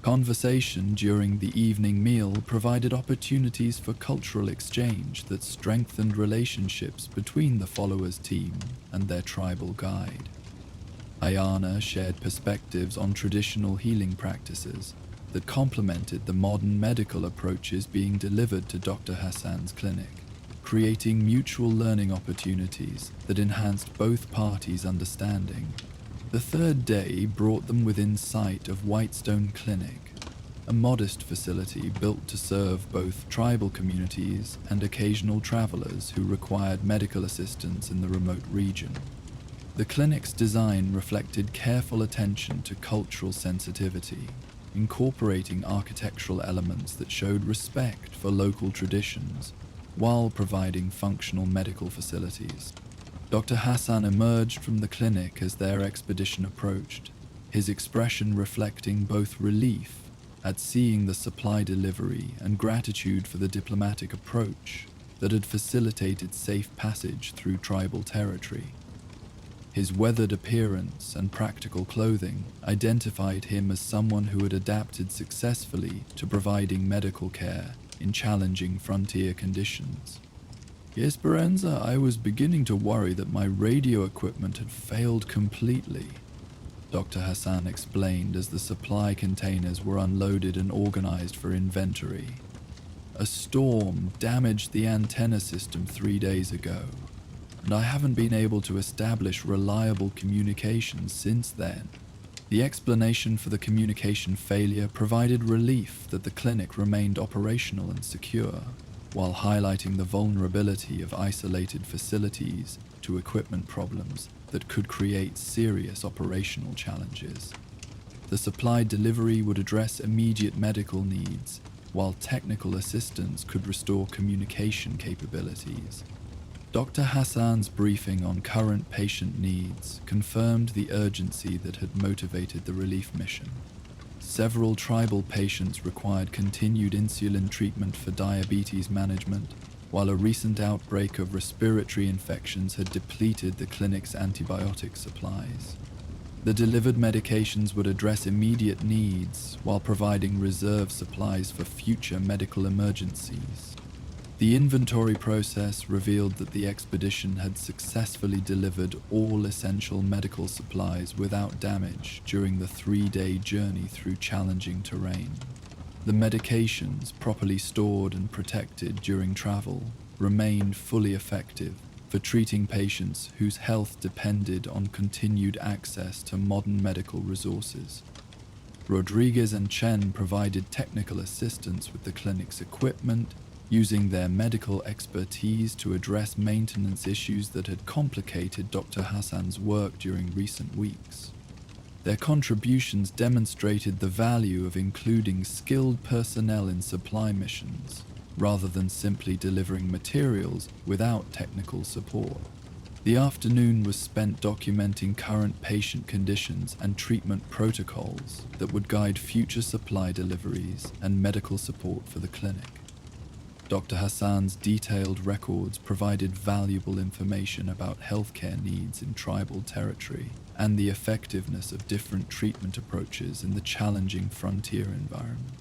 Conversation during the evening meal provided opportunities for cultural exchange that strengthened relationships between the followers' team and their tribal guide. Ayana shared perspectives on traditional healing practices that complemented the modern medical approaches being delivered to Dr. Hassan's clinic, creating mutual learning opportunities that enhanced both parties' understanding. The third day brought them within sight of Whitestone Clinic, a modest facility built to serve both tribal communities and occasional travelers who required medical assistance in the remote region. The clinic's design reflected careful attention to cultural sensitivity, incorporating architectural elements that showed respect for local traditions while providing functional medical facilities. Dr. Hassan emerged from the clinic as their expedition approached, his expression reflecting both relief at seeing the supply delivery and gratitude for the diplomatic approach that had facilitated safe passage through tribal territory. His weathered appearance and practical clothing identified him as someone who had adapted successfully to providing medical care in challenging frontier conditions. Esperanza, I was beginning to worry that my radio equipment had failed completely, Dr. Hassan explained as the supply containers were unloaded and organized for inventory. A storm damaged the antenna system 3 days ago, and I haven't been able to establish reliable communication since then. The explanation for the communication failure provided relief that the clinic remained operational and secure, while highlighting the vulnerability of isolated facilities to equipment problems that could create serious operational challenges. The supply delivery would address immediate medical needs, while technical assistance could restore communication capabilities. Dr. Hassan's briefing on current patient needs confirmed the urgency that had motivated the relief mission. Several tribal patients required continued insulin treatment for diabetes management, while a recent outbreak of respiratory infections had depleted the clinic's antibiotic supplies. The delivered medications would address immediate needs while providing reserve supplies for future medical emergencies. The inventory process revealed that the expedition had successfully delivered all essential medical supplies without damage during the 3-day journey through challenging terrain. The medications, properly stored and protected during travel, remained fully effective for treating patients whose health depended on continued access to modern medical resources. Rodriguez and Chen provided technical assistance with the clinic's equipment, using their medical expertise to address maintenance issues that had complicated Dr. Hassan's work during recent weeks. Their contributions demonstrated the value of including skilled personnel in supply missions, rather than simply delivering materials without technical support. The afternoon was spent documenting current patient conditions and treatment protocols that would guide future supply deliveries and medical support for the clinic. Dr. Hassan's detailed records provided valuable information about healthcare needs in tribal territory and the effectiveness of different treatment approaches in the challenging frontier environment.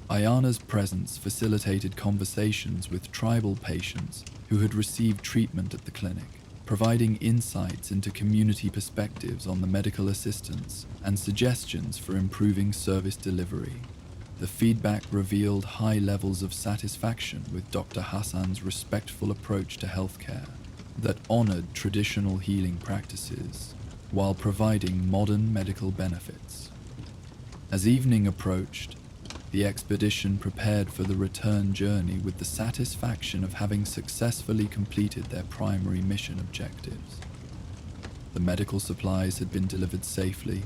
Ayana's presence facilitated conversations with tribal patients who had received treatment at the clinic, providing insights into community perspectives on the medical assistance and suggestions for improving service delivery. The feedback revealed high levels of satisfaction with Dr. Hassan's respectful approach to healthcare that honored traditional healing practices while providing modern medical benefits. As evening approached, the expedition prepared for the return journey with the satisfaction of having successfully completed their primary mission objectives. The medical supplies had been delivered safely,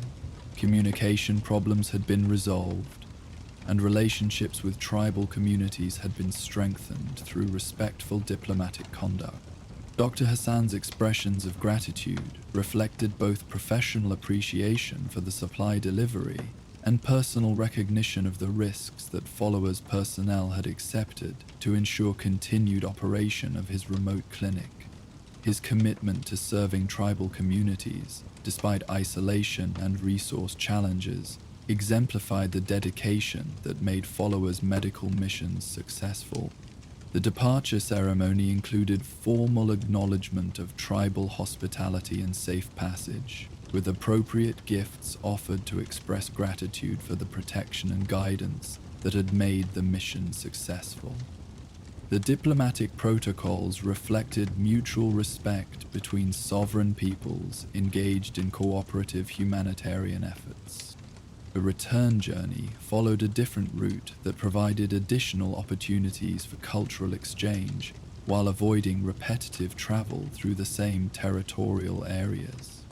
communication problems had been resolved, and relationships with tribal communities had been strengthened through respectful diplomatic conduct. Dr. Hassan's expressions of gratitude reflected both professional appreciation for the supply delivery and personal recognition of the risks that followers' personnel had accepted to ensure continued operation of his remote clinic. His commitment to serving tribal communities, despite isolation and resource challenges, exemplified the dedication that made followers' medical missions successful. The departure ceremony included formal acknowledgement of tribal hospitality and safe passage, with appropriate gifts offered to express gratitude for the protection and guidance that had made the mission successful. The diplomatic protocols reflected mutual respect between sovereign peoples engaged in cooperative humanitarian efforts. The return journey followed a different route that provided additional opportunities for cultural exchange while avoiding repetitive travel through the same territorial areas.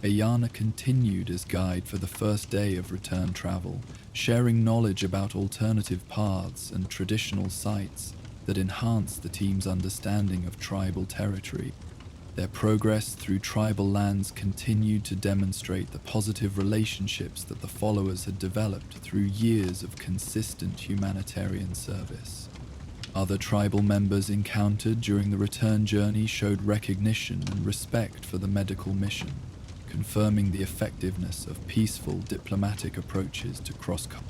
Ayana continued as guide for the first day of return travel, sharing knowledge about alternative paths and traditional sites that enhanced the team's understanding of tribal territory. Their progress through tribal lands continued to demonstrate the positive relationships that the followers had developed through years of consistent humanitarian service. Other tribal members encountered during the return journey showed recognition and respect for the medical mission, confirming the effectiveness of peaceful diplomatic approaches to cross-culture.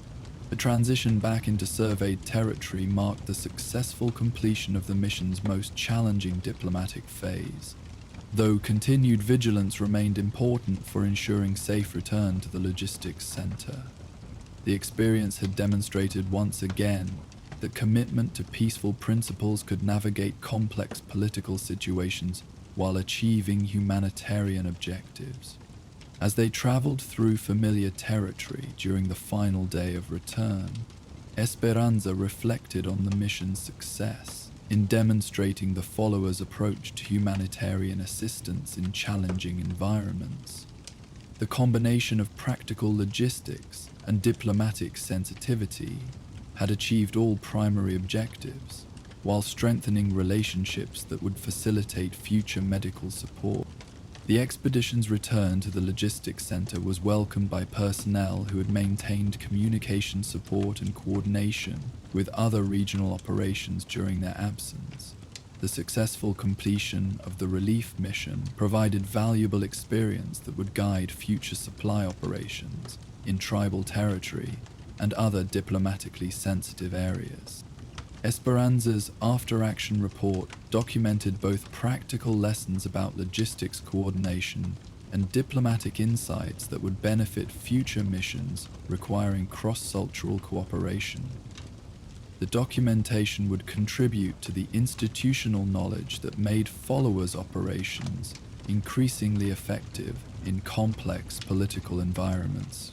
The transition back into surveyed territory marked the successful completion of the mission's most challenging diplomatic phase, though continued vigilance remained important for ensuring safe return to the logistics center. The experience had demonstrated once again that commitment to peaceful principles could navigate complex political situations while achieving humanitarian objectives. As they traveled through familiar territory during the final day of return, Esperanza reflected on the mission's success in demonstrating the followers' approach to humanitarian assistance in challenging environments. The combination of practical logistics and diplomatic sensitivity had achieved all primary objectives, while strengthening relationships that would facilitate future medical support. The expedition's return to the logistics center was welcomed by personnel who had maintained communication support and coordination with other regional operations during their absence. The successful completion of the relief mission provided valuable experience that would guide future supply operations in tribal territory and other diplomatically sensitive areas. Esperanza's after-action report documented both practical lessons about logistics coordination and diplomatic insights that would benefit future missions requiring cross-cultural cooperation. The documentation would contribute to the institutional knowledge that made followers' operations increasingly effective in complex political environments.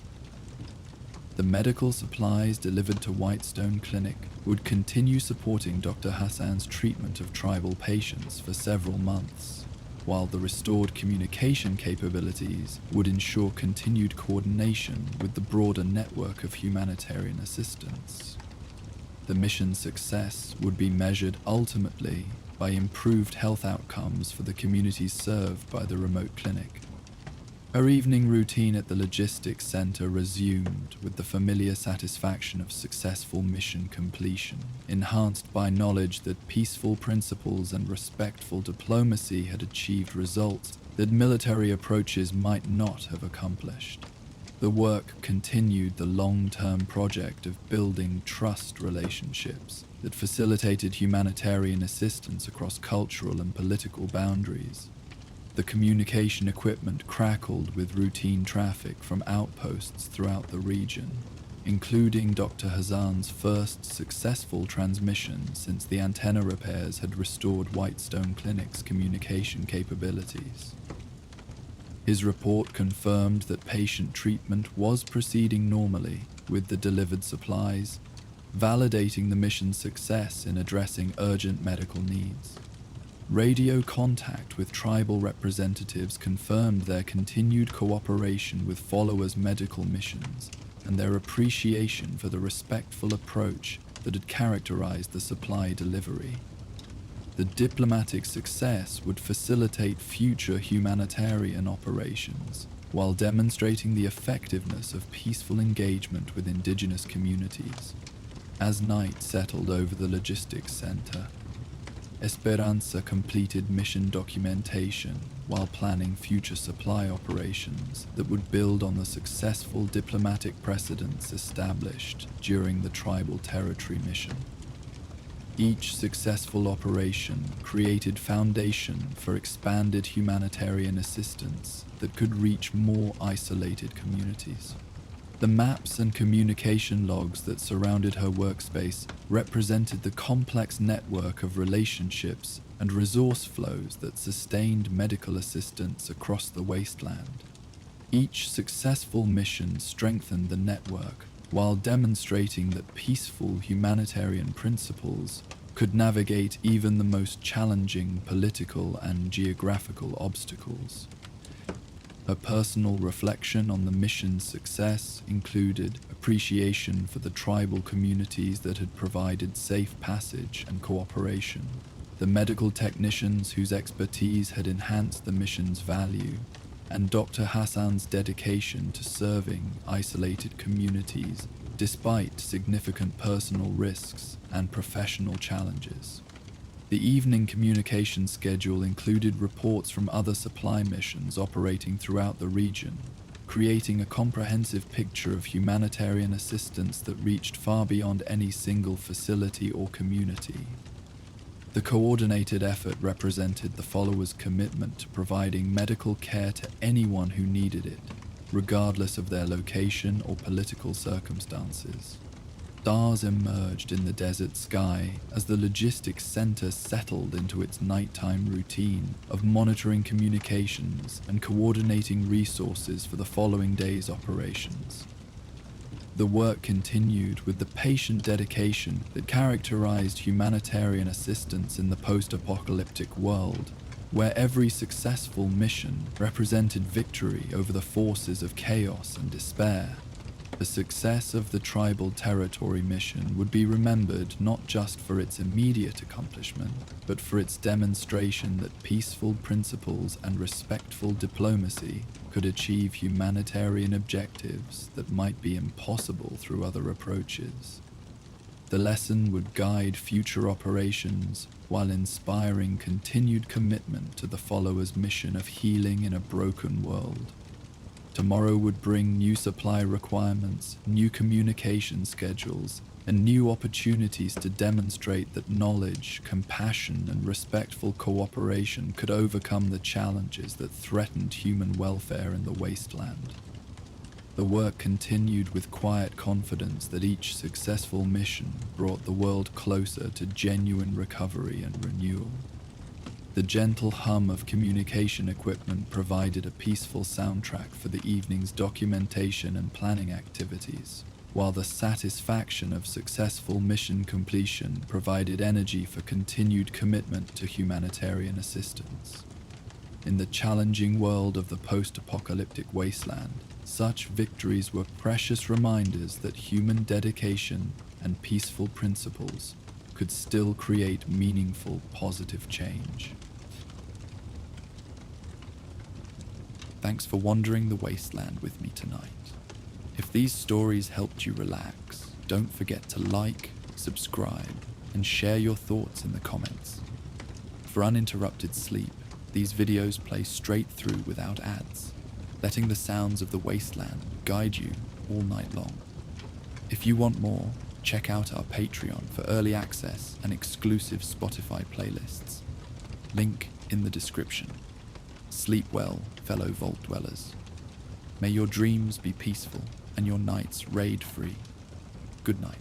The medical supplies delivered to Whitestone Clinic would continue supporting Dr. Hassan's treatment of tribal patients for several months, while the restored communication capabilities would ensure continued coordination with the broader network of humanitarian assistance. The mission's success would be measured ultimately by improved health outcomes for the communities served by the remote clinic. Her evening routine at the logistics center resumed with the familiar satisfaction of successful mission completion, enhanced by knowledge that peaceful principles and respectful diplomacy had achieved results that military approaches might not have accomplished. The work continued the long-term project of building trust relationships that facilitated humanitarian assistance across cultural and political boundaries. The communication equipment crackled with routine traffic from outposts throughout the region, including Dr. Hassan's first successful transmission since the antenna repairs had restored Whitestone Clinic's communication capabilities. His report confirmed that patient treatment was proceeding normally with the delivered supplies, validating the mission's success in addressing urgent medical needs. Radio contact with tribal representatives confirmed their continued cooperation with followers' medical missions and their appreciation for the respectful approach that had characterized the supply delivery. The diplomatic success would facilitate future humanitarian operations while demonstrating the effectiveness of peaceful engagement with indigenous communities. As night settled over the logistics center, Esperanza completed mission documentation while planning future supply operations that would build on the successful diplomatic precedents established during the tribal territory mission. Each successful operation created foundation for expanded humanitarian assistance that could reach more isolated communities. The maps and communication logs that surrounded her workspace represented the complex network of relationships and resource flows that sustained medical assistance across the wasteland. Each successful mission strengthened the network while demonstrating that peaceful humanitarian principles could navigate even the most challenging political and geographical obstacles. Her personal reflection on the mission's success included appreciation for the tribal communities that had provided safe passage and cooperation, the medical technicians whose expertise had enhanced the mission's value, and Dr. Hassan's dedication to serving isolated communities despite significant personal risks and professional challenges. The evening communication schedule included reports from other supply missions operating throughout the region, creating a comprehensive picture of humanitarian assistance that reached far beyond any single facility or community. The coordinated effort represented the followers' commitment to providing medical care to anyone who needed it, regardless of their location or political circumstances. Stars emerged in the desert sky as the logistics center settled into its nighttime routine of monitoring communications and coordinating resources for the following day's operations. The work continued with the patient dedication that characterized humanitarian assistance in the post-apocalyptic world, where every successful mission represented victory over the forces of chaos and despair. The success of the tribal territory mission would be remembered not just for its immediate accomplishment, but for its demonstration that peaceful principles and respectful diplomacy could achieve humanitarian objectives that might be impossible through other approaches. The lesson would guide future operations while inspiring continued commitment to the followers' mission of healing in a broken world. Tomorrow would bring new supply requirements, new communication schedules, and new opportunities to demonstrate that knowledge, compassion, and respectful cooperation could overcome the challenges that threatened human welfare in the wasteland. The work continued with quiet confidence that each successful mission brought the world closer to genuine recovery and renewal. The gentle hum of communication equipment provided a peaceful soundtrack for the evening's documentation and planning activities. while the satisfaction of successful mission completion provided energy for continued commitment to humanitarian assistance. In the challenging world of the post-apocalyptic wasteland, such victories were precious reminders that human dedication and peaceful principles could still create meaningful, positive change. Thanks for wandering the wasteland with me tonight. If these stories helped you relax, don't forget to like, subscribe, and share your thoughts in the comments. For uninterrupted sleep, these videos play straight through without ads, letting the sounds of the wasteland guide you all night long. If you want more, check out our Patreon for early access and exclusive Spotify playlists. Link in the description. Sleep well, fellow vault dwellers. May your dreams be peaceful and your nights raid-free. Good night.